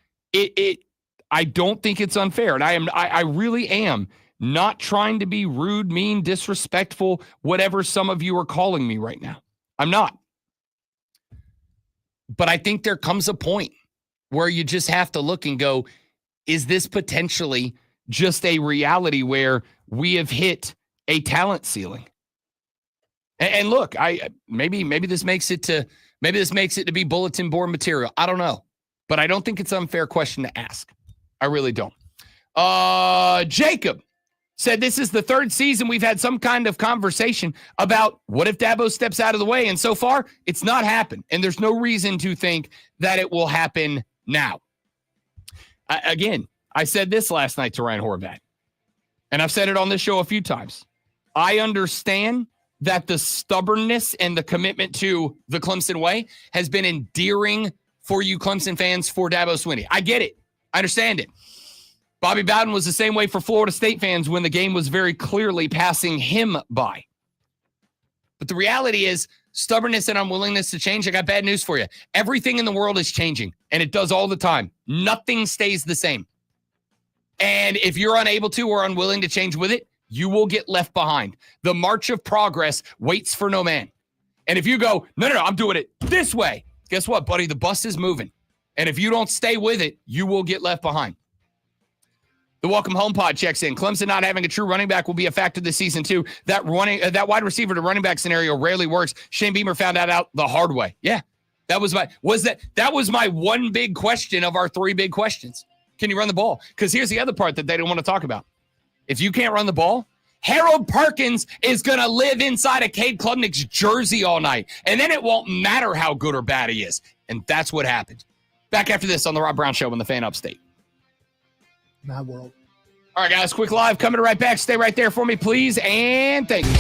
I don't think it's unfair. And I really am not trying to be rude, mean, disrespectful, whatever some of you are calling me right now. I'm not. But I think there comes a point where you just have to look and go, is this potentially just a reality where we have hit a talent ceiling? And look, maybe this makes it to be bulletin board material. I don't know. But I don't think it's an unfair question to ask. I really don't. Jacob said this is the third season we've had some kind of conversation about what if Dabo steps out of the way. And so far, it's not happened. And there's no reason to think that it will happen now. Again, I said this last night to Ryan Horvath, and I've said it on this show a few times. I understand that the stubbornness and the commitment to the Clemson way has been endearing for you Clemson fans for Dabo Swinney. I get it. I understand it. Bobby Bowden was the same way for Florida State fans when the game was very clearly passing him by. But the reality is stubbornness and unwillingness to change. I got bad news for you. Everything in the world is changing, and it does all the time. Nothing stays the same. And if you're unable to or unwilling to change with it, you will get left behind. The march of progress waits for no man. And if you go, no, I'm doing it this way, guess what, buddy? The bus is moving. And if you don't stay with it, you will get left behind. The Welcome Home Pod checks in. Clemson not having a true running back will be a factor this season, too. That wide receiver to running back scenario rarely works. Shane Beamer found that out the hard way. Yeah, that was my one big question of our three big questions. Can you run the ball? Because here's the other part that they don't want to talk about. If you can't run the ball, Harold Perkins is going to live inside of Cade Klubnik's jersey all night. And then it won't matter how good or bad he is. And that's what happened. Back after this on the Rob Brown Show on the Fan Upstate.
My world.
All right, guys, quick live coming right back. Stay right there for me, please, and thank you.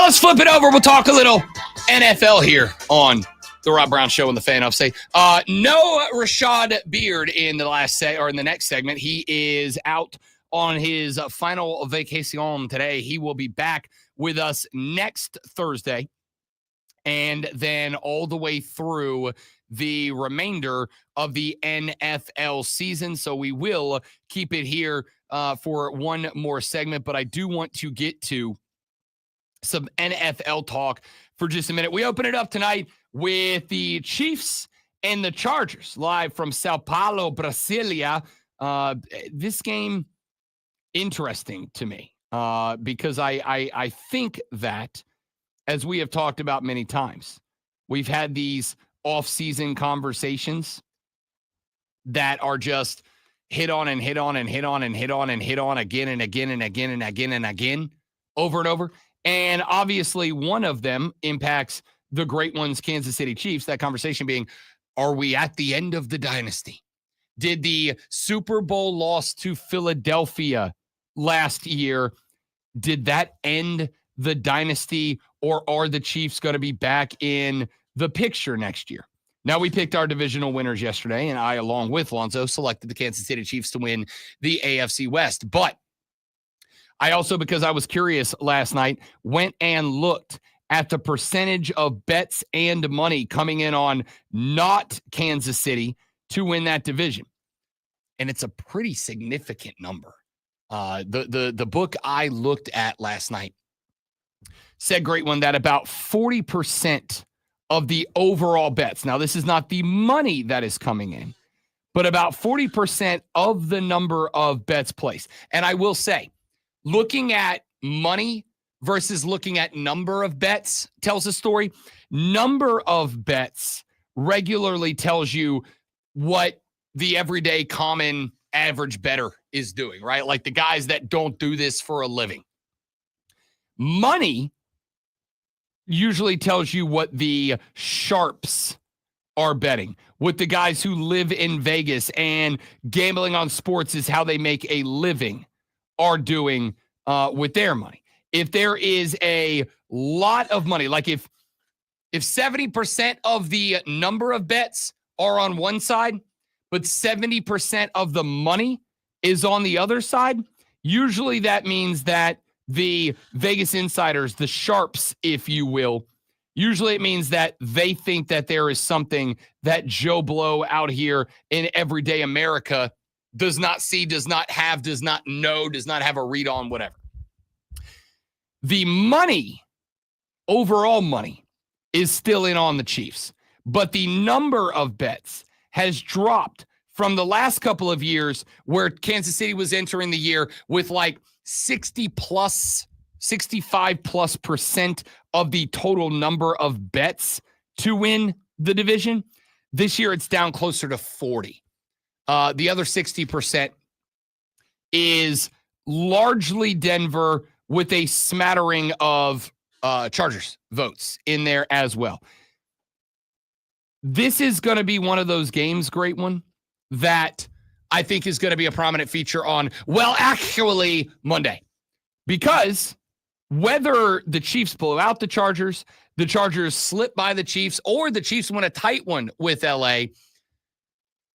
let's flip it over. We'll talk a little NFL here on the Rob Brown Show and the Fan Upstate. No Rashad Beard in the next segment. He is out on his final vacation today. He will be back with us next Thursday, and then all the way through the remainder of the NFL season. So we will keep it here for one more segment, but I do want to get to some NFL talk for just a minute. We open it up tonight with the Chiefs and the Chargers live from Sao Paulo, Brasilia. This game, interesting to me because I think that, as we have talked about many times, we've had these off-season conversations that are just hit on and hit on and hit on and hit on and hit on again and again and again and again and again, over and over. And obviously one of them impacts the great ones, Kansas City Chiefs. That conversation being, are we at the end of the dynasty? Did the Super Bowl loss to Philadelphia last year, did that end the dynasty, or are the Chiefs going to be back in the picture next year? Now, we picked our divisional winners yesterday, and I, along with Lonzo, selected the Kansas City Chiefs to win the AFC West. But I also, because I was curious last night, went and looked at the percentage of bets and money coming in on not Kansas City to win that division. And it's a pretty significant number. The book I looked at last night said, great one, that about 40% of the overall bets, now this is not the money that is coming in, but about 40% of the number of bets placed. And I will say, looking at money versus looking at number of bets tells a story. Number of bets regularly tells you what the everyday common average bettor is doing, right? Like the guys that don't do this for a living. Money usually tells you what the sharps are betting, what the guys who live in Vegas and gambling on sports is how they make a living are doing with their money. If there is a lot of money, like if 70% of the number of bets are on one side, but 70% of the money is on the other side, usually that means that the Vegas insiders, the sharps, if you will, usually it means that they think that there is something that Joe Blow out here in everyday America does not see, does not have, does not know, does not have a read on, whatever. The money, overall money, is still in on the Chiefs, but the number of bets has dropped from the last couple of years where Kansas City was entering the year with like 65+% of the total number of bets to win the division. This year, it's down closer to 40. The other 60% is largely Denver with a smattering of Chargers votes in there as well. This is going to be one of those games, great one, that I think is going to be a prominent feature on, well, actually, Monday. Because whether the Chiefs blow out the Chargers slip by the Chiefs, or the Chiefs win a tight one with LA,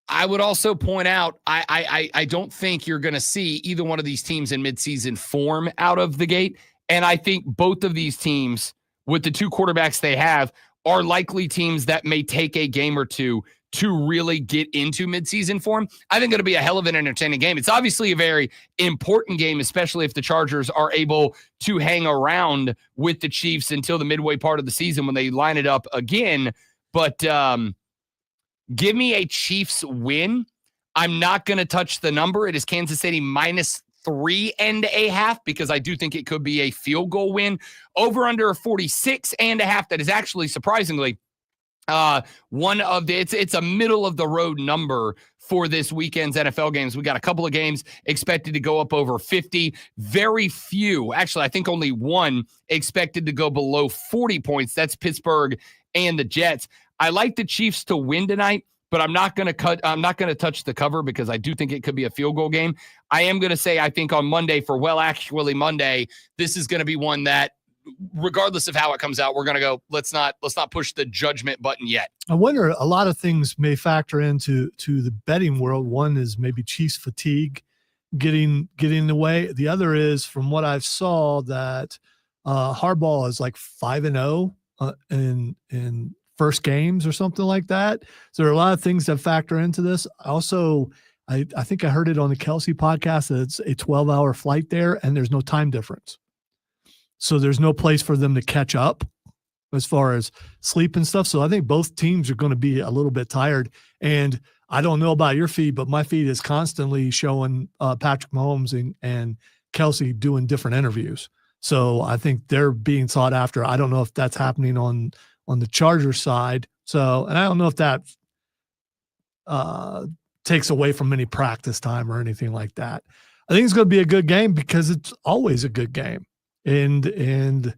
I would also point out, I don't think you're going to see either one of these teams in midseason form out of the gate. And I think both of these teams, with the two quarterbacks they have, are likely teams that may take a game or two to really get into midseason form. I think it'll be a hell of an entertaining game. It's obviously a very important game, especially if the Chargers are able to hang around with the Chiefs until the midway part of the season when they line it up again. But give me a Chiefs win. I'm not going to touch the number. It is Kansas City -3.5 because I do think it could be a field goal win. Over under 46.5. That is actually surprisingly it's a middle of the road number for this weekend's NFL games. We got a couple of games expected to go up over 50. Very few, actually, I think only one expected to go below 40 points. That's Pittsburgh and the Jets. I like the Chiefs to win tonight, but I'm not going to touch the cover because I do think it could be a field goal game. I am going to say, I think on Monday, Monday, this is going to be one that regardless of how it comes out, we're going to go, let's not push the judgment button yet.
I wonder, a lot of things may factor into the betting world. One is maybe Chiefs fatigue getting in the way. The other is, from what I've saw, that Harbaugh is like 5-0 in first games or something like that. So there are a lot of things that factor into this. Also, I think I heard it on the Kelsey podcast that it's a 12-hour flight there and there's no time difference. So there's no place for them to catch up as far as sleep and stuff. So I think both teams are going to be a little bit tired. And I don't know about your feed, but my feed is constantly showing Patrick Mahomes and Kelsey doing different interviews. So I think they're being sought after. I don't know if that's happening on the Chargers side. So, and I don't know if that takes away from any practice time or anything like that. I think it's going to be a good game because it's always a good game. And if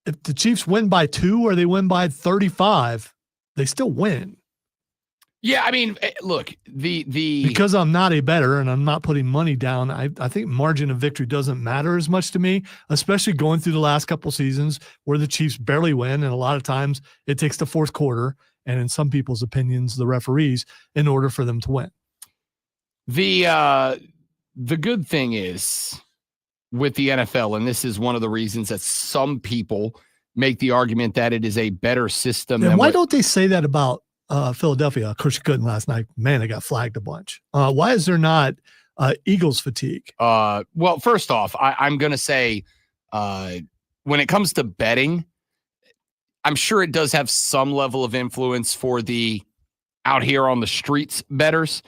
the Chiefs win by 2 or they win by 35, they still win.
Yeah, I mean, look,
because I'm not a bettor and I'm not putting money down, I think margin of victory doesn't matter as much to me, especially going through the last couple seasons where the Chiefs barely win, and a lot of times it takes the fourth quarter, and in some people's opinions, the referees, in order for them to win.
The good thing is with the NFL, and this is one of the reasons that some people make the argument that it is a better system.
And why don't they say that about Philadelphia? Of course, you couldn't last night. Man, they got flagged a bunch. Why is there not Eagles fatigue?
Well, first off, I'm going to say when it comes to betting, I'm sure it does have some level of influence for the out here on the streets bettors.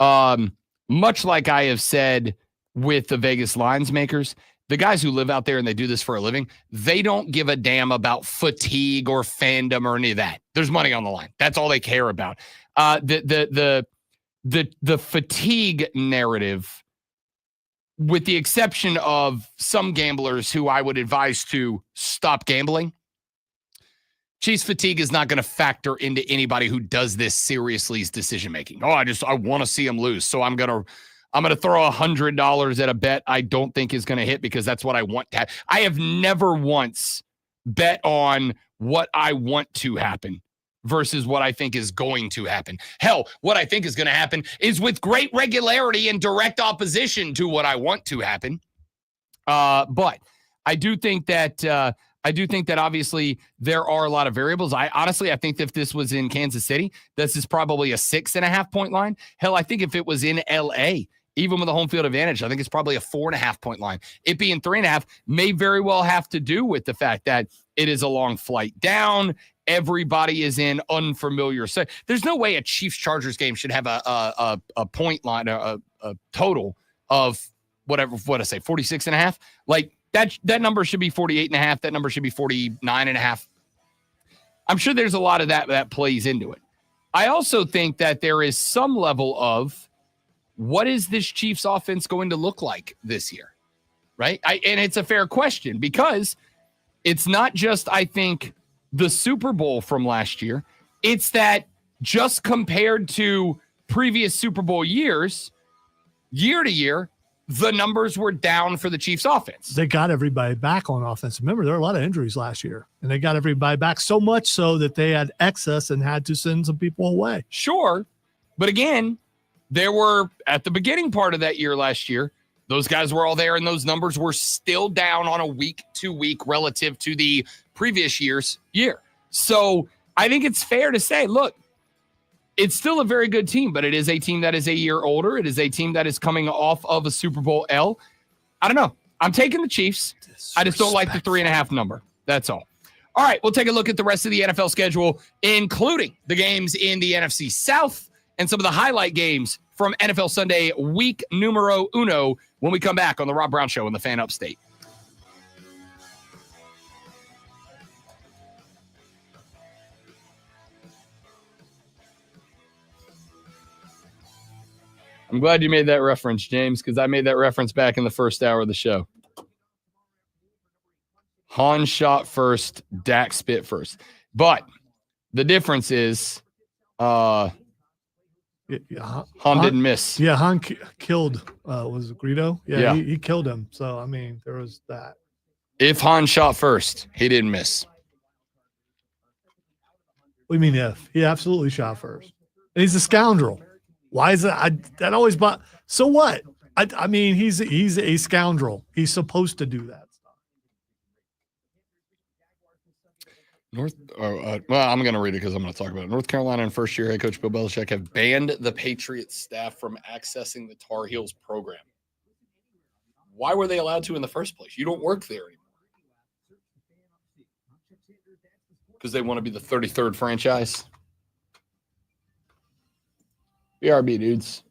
Much like I have said with the Vegas lines makers, the guys who live out there and they do this for a living, they don't give a damn about fatigue or fandom or any of that. There's money on the line. That's all they care about. The fatigue narrative, with the exception of some gamblers who I would advise to stop gambling, Chiefs fatigue is not going to factor into anybody who does this seriously's decision making. I want to see them lose, so I'm going to throw $100 at a bet I don't think is going to hit because that's what I want to have. I have never once bet on what I want to happen versus what I think is going to happen. Hell, what I think is going to happen is with great regularity and direct opposition to what I want to happen. But I do think that obviously there are a lot of variables. I think if this was in Kansas City, this is probably a 6.5 point line. Hell, I think if it was in LA, even with a home field advantage, I think it's probably a 4.5 point line. It being 3.5 may very well have to do with the fact that it is a long flight down. Everybody is in unfamiliar. So there's no way a Chiefs-Chargers game should have a point line, a total of whatever, 46.5. Like that number should be 48.5. That number should be 49.5. I'm sure there's a lot of that plays into it. I also think that there is some level of what is this Chiefs offense going to look like this year, right? And it's a fair question because it's not just, I think, the Super Bowl from last year. It's that just compared to previous Super Bowl years, year to year, the numbers were down for the Chiefs offense.
They got everybody back on offense. Remember, there were a lot of injuries last year, and they got everybody back so much so that they had excess and had to send some people away.
Sure. But again, there were, at the beginning part of that year last year, those guys were all there, and those numbers were still down on a week-to-week relative to the previous year's year. So I think it's fair to say, look, it's still a very good team, but it is a team that is a year older. It is a team that is coming off of a Super Bowl L. I don't know. I'm taking the Chiefs. I just don't like the 3.5 number. That's all. All right, we'll take a look at the rest of the NFL schedule, including the games in the NFC South and some of the highlight games from NFL Sunday week numero uno when we come back on the Rob Brown Show in the Fan Upstate. I'm glad you made that reference, James, because I made that reference back in the first hour of the show. Han shot first, Dak spit first. But the difference is Han didn't miss.
Yeah, Han killed, was it Greedo? Yeah. He killed him. So, I mean, there was that.
If Han shot first, he didn't miss.
What do you mean if? He absolutely shot first. And he's a scoundrel. Why is that? That always so what? I mean, he's a scoundrel. He's supposed to do that.
Well, I'm going to read it because I'm going to talk about it. North Carolina and first-year head coach Bill Belichick have banned the Patriots staff from accessing the Tar Heels program. Why were they allowed to in the first place? You don't work there anymore. Because they want to be the 33rd franchise. BRB, dudes.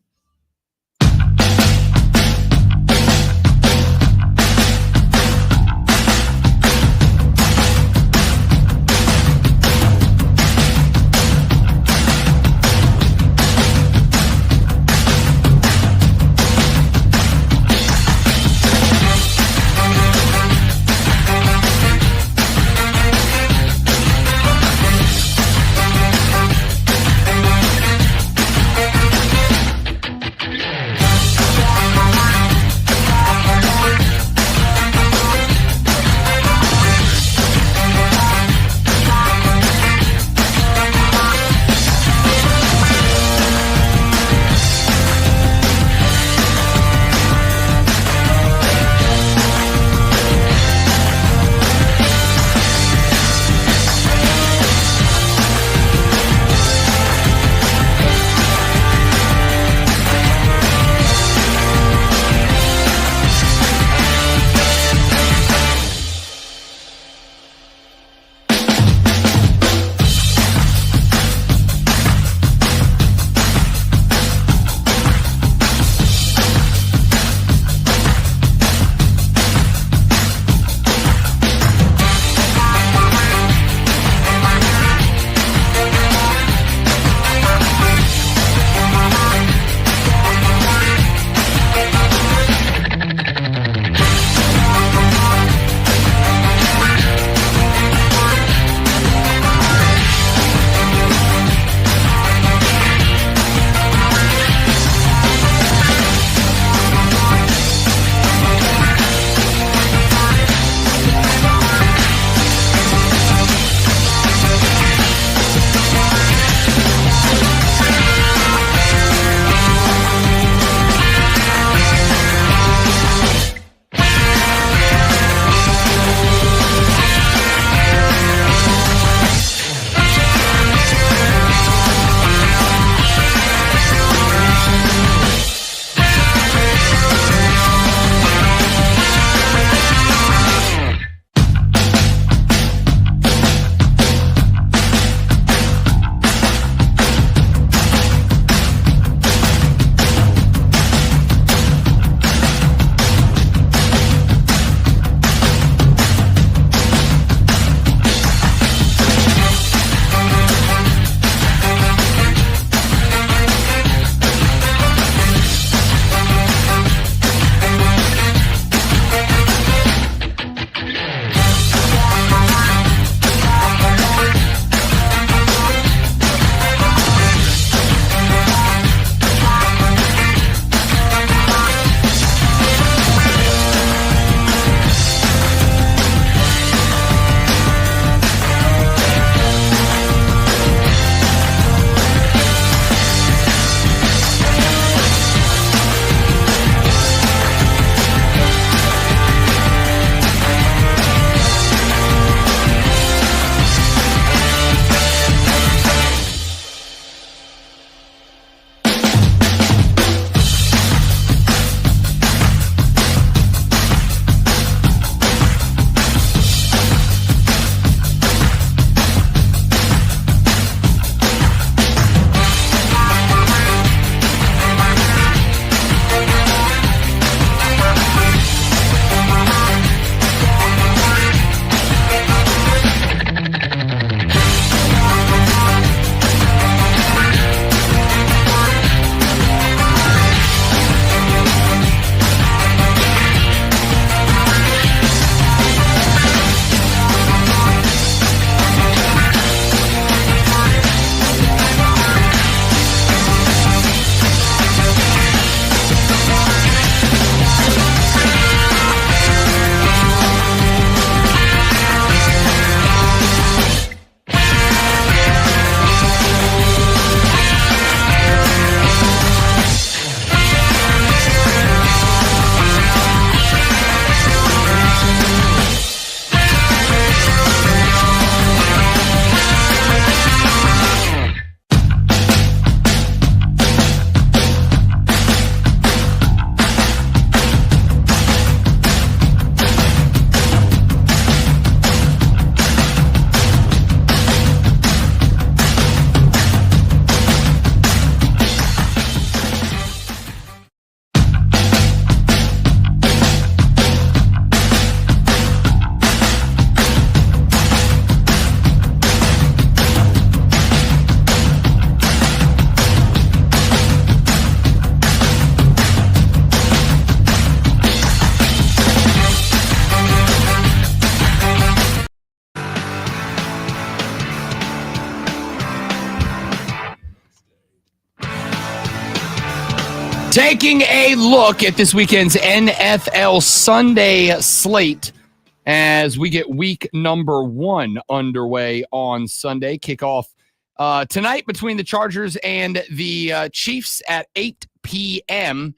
Taking a look at this weekend's NFL Sunday slate as we get week number 1 underway on Sunday. Kickoff tonight between the Chargers and the Chiefs at 8 p.m.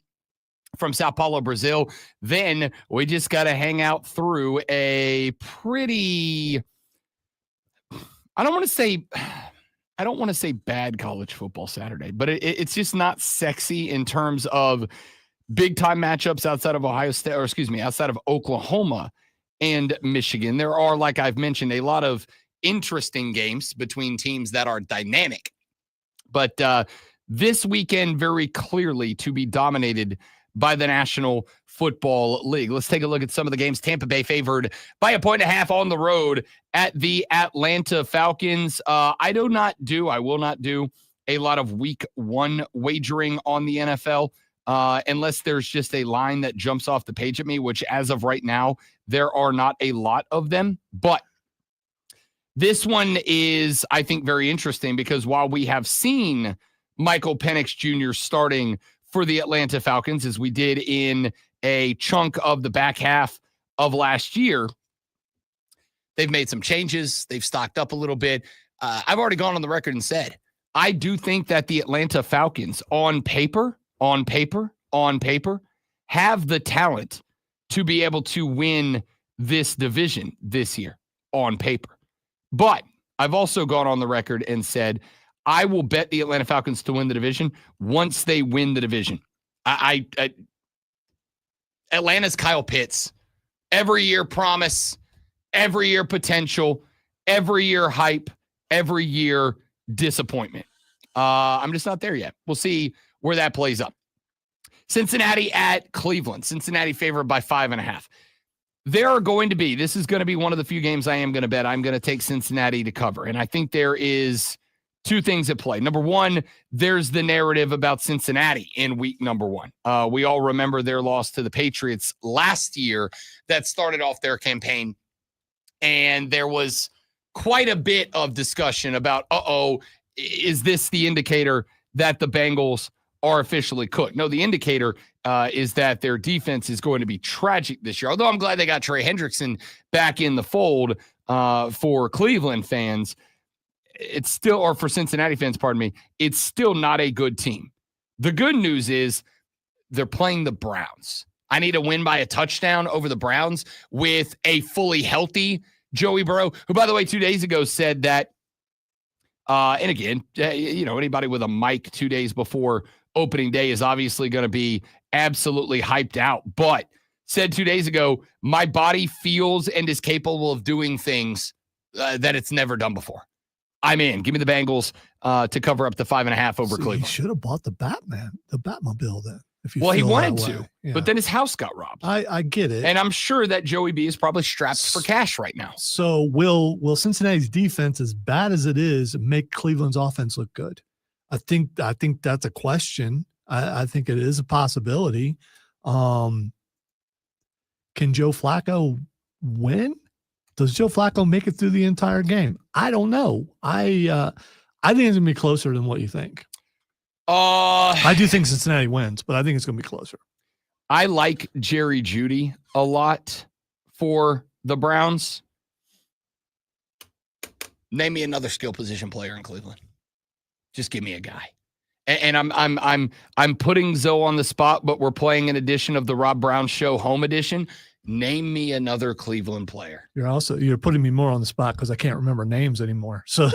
from Sao Paulo, Brazil. Then we just got to hang out through a pretty, I don't want to say bad college football Saturday, but it's just not sexy in terms of big time matchups outside of outside of Oklahoma and Michigan. There are, like I've mentioned, a lot of interesting games between teams that are dynamic, but this weekend very clearly to be dominated by the National Football League. Let's take a look at some of the games. Tampa Bay favored by 1.5 on the road at the Atlanta Falcons. I will not do a lot of week 1 wagering on the NFL unless there's just a line that jumps off the page at me, which as of right now, there are not a lot of them. But this one is, I think, very interesting because while we have seen Michael Penix Jr. starting for the Atlanta Falcons, as we did in a chunk of the back half of last year, they've made some changes. They've stocked up a little bit. I've already gone on the record and said, I do think that the Atlanta Falcons on paper, have the talent to be able to win this division this year on paper. But I've also gone on the record and said, I will bet the Atlanta Falcons to win the division once they win the division. Atlanta's Kyle Pitts. Every year promise, every year potential, every year hype, every year disappointment. I'm just not there yet. We'll see where that plays up. Cincinnati at Cleveland. Cincinnati favored by 5.5. This is going to be one of the few games I am going to bet. I'm going to take Cincinnati to cover. And I think there is 2 things at play. Number 1, there's the narrative about Cincinnati in week number 1. We all remember their loss to the Patriots last year that started off their campaign. And there was quite a bit of discussion about, is this the indicator that the Bengals are officially cooked? No, the indicator is that their defense is going to be tragic this year. Although I'm glad they got Trey Hendrickson back in the fold for Cleveland fans. It's still, or for Cincinnati fans, pardon me, it's still not a good team. The good news is they're playing the Browns. I need a win by a touchdown over the Browns with a fully healthy Joey Burrow, who, by the way, 2 days ago said that, and again, anybody with a mic 2 days before opening day is obviously going to be absolutely hyped out, but said 2 days ago, my body feels and is capable of doing things that it's never done before. I'm in. Give me the Bengals to cover up the 5.5 over Cleveland.
He should have bought the Batmobile then. If
he wanted to, but then his house got robbed.
I get it.
And I'm sure that Joey B is probably strapped for cash right now.
So will Cincinnati's defense, as bad as it is, make Cleveland's offense look good? I think that's a question. I think it is a possibility. Can Joe Flacco win? Does Joe Flacco make it through the entire game? I don't know. I think it's gonna be closer than what you think. I do think Cincinnati wins, but I think it's gonna be closer.
I like Jerry Jeudy a lot for the Browns. Name me another skill position player in Cleveland. Just give me a guy. And I'm putting Zoe on the spot, but we're playing an edition of the Rob Brown Show Home Edition. Name me another Cleveland player.
You're putting me more on the spot because I can't remember names anymore. So,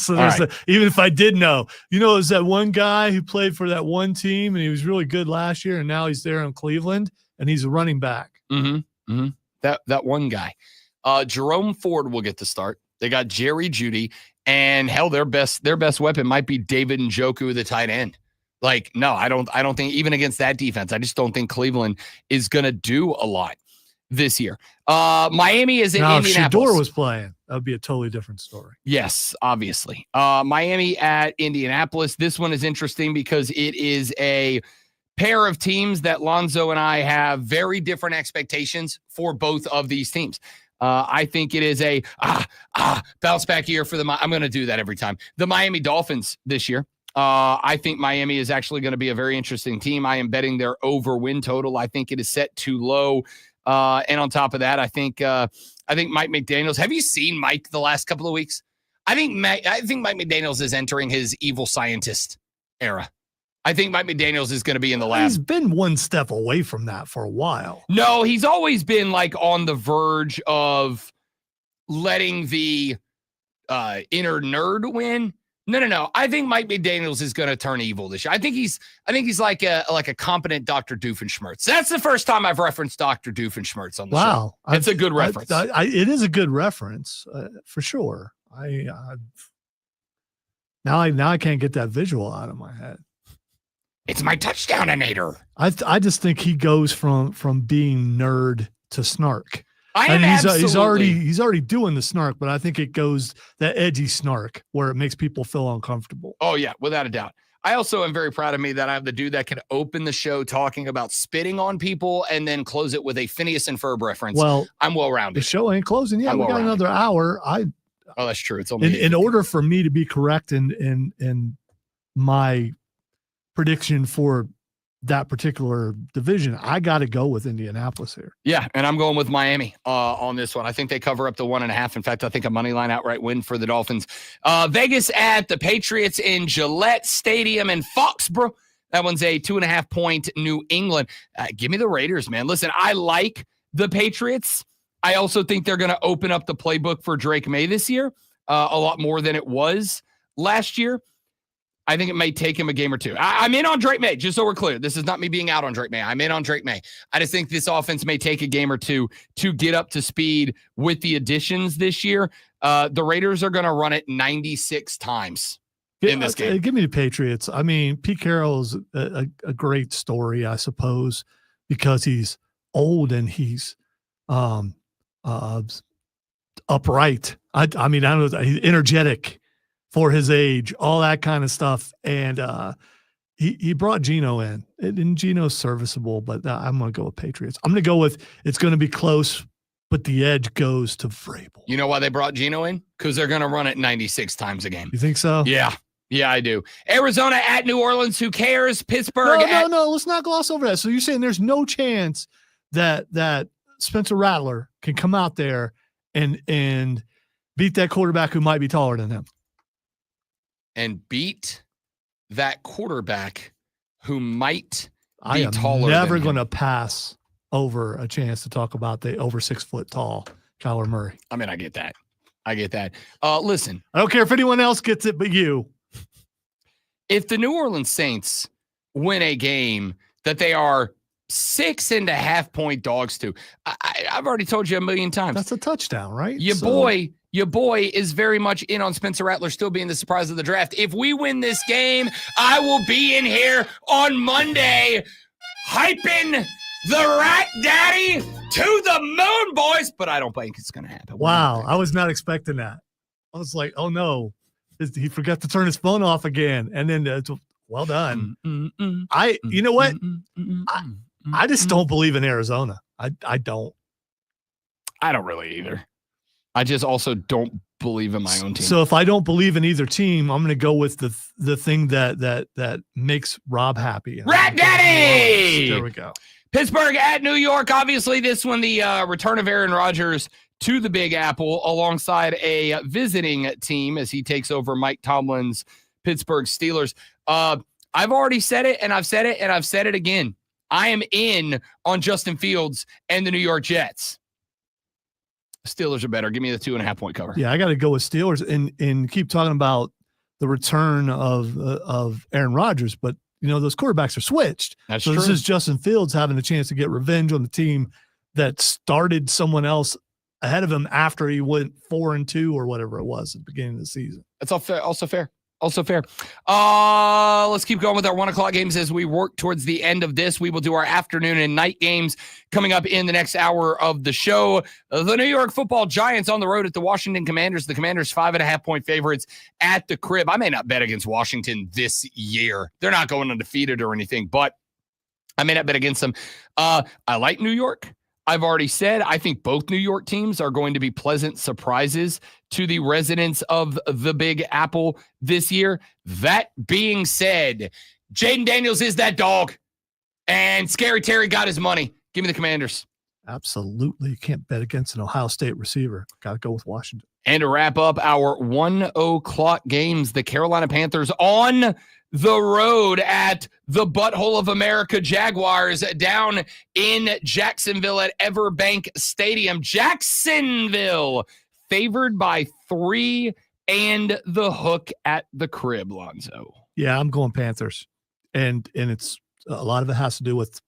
right.
Even if I did know, is that one guy who played for that one team and he was really good last year and now he's there in Cleveland and he's a running back.
Mm-hmm. That one guy. Jerome Ford will get the start. They got Jerry Jeudy, and hell, their best weapon might be David Njoku, the tight end. Like, no, I don't think even against that defense, I just don't think Cleveland is going to do a lot this year. Miami is in Indianapolis.
If Shedeur was playing, that would be a totally different story.
Yes, obviously. Miami at Indianapolis. This one is interesting because it is a pair of teams that Lonzo and I have very different expectations for both of these teams. I think it is a bounce back year for I'm going to do that every time. The Miami Dolphins this year I think Miami is actually going to be a very interesting team. I am betting their over win total. I think it is set too low. And on top of that, I think Mike McDaniels. Have you seen Mike the last couple of weeks? I think Mike McDaniels is entering his evil scientist era. I think Mike McDaniels is going to be in the lab.
He's been one step away from that for a while.
No, he's always been like on the verge of letting the inner nerd win. No. I think Mike McDaniels is going to turn evil this year. I think he's like a competent Dr. Doofenshmirtz. That's the first time I've referenced Dr. Doofenshmirtz on the show. It's a good reference.
It is a good reference for sure. Now I can't get that visual out of my head.
It's my touchdown-inator.
I just think he goes from being nerd to snark. He's already doing the snark, but I think it goes that edgy snark where it makes people feel uncomfortable.
Oh yeah, without a doubt. I also am very proud of me that I have the dude that can open the show talking about spitting on people and then close it with a Phineas and Ferb reference.
Well,
I'm well-rounded.
The show ain't closing yet. We got another hour.
Oh, that's true. It's only
in order for me to be correct in my prediction for that particular division, I got to go with Indianapolis here.
Yeah, and I'm going with Miami on this one. I think they cover up the 1.5. In fact, I think a money line outright win for the Dolphins. Vegas at the Patriots in Gillette Stadium in Foxborough. That one's a 2.5-point New England. Give me the Raiders, man. Listen, I like the Patriots. I also think they're going to open up the playbook for Drake May this year a lot more than it was last year. I think it may take him a game or two. I'm in on Drake May, just so we're clear. This is not me being out on Drake May. I'm in on Drake May. I just think this offense may take a game or two to get up to speed with the additions this year. The Raiders are going to run it 96 times in this game.
Give me the Patriots. I mean, Pete Carroll's a great story, I suppose, because he's old and he's upright. I mean, I don't know, he's energetic for his age, all that kind of stuff. And he brought Geno in. And Geno's serviceable, but I'm going to go with Patriots. I'm going to go with it's going to be close, but the edge goes to Vrabel.
You know why they brought Geno in? Because they're going to run it 96 times a game.
You think so?
Yeah. Yeah, I do. Arizona at New Orleans. Who cares? Pittsburgh.
No. Let's not gloss over that. So you're saying there's no chance that Spencer Rattler can come out there and beat that quarterback who might be taller than him.
And beat that quarterback who might
be taller than him. I am never going to pass over a chance to talk about the over 6 foot tall Kyler Murray.
I mean, I get that. Listen.
I don't care if anyone else gets it but you.
If the New Orleans Saints win a game that they are 6.5-point dogs to, I've already told you a million times.
That's a touchdown, right?
Your boy is very much in on Spencer Rattler still being the surprise of the draft. If we win this game, I will be in here on Monday hyping the Rat Daddy to the moon, boys. But I don't think it's going to happen.
Wow, I was not expecting that. I was like, oh no, he forgot to turn his phone off again. And then, well done. You know what? I just don't believe in Arizona. I don't.
I don't really either. I just also don't believe in my own team.
So if I don't believe in either team, I'm going to go with the thing that makes Rob happy.
Rat Daddy!
There we go.
Pittsburgh at New York. Obviously, this one, the return of Aaron Rodgers to the Big Apple alongside a visiting team as he takes over Mike Tomlin's Pittsburgh Steelers. I've already said it, and I've said it, and I've said it again. I am in on Justin Fields and the New York Jets. Steelers are better. Give me the 2.5-point cover.
Yeah, I got to go with Steelers and keep talking about the return of Aaron Rodgers, but those quarterbacks are switched.
That's
so
true.
This is Justin Fields having a chance to get revenge on the team that started someone else ahead of him after he went 4-2 or whatever it was at the beginning of the season.
That's also fair. Let's keep going with our 1:00 games as we work towards the end of this. We will do our afternoon and night games coming up in the next hour of the show. The New York Football Giants on the road at the Washington Commanders. The Commanders 5.5-point favorites at the crib. I may not bet against Washington this year. They're not going undefeated or anything, but I may not bet against them. I like New York. I've already said, I think both New York teams are going to be pleasant surprises to the residents of the Big Apple this year. That being said, Jaden Daniels is that dog, and Scary Terry got his money. Give me the Commanders.
Absolutely. You can't bet against an Ohio State receiver. Got to go with Washington.
And to wrap up our 1:00 games, the Carolina Panthers on the road at the Butthole of America Jaguars down in Jacksonville at Everbank Stadium. Jacksonville favored by 3 and the hook at the crib, Lonzo.
Yeah, I'm going Panthers. And it's a lot of it has to do with,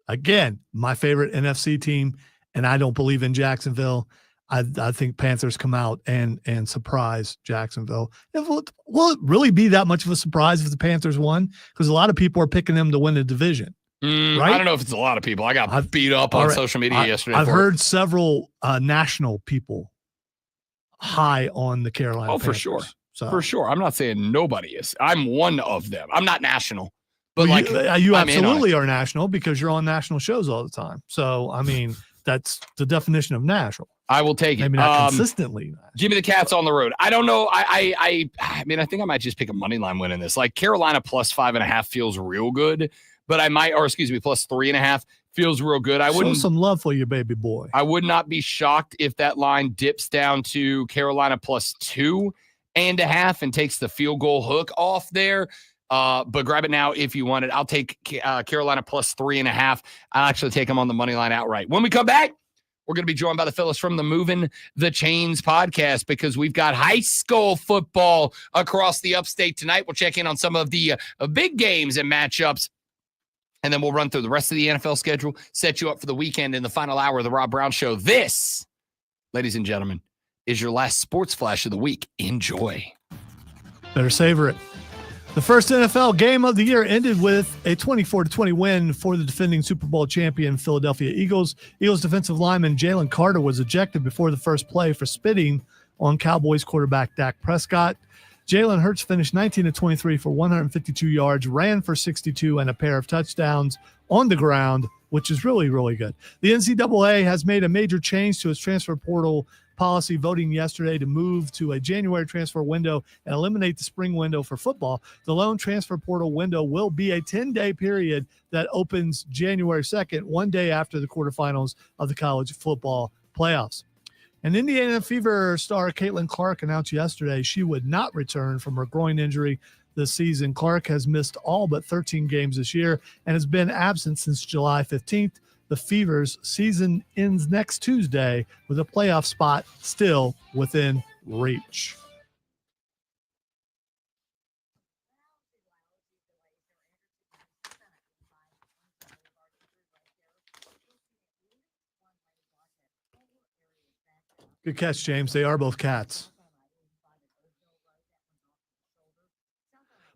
again, my favorite NFC team, and I don't believe in Jacksonville. I think Panthers come out and surprise Jacksonville. Will it really be that much of a surprise if the Panthers won? Because a lot of people are picking them to win the division. Right?
I don't know if it's a lot of people. I got beat up on social media yesterday.
I've heard several national people high on the Carolina Panthers.
For sure.
So.
For sure. I'm not saying nobody is. I'm one of them. I'm not national. But
you absolutely are national because you're on national shows all the time. So, I mean, that's the definition of national.
I will take it.
Maybe not consistently.
Give me the Cats on the road. I don't know. I mean, I think I might just pick a money line win in this. Like Carolina plus 5.5 feels real good, but plus 3.5 feels real good. I wouldn't.
Show some love for your baby boy.
I would not be shocked if that line dips down to Carolina plus 2.5 and takes the field goal hook off there. But grab it now if you want it. I'll take Carolina plus 3.5. I'll actually take them on the money line outright. When we come back, we're going to be joined by the fellas from the Moving the Chains podcast because we've got high school football across the upstate tonight. We'll check in on some of the big games and matchups, and then we'll run through the rest of the NFL schedule, set you up for the weekend in the final hour of the Rob Brown Show. This, ladies and gentlemen, is your last sports flash of the week. Enjoy.
Better savor it. The first NFL game of the year ended with a 24-20 win for the defending Super Bowl champion Philadelphia Eagles. Eagles defensive lineman Jalen Carter was ejected before the first play for spitting on Cowboys quarterback Dak Prescott. Jalen Hurts finished 19-23 for 152 yards, ran for 62 and a pair of touchdowns on the ground, which is really, really good. The NCAA has made a major change to its transfer portal policy, voting yesterday to move to a January transfer window and eliminate the spring window for football. The lone transfer portal window will be a 10-day period that opens January 2nd, one day after the quarterfinals of the college football playoffs. And Indiana Fever star Caitlin Clark announced yesterday she would not return from her groin injury this season. Clark has missed all but 13 games this year and has been absent since July 15th. The Fever's season ends next Tuesday with a playoff spot still within reach. Good catch, James. They are both cats.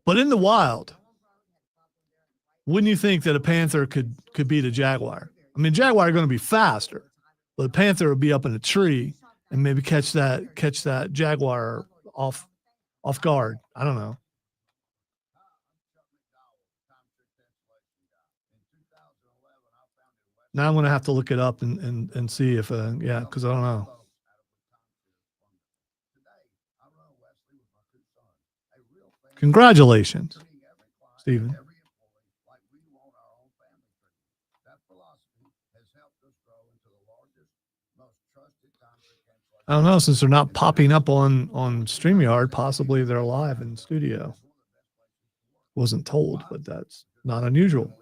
But in the wild, wouldn't you think that a Panther could beat a Jaguar? I mean, Jaguar are going to be faster, but the Panther would be up in a tree and maybe catch that Jaguar off guard. I don't know. Now I'm going to have to look it up and see if because I don't know. Congratulations, Stephen. I don't know, since they're not popping up on StreamYard, possibly they're live in studio. Wasn't told, but that's not unusual.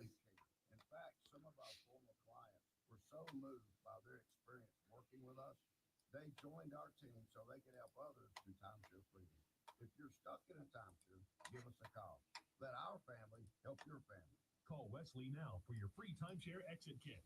Call Wesley now for your free timeshare exit kit.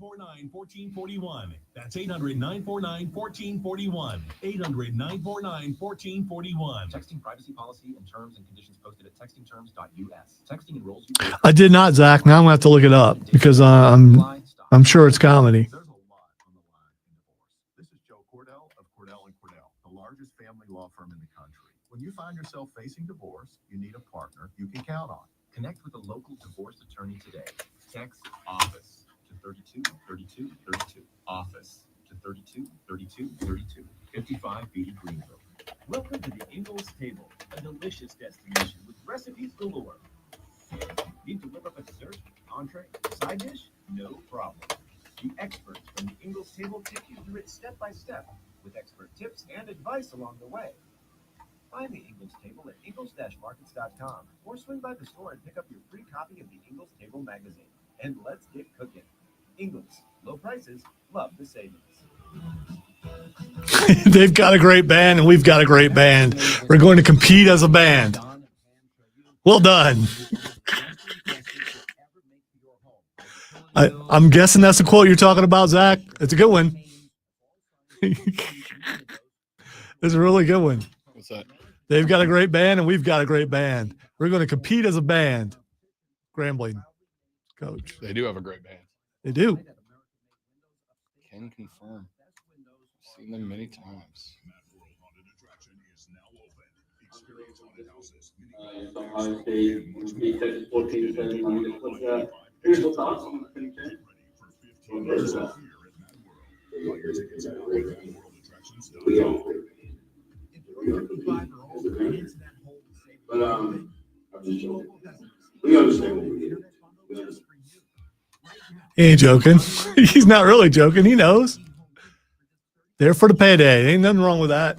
800-949-1441. That's 800-949-1441. 800-949-1441. Texting privacy policy and terms and conditions posted at textingterms.us. Texting enrolls you.
I did not, Zach. Now I'm going to have to look it up because I'm sure it's comedy.
There's a lot on the line in divorce. This is Joe Cordell of Cordell & Cordell, the largest family law firm in the country. When you find yourself facing divorce, you need a partner you can count on. Connect with a local divorce attorney today. Text OFFICE to 32, 32, 32. Office to 32, 32, 32. 55 BD Greenville. Welcome to the Ingalls Table, a delicious destination with recipes galore. Need to whip up a dessert, entree, side dish? No problem. The experts from the Ingalls Table take you through it step by step with expert tips and advice along the way. Find the Ingalls Table at ingalls-markets.com or swing by the store and pick up your free copy of the Ingalls Table magazine. And let's get cooking. Ingalls, low prices, love the savings.
They've got a great band, and we've got a great band. We're going to compete as a band. Well done. I'm guessing that's the quote you're talking about, Zach. It's a good one. It's a really good one.
What's that?
They've got a great band, and we've got a great band. We're going to compete as a band. Grambling coach.
They do have a great band.
They do.
Can confirm. Seen them many times.
Ohio State beat Texas 14-7. What's that? Here's what's awesome. But I'm just joking. We understand what we do.
He ain't joking. He's not really joking. He knows. There for the payday. Ain't nothing wrong with that.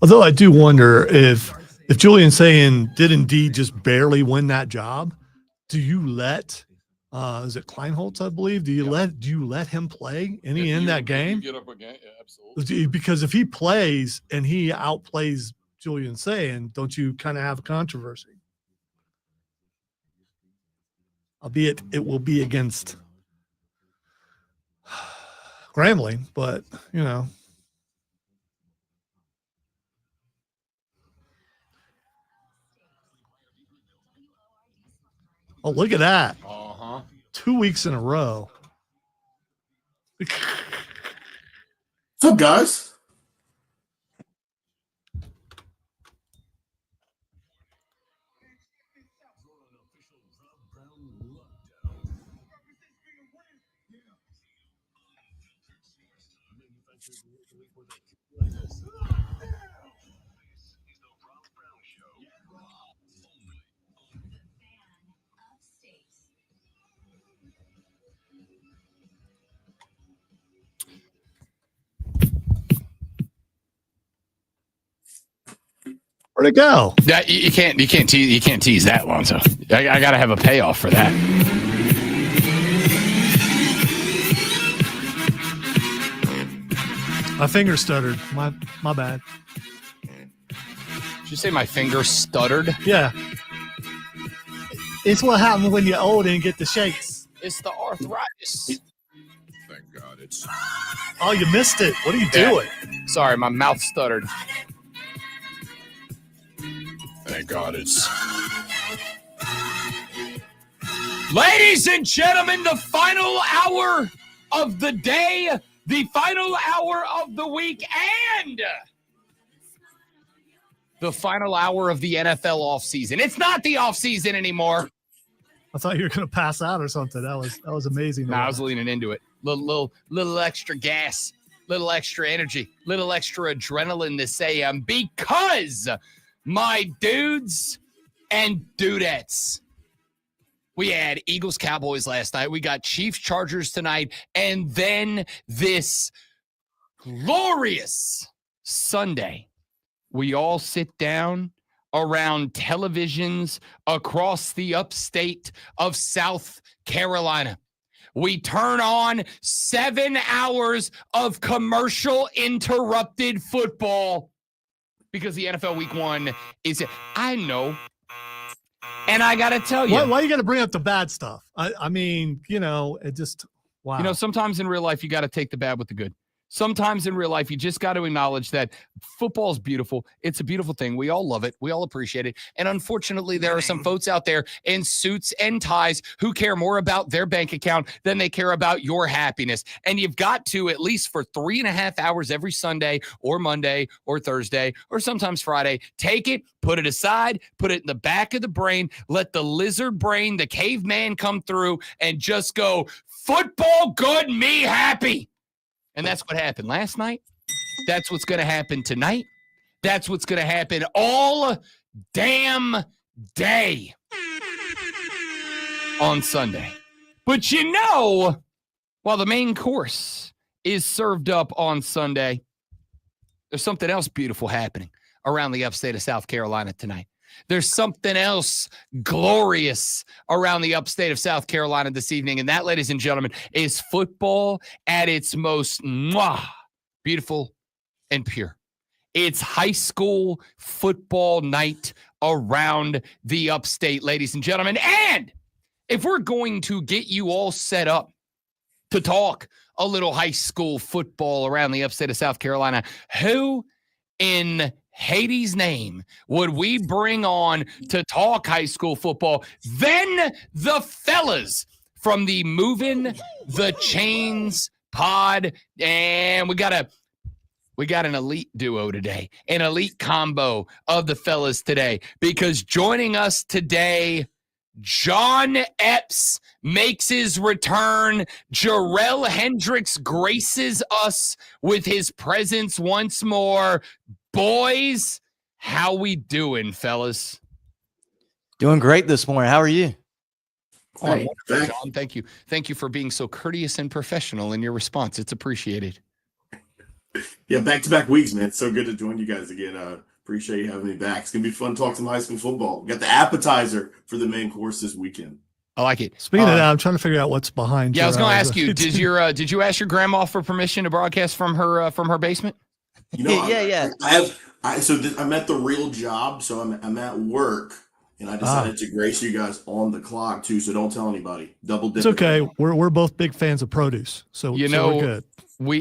Although I do wonder if Julian Sayin did indeed just barely win that job, do you let is it Kleinholtz, I believe? Do you let him play any in that game?
Get up again, yeah, absolutely.
Because if he plays and he outplays Julian Sayin, don't you kind of have a controversy? Albeit it will be against Grambling, but you know. Oh, look at that. 2 weeks in a row.
What's up, guys?
Where'd it go?
That you can't tease that, Lonzo. I gotta have a payoff for that.
My finger stuttered. My bad.
Did you say my finger stuttered?
Yeah. It's what happens when you're old and get the shakes.
It's the arthritis.
Thank God it's.
Oh, you missed it. What are you doing?
Sorry, my mouth stuttered.
Thank God it's.
Ladies and gentlemen, the final hour of the day, the final hour of the week, and the final hour of the NFL offseason. It's not the offseason anymore.
I thought you were going to pass out or something. That was amazing.
No, I was leaning into it. Little extra gas, little extra energy, little extra adrenaline this AM because my dudes and dudettes. We had Eagles Cowboys last night. We got Chiefs Chargers tonight. And then this glorious Sunday, we all sit down around televisions across the upstate of South Carolina. We turn on 7 hours of commercial interrupted football because the NFL Week 1 is, I know. And I got to tell you.
Why you got to bring up the bad stuff? I mean, it just, wow.
Sometimes in real life, you got to take the bad with the good. sometimes in real life, you just got to acknowledge that football is beautiful. It's a beautiful thing. We all love it. We all appreciate it. And unfortunately, there are some folks out there in suits and ties who care more about their bank account than they care about your happiness. And you've got to, at least for 3.5 hours every Sunday or Monday or Thursday or sometimes Friday, take it, put it aside, put it in the back of the brain, let the lizard brain, the caveman come through and just go, football good, me happy. And that's what happened last night. That's what's going to happen tonight. That's what's going to happen all damn day on Sunday. But while the main course is served up on Sunday, there's something else beautiful happening around the upstate of South Carolina tonight. There's something else glorious around the upstate of South Carolina this evening. And that, ladies and gentlemen, is football at its most beautiful and pure. It's high school football night around the upstate, ladies and gentlemen. And if we're going to get you all set up to talk a little high school football around the upstate of South Carolina, who in Hades' name would we bring on to talk high school football? Then the fellas from the Moving the Chains pod. And we got an elite duo today, an elite combo of the fellas today, because joining us today, John Epps makes his return. Jarrell Hendricks graces us with his presence once more. Boys, how we doing, fellas?
Doing great this morning. How are you?
Hey, John, thank you. Thank you for being so courteous and professional in your response. It's appreciated.
Yeah, back-to-back weeks, man. It's so good to join you guys again. Appreciate you having me back. It's going to be fun talking some high school football. We got the appetizer for the main course this weekend.
I like it.
Speaking of that, I'm trying to figure out what's behind.
Yeah, I was going to ask you, did you ask your grandma for permission to broadcast from her basement?
You know,
yeah.
I'm at the real job, so I'm at work, and I decided to grace you guys on the clock too. So don't tell anybody. Double dip.
It's okay. We're both big fans of produce, so we're good.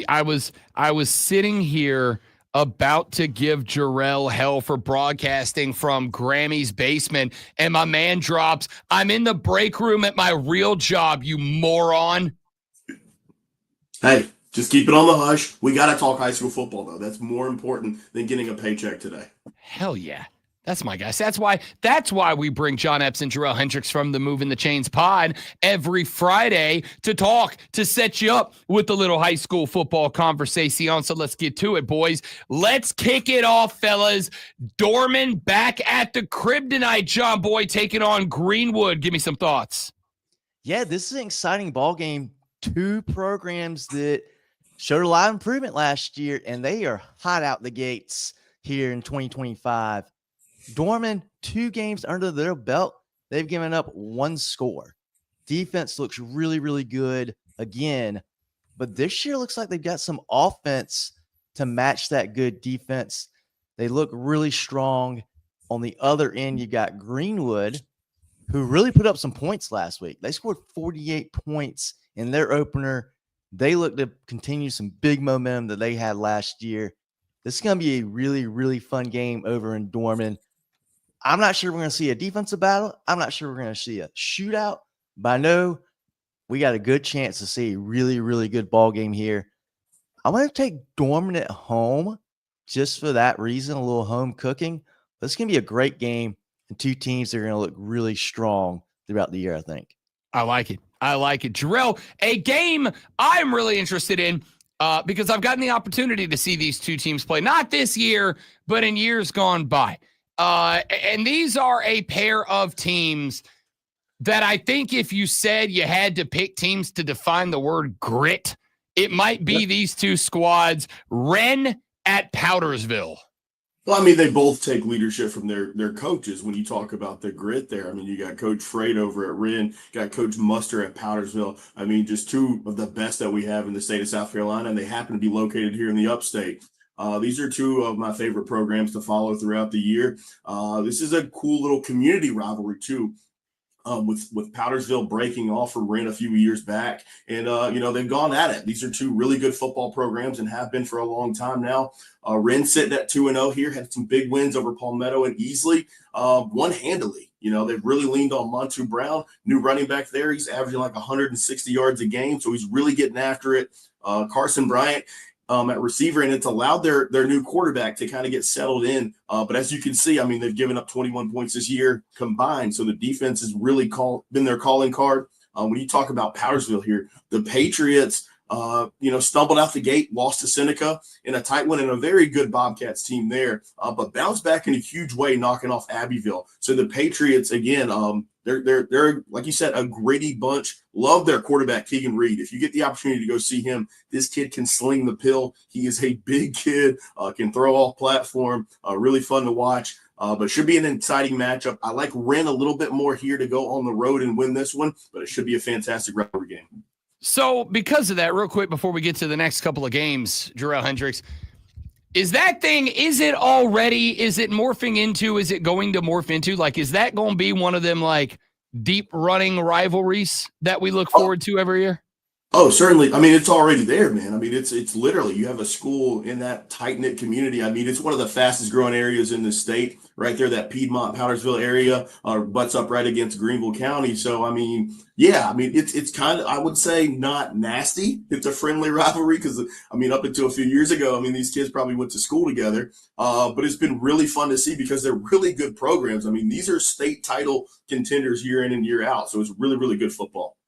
I was sitting here about to give Jarrell hell for broadcasting from Grammy's basement, and my man drops, "I'm in the break room at my real job, you moron."
Hey, just keep it on the hush. We got to talk high school football, though. That's more important than getting a paycheck today.
Hell yeah. That's my guys. That's why we bring John Epps and Jarrell Hendricks from the Moving the Chains pod every Friday to talk, to set you up with a little high school football conversation. So let's get to it, boys. Let's kick it off, fellas. Dorman back at the crib tonight. John Boy taking on Greenwood. Give me some thoughts.
Yeah, this is an exciting ball game. Two programs that showed a lot of improvement last year, and they are hot out the gates here in 2025. Dorman, 2 games under their belt. They've given up 1 score. Defense looks really, really good again. But this year looks like they've got some offense to match that good defense. They look really strong. On the other end, you got Greenwood, who really put up some points last week. They scored 48 points in their opener. They look to continue some big momentum that they had last year. This is going to be a really, really fun game over in Dorman. I'm not sure we're going to see a defensive battle. I'm not sure we're going to see a shootout, but I know we got a good chance to see a really, really good ball game here. I'm going to take Dorman at home just for that reason, a little home cooking. But it's going to be a great game, and 2 teams that are going to look really strong throughout the year, I think.
I like it. Jarrell, a game I'm really interested in because I've gotten the opportunity to see these 2 teams play, not this year, but in years gone by. And these are a pair of teams that I think if you said you had to pick teams to define the word grit, it might be these 2 squads. Wren at Powdersville.
Well, I mean, they both take leadership from their coaches when you talk about the grit there. I mean, you got Coach Freight over at Wren, got Coach Muster at Powdersville. I mean, just 2 of the best that we have in the state of South Carolina, and they happen to be located here in the upstate. These are 2 of my favorite programs to follow throughout the year. This is a cool little community rivalry, too. with Powdersville breaking off for Wren a few years back. And, they've gone at it. These are two really good football programs and have been for a long time now. Wren sitting at 2-0 here, had some big wins over Palmetto and Easley, won handily. They've really leaned on Montu Brown, new running back there. He's averaging like 160 yards a game, so he's really getting after it. Carson Bryant at receiver, and it's allowed their new quarterback to kind of get settled in. But as you can see, I mean, they've given up 21 points this year combined, so the defense has really been their calling card. When you talk about Powdersville here, the Patriots stumbled out the gate, lost to Seneca in a tight one and a very good Bobcats team there, but bounced back in a huge way, knocking off Abbeville. So the Patriots, again, they're like you said, a gritty bunch. Love their quarterback, Keegan Reed. If you get the opportunity to go see him, this kid can sling the pill. He is a big kid, can throw off platform, really fun to watch. But should be an exciting matchup. I like Wren a little bit more here to go on the road and win this one, but it should be a fantastic rivalry game.
So because of that, real quick, before we get to the next couple of games, Jarrell Hendricks, is it morphing into, is it going to morph into, like, is that going to be one of them, like, deep running rivalries that we look forward to every year?
Oh, certainly. I mean, it's already there, man. I mean, it's literally, you have a school in that tight-knit community. I mean, it's one of the fastest growing areas in the state right there, that Piedmont, Powdersville area, butts up right against Greenville County. So, I mean, yeah, I mean, it's kind of, I would say, not nasty. It's a friendly rivalry because, I mean, up until a few years ago, I mean, these kids probably went to school together. But it's been really fun to see because they're really good programs. I mean, these are state title contenders year in and year out. So it's really, really good football.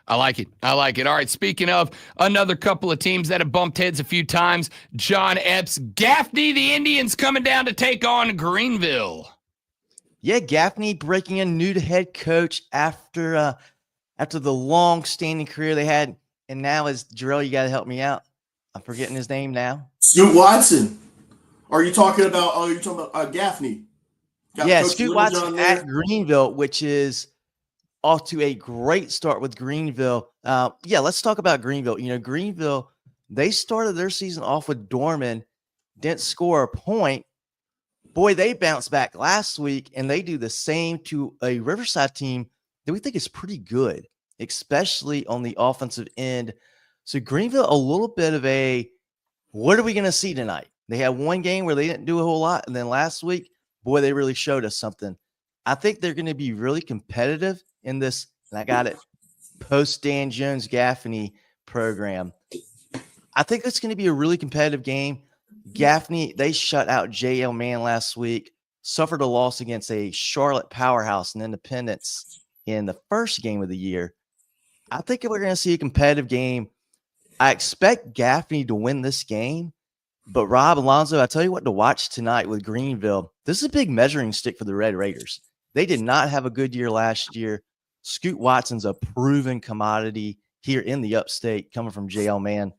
I like it. All right, speaking of another couple of teams that have bumped heads a few times, John Epps, Gaffney, the Indians coming down to take on Greenville.
Yeah, Gaffney breaking in new to head coach after the long-standing career they had. And now is Jarrell, you got to help me out. I'm forgetting his name now.
Scoot Watson. Are you talking about Gaffney?
Yeah, Scoot Watson at Greenville, which is off to a great start with Greenville. Let's talk about Greenville. Greenville, they started their season off with Dorman, didn't score a point. Boy, they bounced back last week, and they do the same to a Riverside team that we think is pretty good, especially on the offensive end. So Greenville, a little bit of a, what are we going to see tonight? They had one game where they didn't do a whole lot, and then last week, boy, they really showed us something. I think they're going to be really competitive in this, and I got it, post Dan Jones Gaffney program. I think it's going to be a really competitive game. Gaffney, they shut out J.L. Mann last week, suffered a loss against a Charlotte powerhouse in Independence in the first game of the year. I think we're going to see a competitive game. I expect Gaffney to win this game, but Rob, Alonzo, I tell you what to watch tonight with Greenville. This is a big measuring stick for the Red Raiders. They did not have a good year last year. Scoot Watson's a proven commodity here in the upstate coming from JL Mann.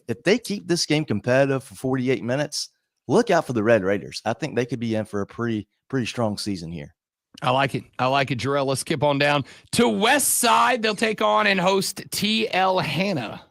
If they keep this game competitive for 48 minutes, look out for the Red Raiders. I think they could be in for a pretty strong season here.
I like it, Jarrell. Let's skip on down to West Side. They'll take on and host TL Hanna.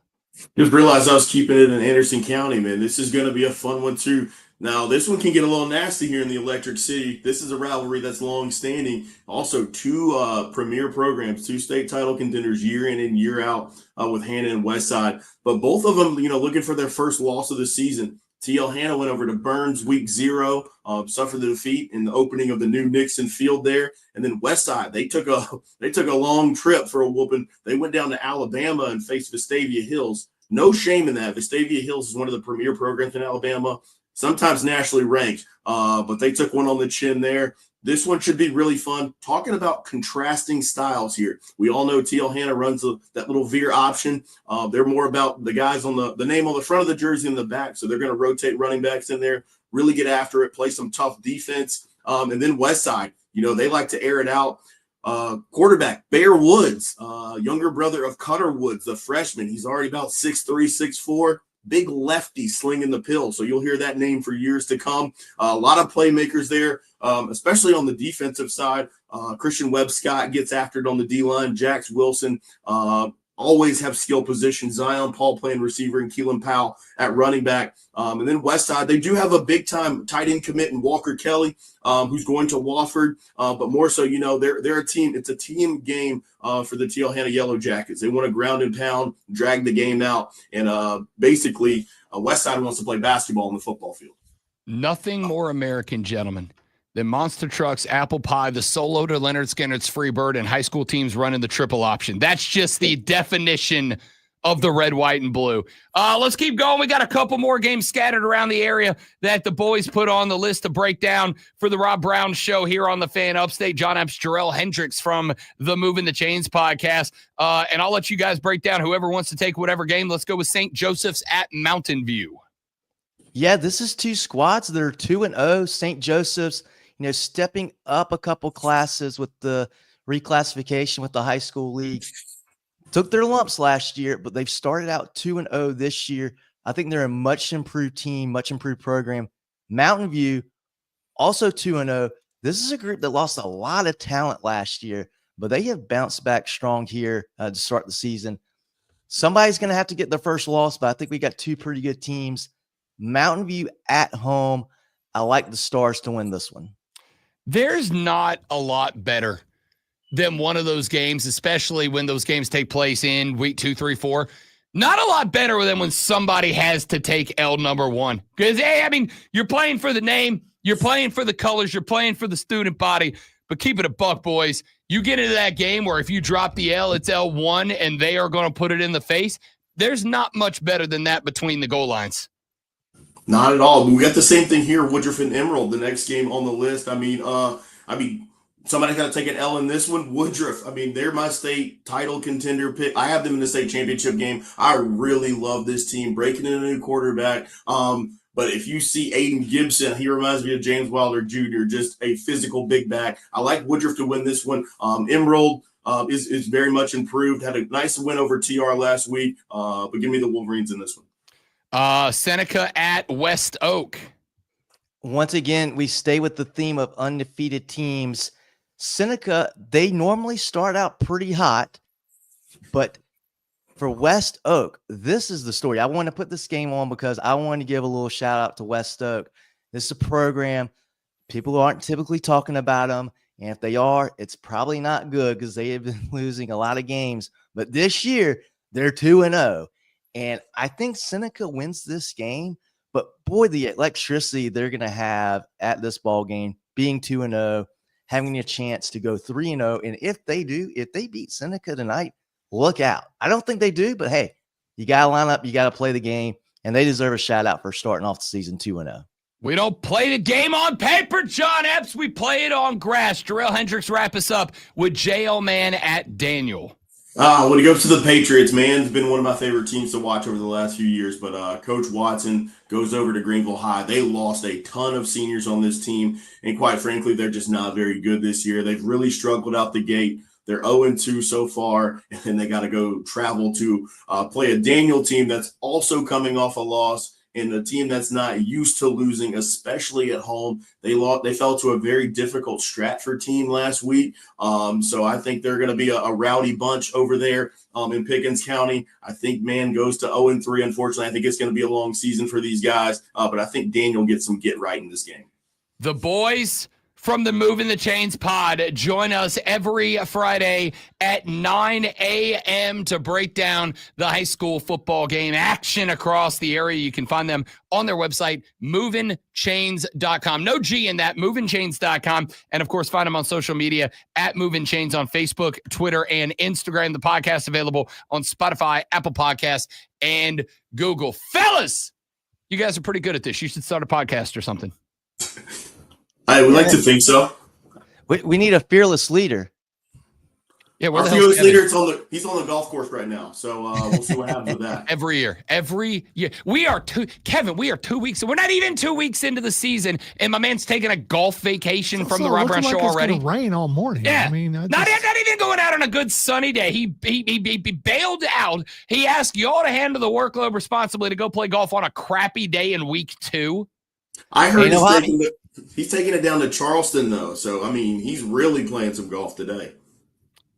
Just realized I was keeping it in Anderson County, man. This is going to be a fun one, too. Now, this one can get a little nasty here in the Electric City. This is a rivalry that's long-standing. Also, two premier programs, two state title contenders year in and year out with Hanna and Westside. But both of them, looking for their first loss of the season. TL Hanna went over to Burns week 0, suffered the defeat in the opening of the new Nixon Field there. And then Westside, they took a long trip for a whooping. They went down to Alabama and faced Vestavia Hills. No shame in that. Vestavia Hills is one of the premier programs in Alabama, sometimes nationally ranked, but they took one on the chin there. This one should be really fun. Talking about contrasting styles here. We all know TL Hanna runs that little veer option. They're more about the guys on the name on the front of the jersey in the back, so they're going to rotate running backs in there, really get after it, play some tough defense. And then Westside, they like to air it out. Quarterback, Bear Woods, younger brother of Cutter Woods, the freshman. He's already about 6'3", 6'4", big lefty slinging the pill. So you'll hear that name for years to come. A lot of playmakers there, especially on the defensive side. Christian Webb Scott gets after it on the D-line. Jax Wilson, always have skill positions. Zion Paul playing receiver and Keelan Powell at running back. And then Westside, they do have a big-time tight end commit in Walker Kelly, who's going to Wofford. But more so, they're a team. It's a team game for the Teal Hannah Yellow Jackets. They want to ground and pound, drag the game out, and basically Westside wants to play basketball on the football field.
Nothing more American, gentlemen, than monster trucks, apple pie, the solo to Leonard Skinner's Freebird, and high school teams running the triple option. That's just the definition of the red, white, and blue. Let's keep going. We got a couple more games scattered around the area that the boys put on the list to break down for the Rob Brown Show here on the Fan Upstate. John Epps, Jarrell Hendricks from the Moving the Chains podcast. And I'll let you guys break down whoever wants to take whatever game. Let's go with St. Joseph's at Mountain View.
Yeah, this is two squads that are 2-0. St. Joseph's, stepping up a couple classes with the reclassification with the high school league. Took their lumps last year, but they've started out 2-0 this year. I think they're a much improved team, much improved program. Mountain View, also 2-0. This is a group that lost a lot of talent last year, but they have bounced back strong here to start the season. Somebody's going to have to get their first loss, but I think we got two pretty good teams. Mountain View at home. I like the Stars to win this one.
There's not a lot better than one of those games, especially when those games take place in week 2, 3, 4. Not a lot better than when somebody has to take L number 1. Because, you're playing for the name, you're playing for the colors, you're playing for the student body. But keep it a buck, boys. You get into that game where if you drop the L, it's L1, and they are going to put it in the face. There's not much better than that between the goal lines.
Not at all. We got the same thing here, Woodruff and Emerald, the next game on the list. Somebody's got to take an L in this one. Woodruff, they're my state title contender pick. I have them in the state championship game. I really love this team, breaking in a new quarterback. But if you see Aiden Gibson, he reminds me of James Wilder Jr., just a physical big back. I like Woodruff to win this one. Emerald is very much improved, had a nice win over TR last week, but give me the Wolverines in this one.
Seneca at West Oak.
Once again, we stay with the theme of undefeated teams. Seneca, they normally start out pretty hot, but for West Oak, this is the story. I want to put this game on because I want to give a little shout out to West Oak. This is a program. People aren't typically talking about them, and if they are, it's probably not good because they have been losing a lot of games. But this year, they're 2-0. And I think Seneca wins this game, but boy, the electricity they're going to have at this ball game, being 2-0, having a chance to go 3-0. And if they beat Seneca tonight, look out. I don't think they do, but hey, you got to line up, you got to play the game, and they deserve a shout out for starting off the season 2-0.
We don't play the game on paper, John Epps. We play it on grass. Jarrell Hendricks wrap us up with JL Man at Daniel.
When it goes to the Patriots, man, it's been one of my favorite teams to watch over the last few years. But Coach Watson goes over to Greenville High. They lost a ton of seniors on this team, and quite frankly, they're just not very good this year. They've really struggled out the gate. They're 0-2 so far, and then they got to go travel to play a Daniel team that's also coming off a loss, and a team that's not used to losing, especially at home. They fell to a very difficult Stratford team last week. So I think they're going to be a rowdy bunch over there in Pickens County. I think man goes to 0-3. Unfortunately, I think it's going to be a long season for these guys. But I think Daniel gets some get right in this game.
The boys from the Moving the Chains pod join us every Friday at 9 a.m. to break down the high school football game action across the area. You can find them on their website, movingchains.com. No G in that, movingchains.com. And, of course, find them on social media at Moving Chains on Facebook, Twitter, and Instagram. The podcast available on Spotify, Apple Podcasts, and Google. Fellas, you guys are pretty good at this. You should start a podcast or something.
I would like to think so.
We need a fearless leader.
Yeah,
our fearless leader. He's on the golf course right now, so we'll see what happens with that.
Every year, we are 2 weeks. We're not even 2 weeks into the season, and my man's taking a golf vacation from the Rob Brown Show already.
It's gonna rain all morning.
Yeah,
I mean,
not even going out on a good sunny day. He bailed out. He asked y'all to handle the workload responsibly to go play golf on a crappy day in week 2.
I heard he's taking it down to Charleston, though. So, I mean, he's really playing some golf today.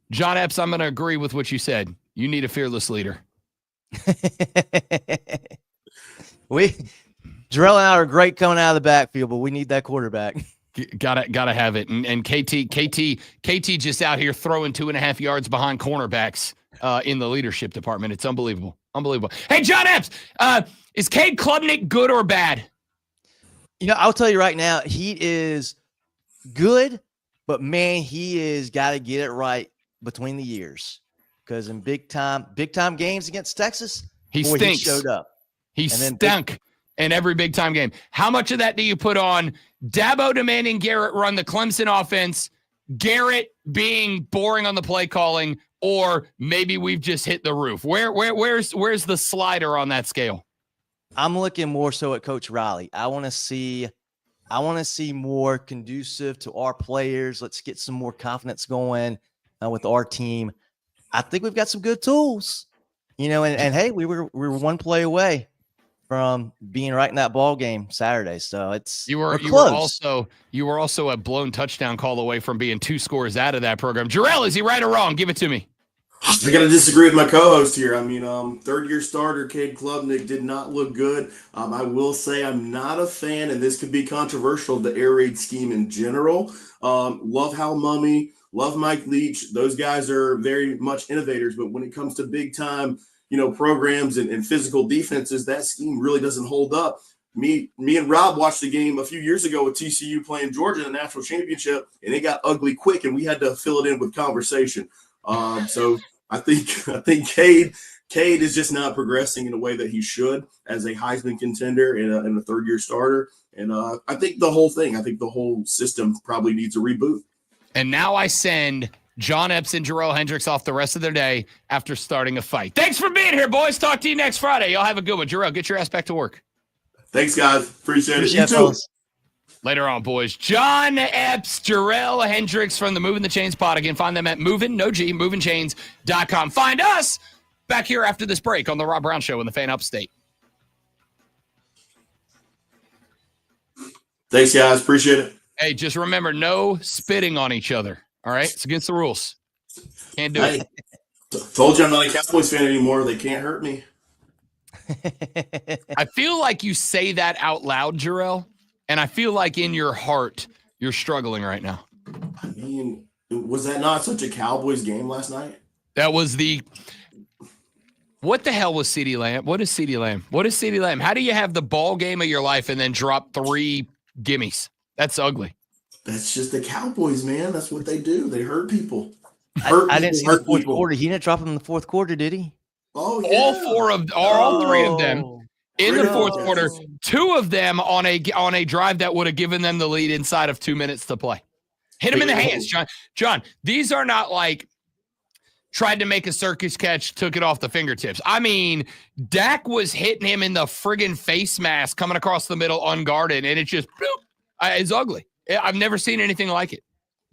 John Epps, I'm going to agree with what you said. You need a fearless leader.
Jarrell and I are great coming out of the backfield, but we need that quarterback.
Gotta have it. And KT just out here throwing 2.5 yards behind cornerbacks in the leadership department. It's unbelievable. Unbelievable. Hey, John Epps, is Cade Klubnik good or bad?
I'll tell you right now, he is good, but man, he is got to get it right between the years. Because in big time games against Texas,
he stinks.
He showed up.
He stunk in every big time game. How much of that do you put on Dabo demanding Garrett run the Clemson offense, Garrett being boring on the play calling, or maybe we've just hit the roof? Where's the slider on that scale?
I'm looking more so at Coach Riley. I want to see more conducive to our players. Let's get some more confidence going with our team. I think we've got some good tools, and hey, we were one play away from being right in that ball game Saturday. So
you were also a blown touchdown call away from being 2 scores out of that program. Jarrell, is he right or wrong? Give it to me.
I got to disagree with my co-host here. I mean, third-year starter Cade Klubnik did not look good. I will say I'm not a fan, and this could be controversial, the air raid scheme in general. Love Hal Mummy, love Mike Leach. Those guys are very much innovators, but when it comes to big-time, programs and physical defenses, that scheme really doesn't hold up. Me and Rob watched the game a few years ago with TCU playing Georgia in the national championship, and it got ugly quick, and we had to fill it in with conversation. So I think Cade is just not progressing in a way that he should as a Heisman contender and a third-year starter. And I think the whole system probably needs a reboot.
And now I send John Epps and Jarrell Hendricks off the rest of their day after starting a fight. Thanks for being here, boys. Talk to you next Friday. Y'all have a good one. Jarrell, get your ass back to work.
Thanks, guys. Appreciate it. You too.
Later on, boys. John Epps, Jarrell Hendricks from the Moving the Chains pod. Again, find them at movingchains.com. Find us back here after this break on the Rob Brown Show in the Fan Upstate.
Thanks, guys. Appreciate it.
Hey, just remember, no spitting on each other. All right? It's against the rules. Can't do it.
Told you I'm not a Cowboys fan anymore. They can't hurt me.
I feel like you say that out loud, Jarrell, and I feel like in your heart you're struggling right now.
I mean, was that not such a Cowboys game last night?
That was what the hell was CeeDee Lamb? What is CeeDee Lamb? What is CeeDee Lamb? How do you have the ball game of your life and then drop 3 gimmies? That's ugly.
That's just the Cowboys, man. That's what they do. They hurt people.
I didn't see the fourth quarter. He didn't drop him in the fourth quarter, did he?
Oh, yeah.
All 3 of them in the fourth quarter. 2 of them on a drive that would have given them the lead inside of 2 minutes to play. Hit him in the hands, John. John, these are not like tried to make a circus catch, took it off the fingertips. I mean, Dak was hitting him in the friggin' face mask coming across the middle unguarded, and it just it's ugly. I've never seen anything like it.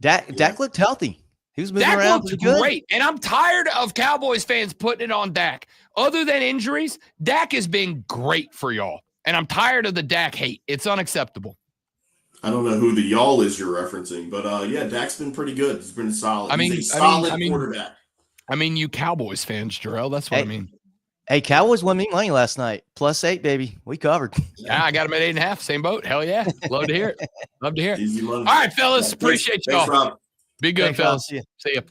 Dak looked healthy. He was moving around.
Dak looked great, and I'm tired of Cowboys fans putting it on Dak. Other than injuries, Dak has been great for y'all, and I'm tired of the Dak hate. It's unacceptable.
I don't know who the y'all is you're referencing, but yeah, Dak's been pretty good. He's been solid. He's a solid quarterback.
I mean, you Cowboys fans, Jarrell. That's what I mean.
Hey, Cowboys won me money last night. +8, baby. We covered.
Yeah, I got them at 8.5. Same boat. Hell yeah. Love to hear it. Love to hear it.
Easy money.
All right, fellas. Appreciate y'all.
Rob.
Be good, fellas. See ya.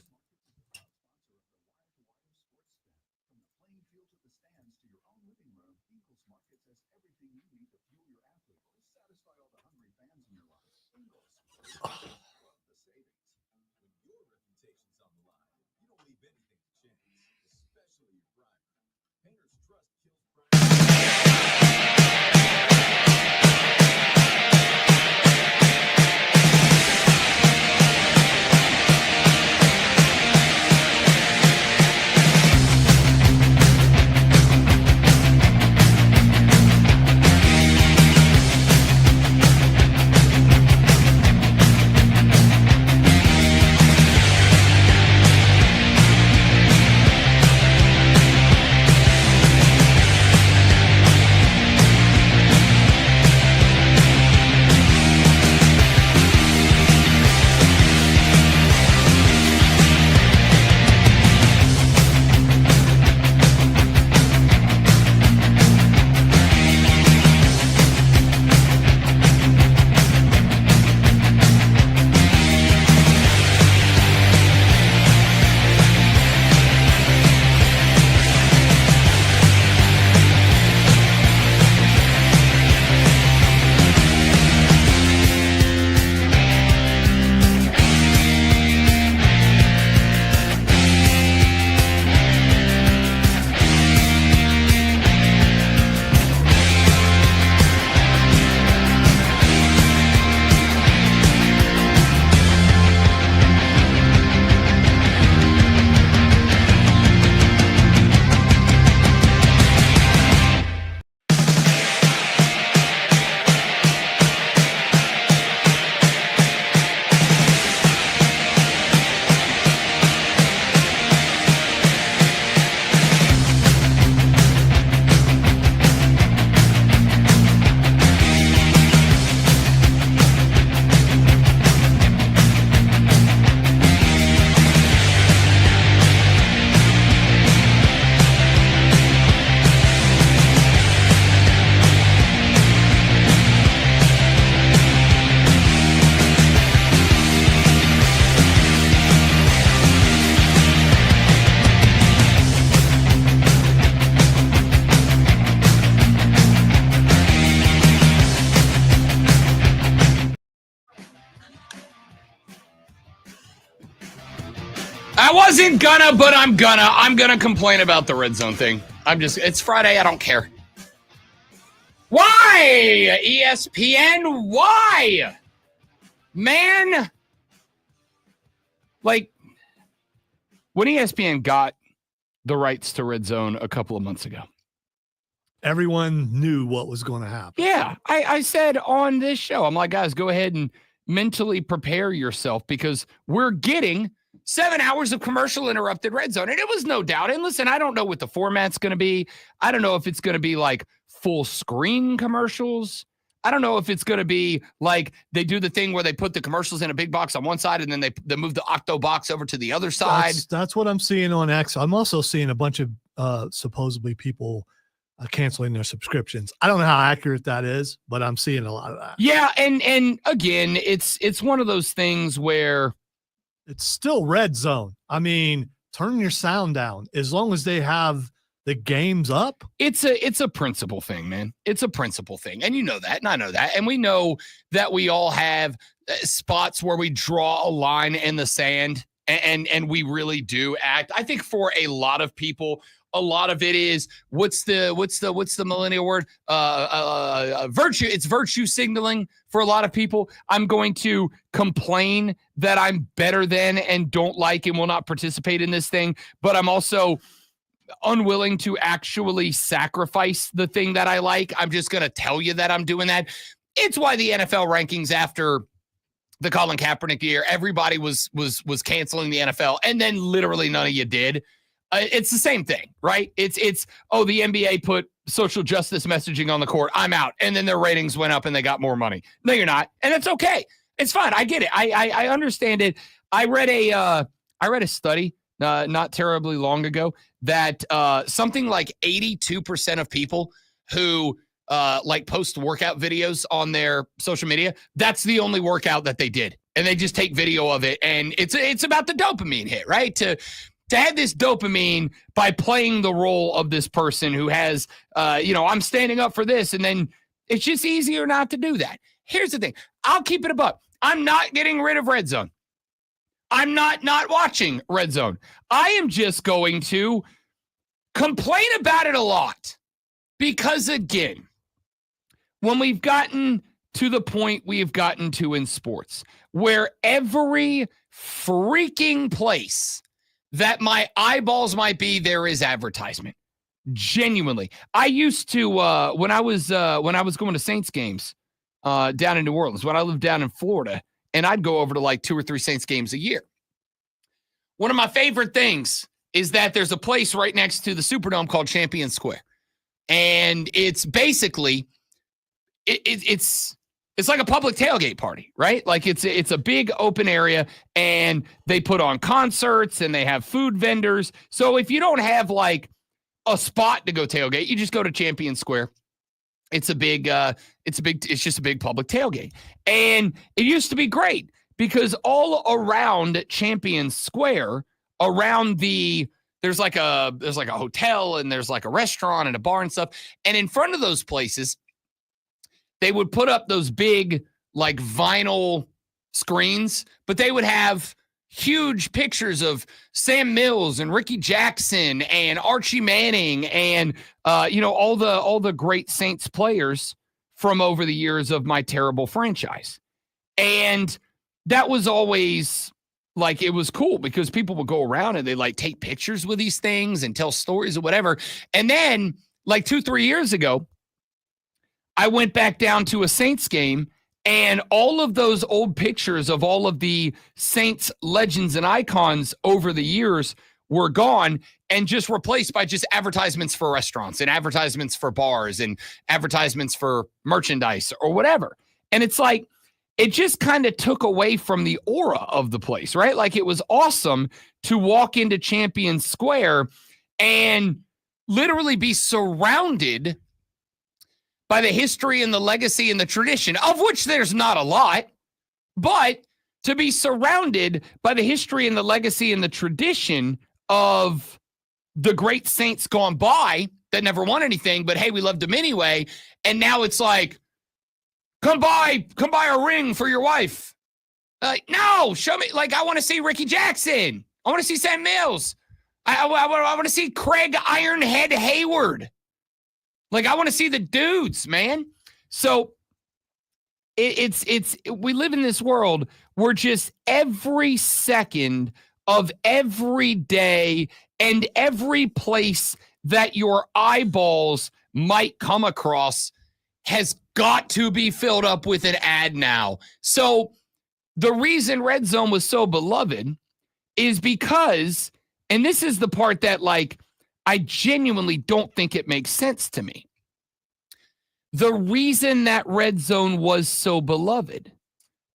I wasn't gonna, but I'm gonna complain about the red zone thing. It's Friday. I don't care. Why? ESPN, why? Man. Like, when ESPN got the rights to red zone a couple of months ago,
everyone knew what was going to happen.
Yeah. I said on this show, I'm like, guys, go ahead and mentally prepare yourself because we're getting 7 hours of commercial interrupted red zone. And it was no doubt. And listen, I don't know what the format's going to be. I don't know if it's going to be like full screen commercials. I don't know if it's going to be like they do the thing where they put the commercials in a big box on one side and then they move the octo box over to the other side.
That's what I'm seeing on X. I'm also seeing a bunch of supposedly people canceling their subscriptions. I don't know how accurate that is, but I'm seeing a lot of that.
Yeah, and again, it's one of those things where
it's still red zone. I mean, turn your sound down as long as they have the game's up.
It's a principle thing, man. It's a principle thing. And you know that, and I know that. And we know that we all have spots where we draw a line in the sand and we really do act. I think for a lot of people, a lot of it is what's the millennial word? Virtue. It's virtue signaling for a lot of people. I'm going to complain that I'm better than and don't like and will not participate in this thing, but I'm also unwilling to actually sacrifice the thing that I like. I'm just going to tell you that I'm doing that. It's why the NFL rankings after the Colin Kaepernick year, everybody was canceling the NFL, and then literally none of you did. It's the same thing, right? It's the NBA put social justice messaging on the court. I'm out, and then their ratings went up and they got more money. No, you're not, and it's okay. It's fine. I get it. I understand it. I read a study not terribly long ago that something like 82% of people who like post workout videos on their social media, that's the only workout that they did. And they just take video of it. And it's about the dopamine hit, right? To have this dopamine by playing the role of this person who has, I'm standing up for this. And then it's just easier not to do that. Here's the thing. I'll keep it a buck. I'm not getting rid of red zone. I'm not watching red zone. I am just going to complain about it a lot because, again, when we've gotten to the point we've gotten to in sports where every freaking place that my eyeballs might be, there is advertisement. Genuinely. I used to, when I was going to Saints games down in New Orleans, when I lived down in Florida, and I'd go over to like 2 or 3 Saints games a year. One of my favorite things is that there's a place right next to the Superdome called Champion Square. And it's basically, it's like a public tailgate party, right? Like it's a big open area and they put on concerts and they have food vendors. So if you don't have like a spot to go tailgate, you just go to Champion Square. It's just a big public tailgate. And it used to be great because all around Champion Square, there's like a hotel and there's like a restaurant and a bar and stuff. And in front of those places, they would put up those big like vinyl screens, but they would have huge pictures of Sam Mills and Ricky Jackson and Archie Manning and all the great Saints players from over the years of my terrible franchise. And that was always like, it was cool because people would go around and they like take pictures with these things and tell stories or whatever. And then like 2-3 years ago, I went back down to a Saints game and all of those old pictures of all of the Saints legends and icons over the years were gone and just replaced by just advertisements for restaurants and advertisements for bars and advertisements for merchandise or whatever. And it's like, it just kind of took away from the aura of the place, right? Like it was awesome to walk into Champion Square and literally be surrounded by the history and the legacy and the tradition, of which there's not a lot, but to be surrounded by the history and the legacy and the tradition of the great Saints gone by that never won anything, but hey, we loved them anyway. And now it's like, come buy a ring for your wife. Like, no, show me. Like, I want to see Ricky Jackson. I want to see Sam Mills. I want to see Craig Ironhead Hayward. Like, I want to see the dudes, man. So we live in this world where just every second of every day and every place that your eyeballs might come across has got to be filled up with an ad now. So the reason Red Zone was so beloved is because, and this is the part that, like, I genuinely don't think it makes sense to me. The reason that Red Zone was so beloved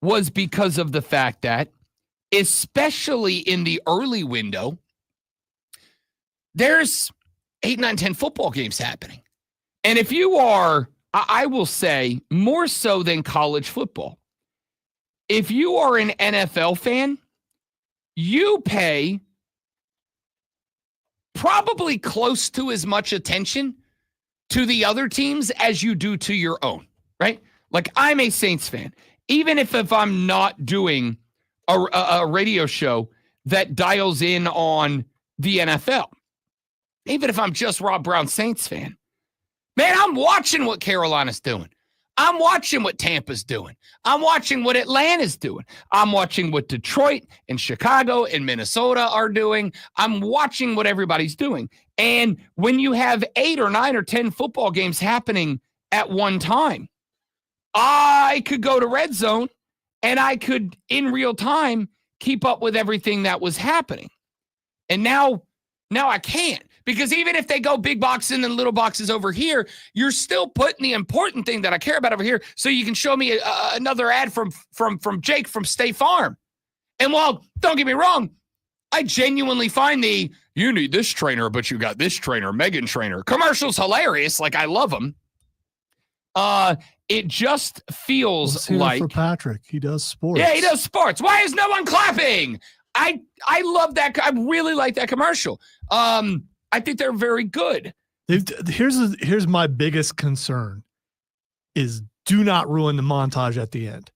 was because of the fact that, especially in the early window, there's 8, 9, 10 football games happening. And if you are, I will say, more so than college football, if you are an NFL fan, you pay probably close to as much attention to the other teams as you do to your own, right? Like, I'm a Saints fan. Even if I'm not doing a radio show that dials in on the NFL, even if I'm just Rob Brown Saints fan, man, I'm watching what Carolina's doing. I'm watching what Tampa's doing. I'm watching what Atlanta's doing. I'm watching what Detroit and Chicago and Minnesota are doing. I'm watching what everybody's doing. And when you have 8 or 9 or 10 football games happening at one time, I could go to Red Zone and I could, in real time, keep up with everything that was happening. And now I can't. Because even if they go big boxes and then little boxes over here, you're still putting the important thing that I care about over here so you can show me another ad from Jake from State Farm. And while, don't get me wrong, I genuinely find you need this trainer, but you got this trainer, Megan trainer. Commercial's hilarious. Like, I love them. It just feels like
for Patrick. He does sports.
Yeah, he does sports. Why is no one clapping? I love that. I really like that commercial. I think they're very good.
Here's my biggest concern is do not ruin the montage at the end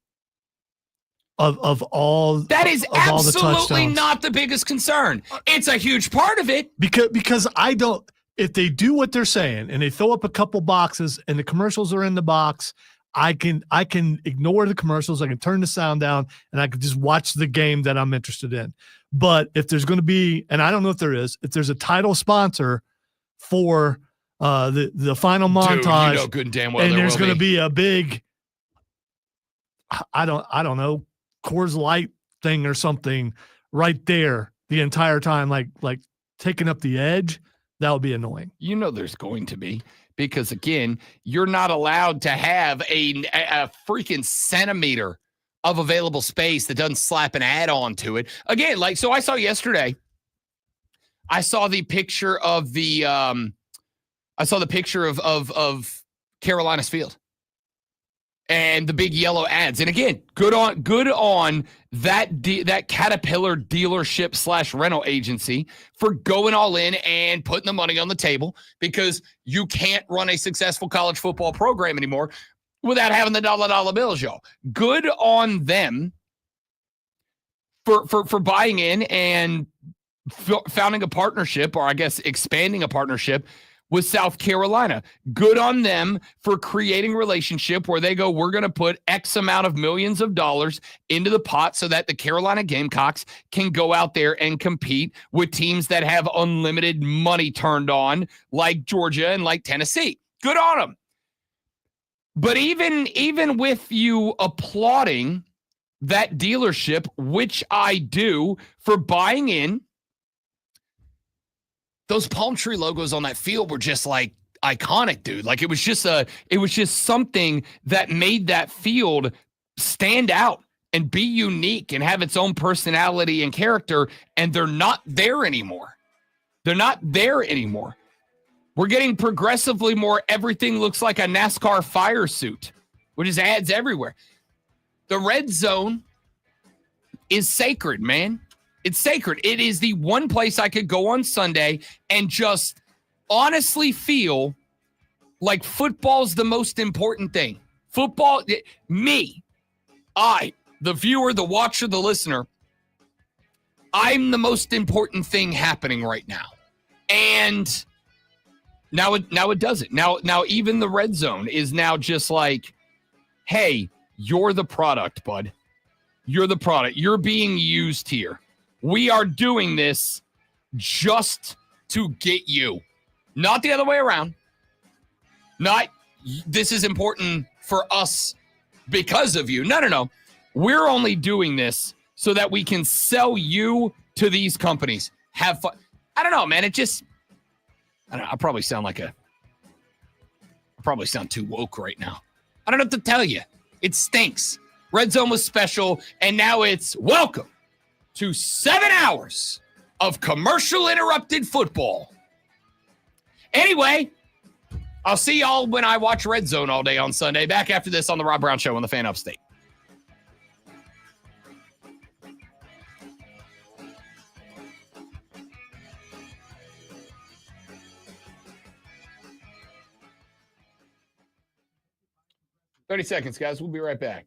of all.
That is
all the
absolutely
touchdowns.
not the biggest concern. It's a huge part of it.
Because I don't, if they do what they're saying and they throw up a couple boxes and the commercials are in the box, I can ignore the commercials. I can turn the sound down and I can just watch the game that I'm interested in. But if there's going to be, and I don't know if there is, if there's a title sponsor for the final montage,
Dude, you know good and damn well
and
there
there's
will
going to be a big, I don't know, Coors Light thing or something right there the entire time, like taking up the edge, that would be annoying.
You know there's going to be. Because, again, you're not allowed to have a freaking centimeter of available space that doesn't slap an ad on to it. Again, like, so I saw yesterday, I saw the picture of of Carolina's field and the big yellow ads. And again, good on that Caterpillar dealership / rental agency for going all in and putting the money on the table, because you can't run a successful college football program anymore without having the dollar bills, y'all. Good on them for buying in and founding a partnership, or I guess expanding a partnership with South Carolina. Good on them for creating a relationship where they go, we're going to put X amount of millions of dollars into the pot so that the Carolina Gamecocks can go out there and compete with teams that have unlimited money turned on, like Georgia and like Tennessee. Good on them. But even with you applauding that dealership, which I do, for buying in, those palm tree logos on that field were just like iconic, dude. Like, it was just something that made that field stand out and be unique and have its own personality and character. And they're not there anymore. They're not there anymore. We're getting progressively more, everything looks like a NASCAR fire suit, which is ads everywhere. The Red Zone is sacred, man. It's sacred. It is the one place I could go on Sunday and just honestly feel like football's the most important thing. Football, me, I, the viewer, the watcher, the listener, I'm the most important thing happening right now. And now it doesn't. Now even the red zone is now just like, hey, you're the product, bud. You're the product. You're being used here. We are doing this just to get you. Not the other way around. Not this is important for us because of you. No. We're only doing this so that we can sell you to these companies. Have fun. I don't know, man. It just, I don't know. I probably sound too woke right now. I don't know what to tell you. It stinks. Red Zone was special, and now it's welcome to 7 hours of commercial interrupted football. Anyway, I'll see y'all when I watch Red Zone all day on Sunday. Back after this on the Rob Brown Show on the Fan Upstate. "30 seconds, guys. We'll be right back."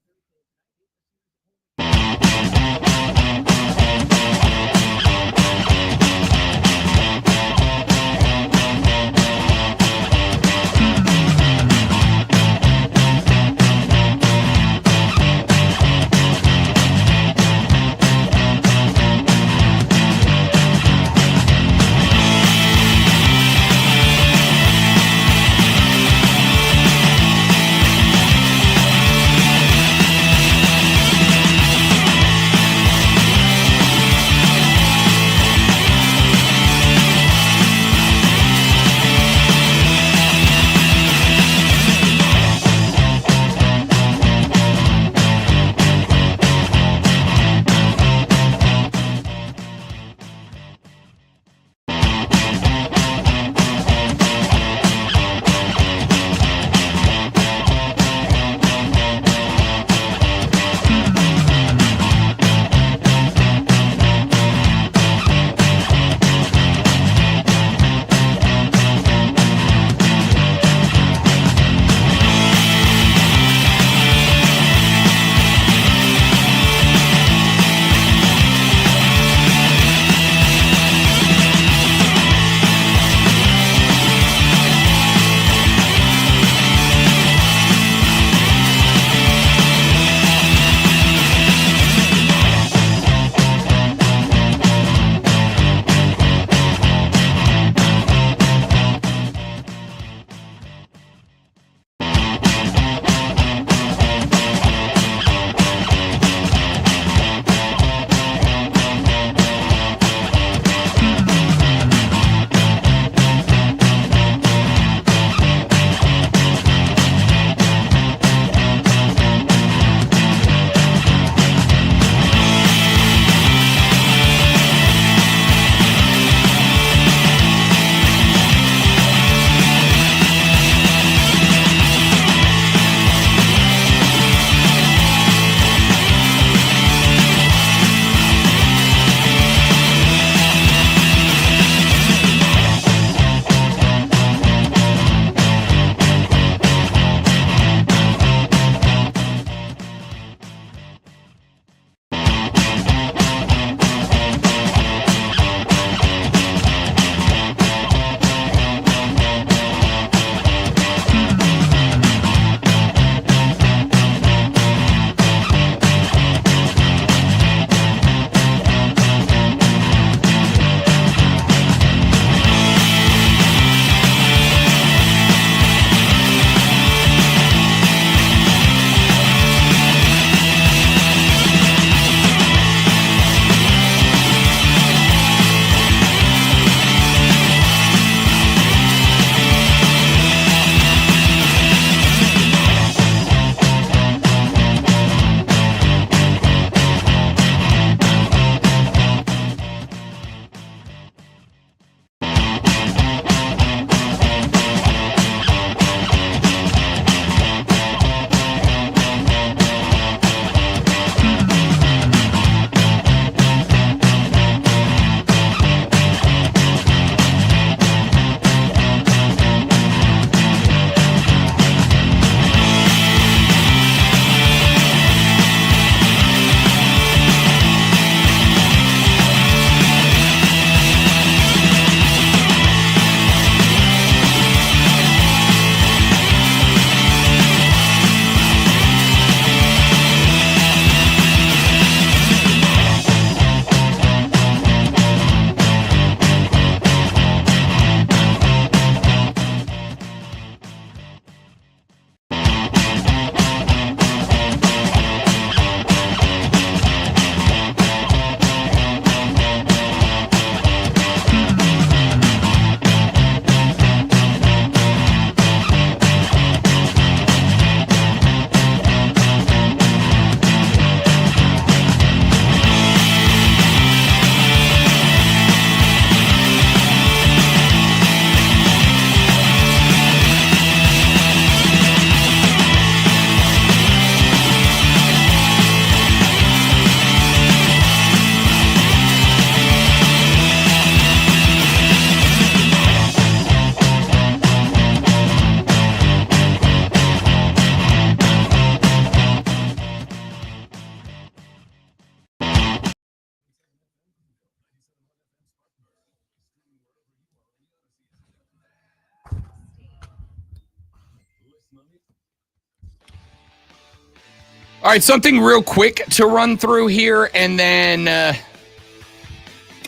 All right, something real quick to run through here, and then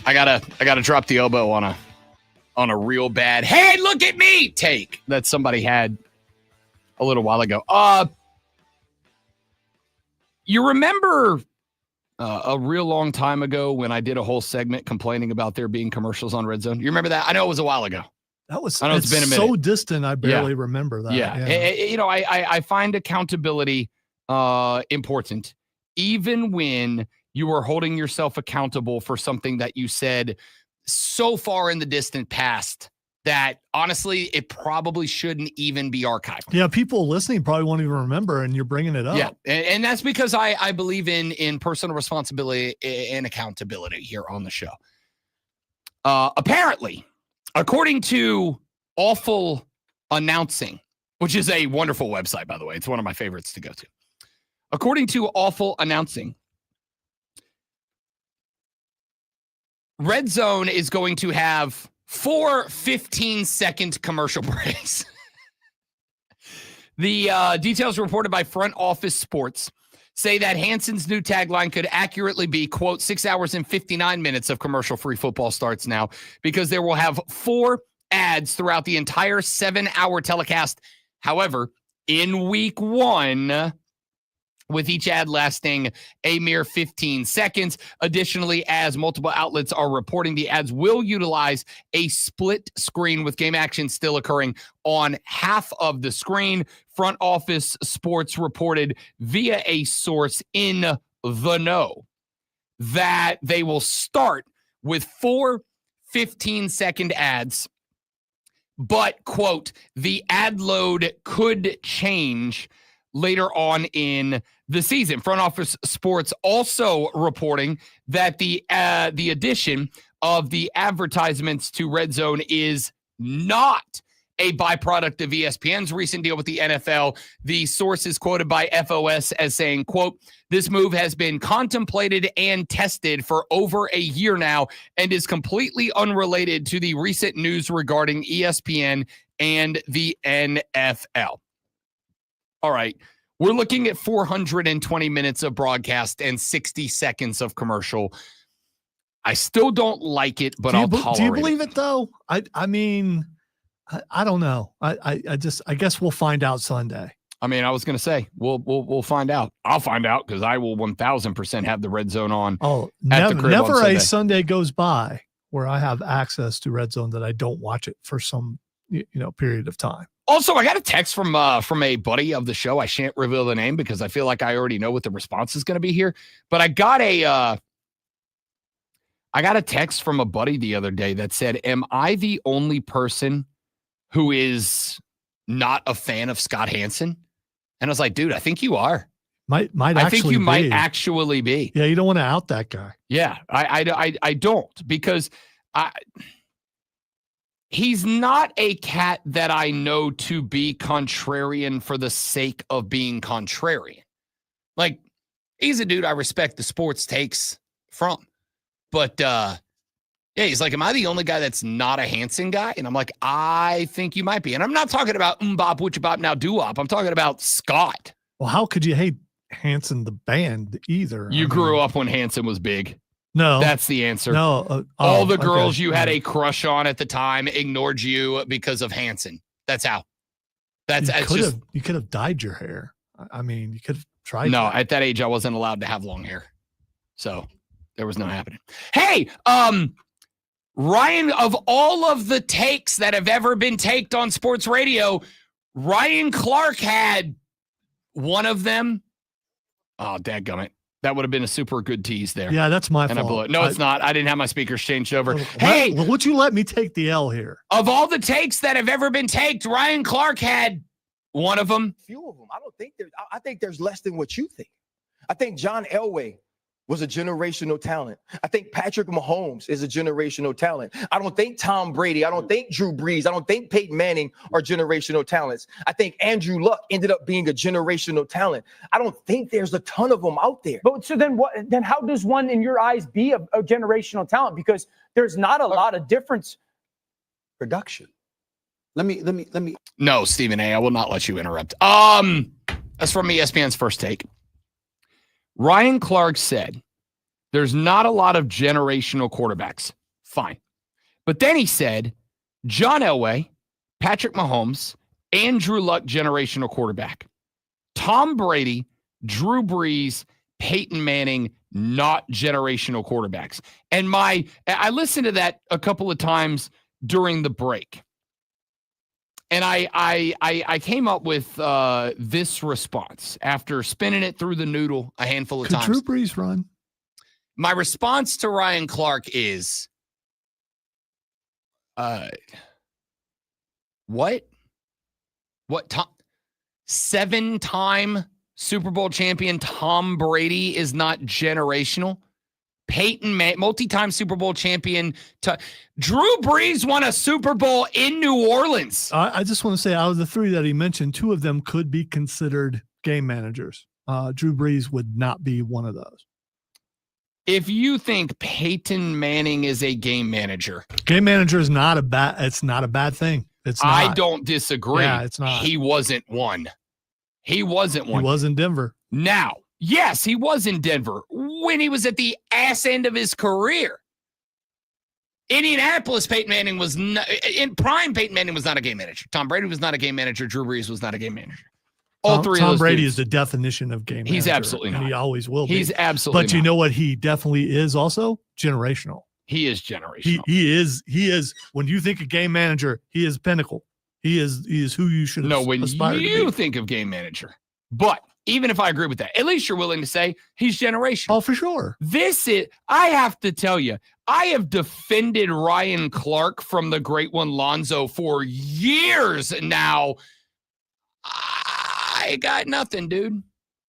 I gotta drop the elbow on a real bad "hey, look at me" take that somebody had a little while ago. You remember a real long time ago when I did a whole segment complaining about there being commercials on Red Zone? You remember that? I know it was a while ago.
That was.
I know it's been a minute.
So distant. I barely remember that.
Yeah. I find accountability important, even when you are holding yourself accountable for something that you said so far in the distant past that honestly, it probably shouldn't even be archived.
Yeah, people listening probably won't even remember, and you're bringing it up.
Yeah, and that's because I believe in personal responsibility and accountability here on the show. Apparently, according to Awful Announcing, which is a wonderful website, by the way. It's one of my favorites to go to. According to Awful Announcing, Red Zone is going to have 4 15-second commercial breaks. The details reported by Front Office Sports say that Hanson's new tagline could accurately be, quote, 6 hours and 59 minutes of commercial-free football starts now, because there will have 4 ads throughout the entire 7-hour telecast. However, in week 1, with each ad lasting a mere 15 seconds. Additionally, as multiple outlets are reporting, the ads will utilize a split screen with game action still occurring on half of the screen. Front Office Sports reported via a source in the know that they will start with 4 15-second ads, but, quote, the ad load could change later on in the season. Front Office Sports also reporting that the addition of the advertisements to Red Zone is not a byproduct of ESPN's recent deal with the NFL. The source is quoted by FOS as saying, quote, this move has been contemplated and tested for over a year now and is completely unrelated to the recent news regarding ESPN and the NFL. All right. We're looking at 420 minutes of broadcast and 60 seconds of commercial. I still don't like it, but I'll tolerate it.
Do you believe it, though? I mean, I don't know. I guess we'll find out Sunday.
I mean, I was going to say, we'll find out. I'll find out because I will 1,000% have the Red Zone on.
Oh, never a Sunday goes by where I have access to Red Zone that I don't watch it for some period of time.
Also, I got a text from a buddy of the show. I shan't reveal the name because I feel like I already know what the response is going to be here. But I got a text from a buddy the other day that said, "Am I the only person who is not a fan of Scott Hanson?" And I was like, "Dude, I think you are.
Might
I think you might actually be."
Yeah, you don't want to out that guy.
Yeah, I don't, because he's not a cat that I know to be contrarian for the sake of being contrarian. Like, he's a dude I respect the sports takes from. But, yeah, he's like, am I the only guy that's not a Hanson guy? And I'm like, I think you might be. And I'm not talking about bop, woocha bop, now doo-wop. I'm talking about Scott.
Well, how could you hate Hanson the band either?
You grew up when Hanson was big.
No,
that's the answer.
No,
all the girls you had a crush on at the time ignored you because of Hanson. That's how. You
could have dyed your hair. I mean, you could have tried.
No, at that age, I wasn't allowed to have long hair, so there was no happening. Hey, Ryan, of all of the takes that have ever been taked on sports radio, Ryan Clark had one of them. Oh, dadgummit. That would have been a super good tease there.
Yeah, that's my
fault. I blew it. No, it's not. I didn't have my speakers changed over.
Hey, would you let me take the L here?
Of all the takes that have ever been taked, Ryan Clark had one of them.
Few of them. I think there's less than what you think. I think John Elway was a generational talent. I think Patrick Mahomes is a generational talent. I don't think Tom Brady, I don't think Drew Brees, I don't think Peyton Manning are generational talents. I think Andrew Luck ended up being a generational talent. I don't think there's a ton of them out there.
But so then what? Then how does one, in your eyes, be a generational talent? Because there's not a lot of difference.
Production.
Let me.
No, Stephen A., I will not let you interrupt. That's from ESPN's First Take. Ryan Clark said, there's not a lot of generational quarterbacks. Fine. But then he said, John Elway, Patrick Mahomes, Andrew Luck, generational quarterback. Tom Brady, Drew Brees, Peyton Manning, not generational quarterbacks. And I listened to that a couple of times during the break. And I came up with this response after spinning it through the noodle a handful of times.
Drew Brees run?
My response to Ryan Clark is, what? 7-time Super Bowl champion Tom Brady is not generational? Peyton Manning, multi-time Super Bowl champion. Drew Brees won a Super Bowl in New Orleans.
I just want to say, out of the 3 that he mentioned, 2 of them could be considered game managers. Drew Brees would not be one of those.
If you think Peyton Manning is a game manager,
game manager is not a bad. It's not a bad thing. It's not.
I don't disagree.
Yeah, it's not.
He wasn't one. He was in
Denver.
Now, yes, he was in Denver when he was at the ass end of his career. Indianapolis, Peyton Manning was not, in prime. Peyton Manning was not a game manager. Tom Brady was not a game manager. Drew Brees was not a game manager. All 3 of those
Tom Brady
dudes.
is the definition of game manager.
He's absolutely not.
And he always will be.
He's absolutely
But you know what he definitely is also? Generational.
He is generational.
He is when you think of game manager, he is pinnacle. He is who you should aspire to be.
You think of game manager. But even if I agree with that, at least you're willing to say he's generational.
Oh, for sure.
I have to tell you, I have defended Ryan Clark from the great one Lonzo for years now. I got nothing, dude.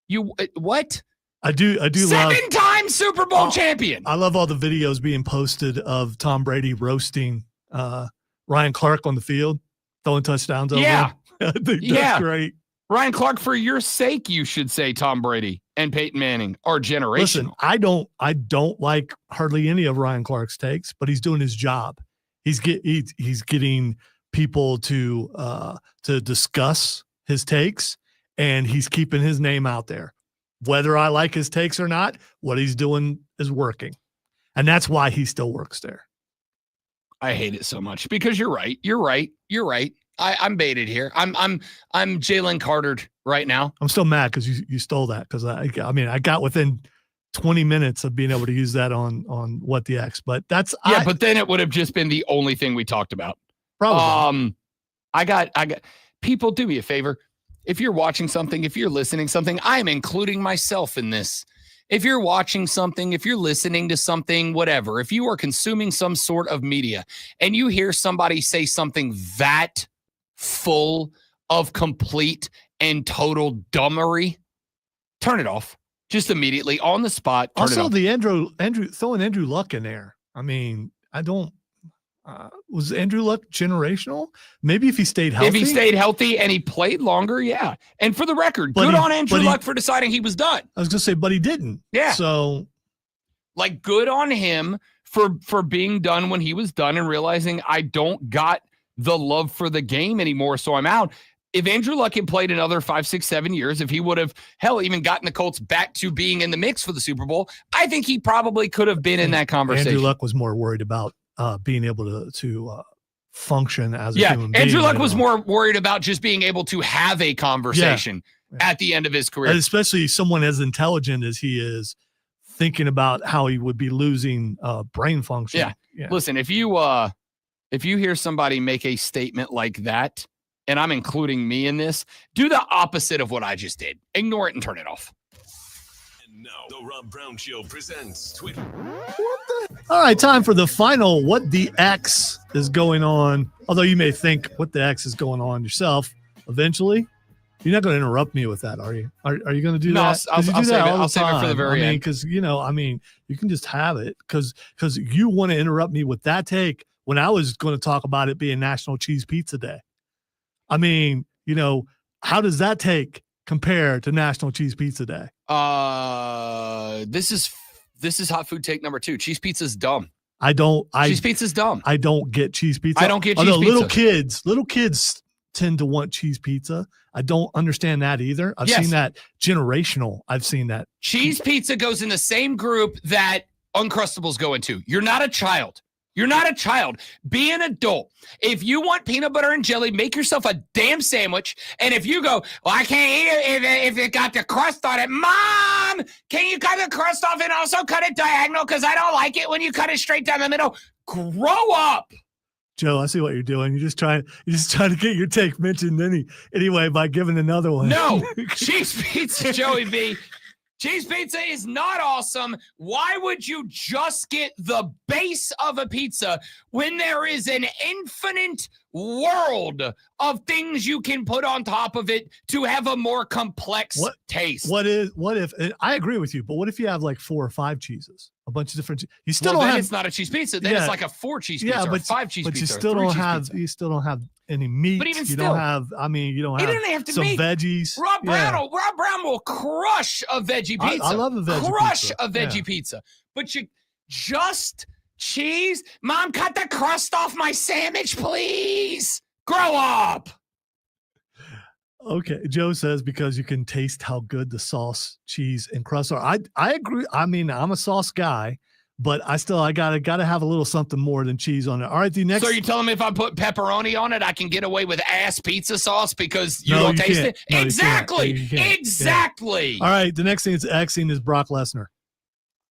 You what?
I do love
7-time Super Bowl champion.
I love all the videos being posted of Tom Brady roasting Ryan Clark on the field, throwing touchdowns over him. I think that's great.
Ryan Clark, for your sake, you should say Tom Brady and Peyton Manning are generational.
Listen, I don't like hardly any of Ryan Clark's takes, but he's doing his job. He's getting people to discuss his takes, and he's keeping his name out there. Whether I like his takes or not, what he's doing is working. And that's why he still works there.
I hate it so much because you're right. I'm baited here. I'm Jalen Cartered right now.
I'm still mad because you stole that, because I got within 20 minutes of being able to use that on What the X, but that's
but then it would have just been the only thing we talked about.
Probably.
I got people, do me a favor. If you're watching something, if you're listening to something, I'm including myself in this. If you're watching something, if you're listening to something, whatever, if you are consuming some sort of media and you hear somebody say something that full of complete and total dumbery, turn it off. Just immediately on the spot.
Also, the Andrew throwing Andrew Luck in there. I mean, I don't. Was Andrew Luck generational? Maybe if he stayed healthy.
If he stayed healthy and he played longer, yeah. And for the record, good on Andrew Luck for deciding he was done.
I was going to say, but he didn't.
Yeah.
So,
like, good on him for being done when he was done and realizing I don't got the love for the game anymore, so I'm out. If Andrew Luck had played another 5, 6, 7 years, if he would have, even gotten the Colts back to being in the mix for the Super Bowl, I think he probably could have been in that conversation.
Andrew Luck was more worried about being able to function as a human being.
Andrew Luck was more worried about just being able to have a conversation at the end of his career.
And especially someone as intelligent as he is, thinking about how he would be losing brain function.
Yeah. Listen, if you hear somebody make a statement like that, and I'm including me in this, do the opposite of what I just did. Ignore it and turn it off.
And now, the Rob Brown Show presents Twitter.
All right, time for the final What the X is going on. Although you may think what the X is going on yourself eventually. You're not going to interrupt me with that, are you? Are you going to do that?
I'll save it for the very end.
Because, you can just have it because you want to interrupt me with that take when I was going to talk about it being National Cheese Pizza Day. I mean, how does that take compare to National Cheese Pizza Day?
This is hot food take number 2. Cheese pizza is dumb. Cheese pizza's dumb.
I don't get cheese pizza.
I don't get cheese pizza.
Little kids tend to want cheese pizza. I don't understand that either. I've
Yes.
seen that generational. I've seen that.
Cheese pizza goes in the same group that Uncrustables go into. You're not a child. You're not a child. Be an adult. If you want peanut butter and jelly, make yourself a damn sandwich. And if you go, well, I can't eat it if it got the crust on it. Mom, can you cut the crust off and also cut it diagonal? Because I don't like it when you cut it straight down the middle. Grow up.
Joe, I see what you're doing. You're just trying to get your take mentioned anyway by giving another one.
No, cheese pizza, Joey B. Cheese pizza is not awesome. Why would you just get the base of a pizza when there is an infinite world of things you can put on top of it to have a more complex taste?
What if, and I agree with you, but what if you have like 4 or 5 cheeses? A bunch of different. You still don't have.
It's not a cheese pizza. Then it's like a 4 cheese pizza or a 5 cheese
but
pizza.
you still don't have.
Pizza.
You still don't have any meat.
But even
you
still,
don't have. I mean, you don't have.
It doesn't have to
some
be
veggies.
Rob Brown will crush a veggie pizza.
I love a veggie
crush
pizza.
a veggie pizza. But you just cheese. Mom, cut the crust off my sandwich, please. Grow up.
Okay, Joe says because you can taste how good the sauce, cheese, and crust are. I agree. I mean, I'm a sauce guy, but I gotta have a little something more than cheese on it. All right, the next.
So you're telling me if I put pepperoni on it, I can get away with ass pizza sauce because you don't taste it?
No,
exactly.
you can't.
Exactly.
Yeah. All right, the next thing that's Xing is Brock Lesnar.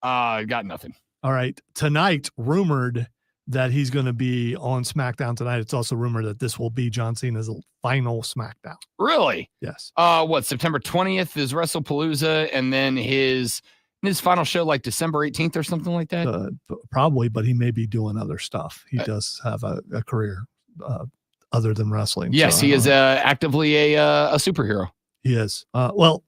Got nothing.
All right, tonight rumored that he's going to be on SmackDown tonight. It's also rumored that this will be John Cena's final SmackDown.
Really?
Yes.
September 20th is WrestlePalooza, and then his final show like December 18th or something like that?
Probably, but he may be doing other stuff. He does have a career other than wrestling.
Yes,
so
he is actively a superhero.
He is. Well,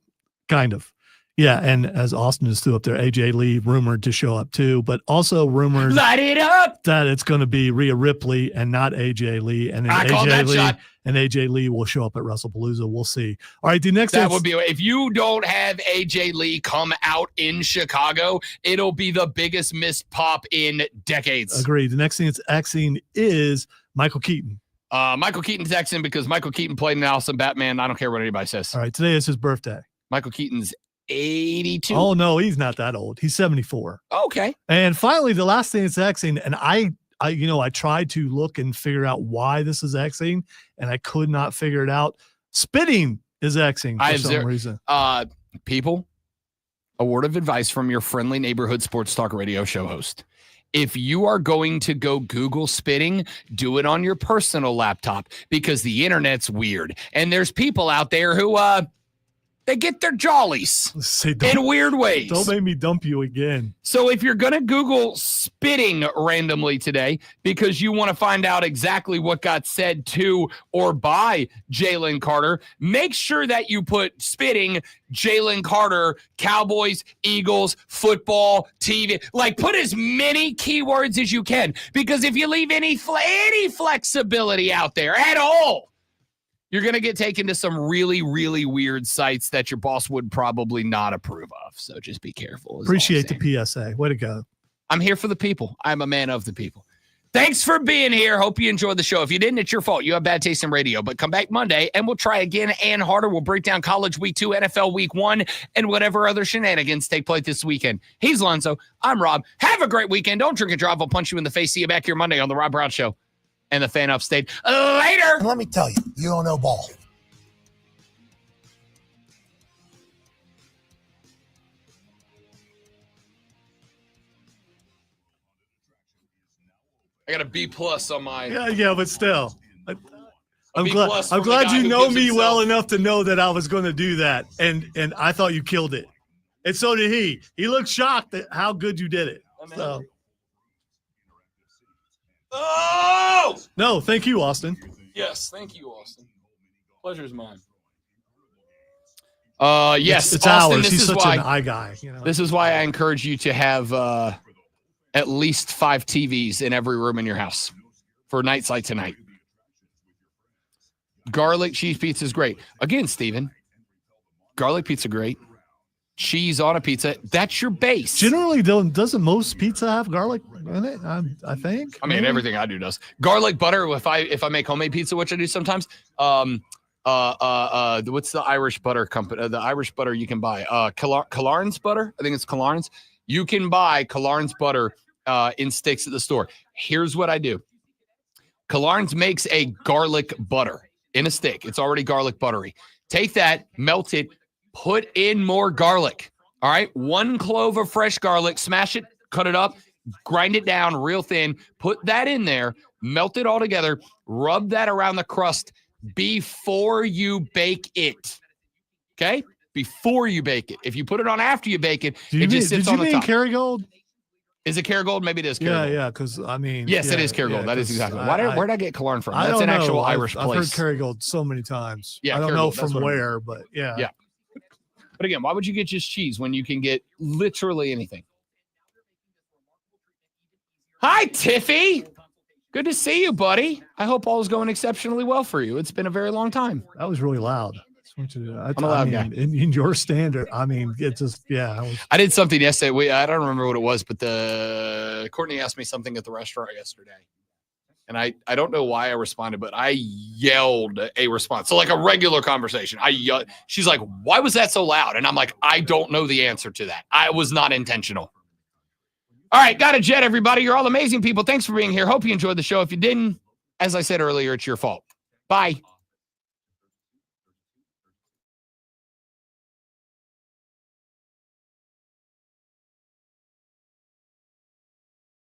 kind of. Yeah, and as Austin is threw up there, AJ Lee rumored to show up too, but also rumored
Light it up
that it's going to be Rhea Ripley and not AJ Lee, and then AJ Lee will show up at WrestlePalooza. We'll see. All right, the next
that would be if you don't have AJ Lee come out in Chicago, it'll be the biggest missed pop in decades.
Agreed. The next thing that's Xing is Michael Keaton.
Michael Keaton's Xing because Michael Keaton played in Allison Batman. I don't care what anybody says.
All right, today is his birthday.
Michael Keaton's 82.
Oh no, he's not that old. He's 74.
Okay.
And finally, the last thing that's Xing, and I tried to look and figure out why this is Xing, and I could not figure it out. Spitting is Xing for some reason.
People, a word of advice from your friendly neighborhood sports talk radio show host. If you are going to go Google spitting, do it on your personal laptop because the internet's weird. And there's people out there who they get their jollies in weird ways.
Don't make me dump you again.
So if you're going to Google spitting randomly today because you want to find out exactly what got said to or by Jalen Carter, make sure that you put spitting, Jalen Carter, Cowboys, Eagles, football, TV. Like put as many keywords as you can because if you leave any flexibility out there at all, you're going to get taken to some really, really weird sites that your boss would probably not approve of. So just be careful.
Appreciate the PSA. Way to go.
I'm here for the people. I'm a man of the people. Thanks for being here. Hope you enjoyed the show. If you didn't, it's your fault. You have bad taste in radio. But come back Monday, and we'll try again and harder. We'll break down College Week 2, NFL Week 1, and whatever other shenanigans take place this weekend. He's Lonzo. I'm Rob. Have a great weekend. Don't drink and drive. I'll punch you in the face. See you back here Monday on The Rob Brown Show. And the fan upstate. Later.
And let me tell you, you don't know ball.
I got a B+ on my.
Yeah, but still. I'm
B+
glad
from the guy
you
who
know
gives
me
himself.
well enough to know that I was going to do that. And I thought you killed it. And so did he. He looked shocked at how good you did it. So.
Oh!
No, thank you, Austin.
Yes, thank you, Austin. Pleasure's mine. Yes,
it's
Austin,
ours.
this
He's
is
such
why,
an eye guy. You know?
This is why I encourage you to have at least 5 TVs in every room in your house for nights like tonight. Garlic cheese pizza is great. Again, Steven, garlic pizza great. cheese on a pizza. That's your base.
Generally, doesn't most pizza have garlic in it? I think.
I mean, everything I do does. Garlic butter. If I make homemade pizza, which I do sometimes. What's the Irish butter company? The Irish butter you can buy. Killarn's butter. I think it's Killarn's. You can buy Killarn's butter in sticks at the store. Here's what I do. Killarn's makes a garlic butter in a stick. It's already garlic buttery. Take that, melt it, put in more garlic. All right. 1 clove of fresh garlic, smash it, cut it up, grind it down real thin, put that in there, melt it all together, rub that around the crust before you bake it. Okay? Before you bake it. If you put it on after you bake it, it just sits on the top.
Kerrygold?
Is it Kerrygold? Maybe it is Kerrygold.
Yeah, because I mean,
yes, it is Kerrygold. That is exactly. Where'd I get Killarn from? That's an actual Irish place.
I've heard Kerrygold so many times.
Yeah,
I don't know from where, but yeah.
Yeah. But again, why would you get just cheese when you can get literally anything? Hi, Tiffy. Good to see you, buddy. I hope all is going exceptionally well for you. It's been a very long time.
That was really loud.
I'm a loud guy.
In your standard, I mean, it's just, yeah.
I did something yesterday. I don't remember what it was, but Courtney asked me something at the restaurant yesterday. And I don't know why I responded, but I yelled a response. So like a regular conversation, I yelled. She's like, why was that so loud? And I'm like, I don't know the answer to that. I was not intentional. All right, got a jet, everybody. You're all amazing people. Thanks for being here. Hope you enjoyed the show. If you didn't, as I said earlier, it's your fault. Bye.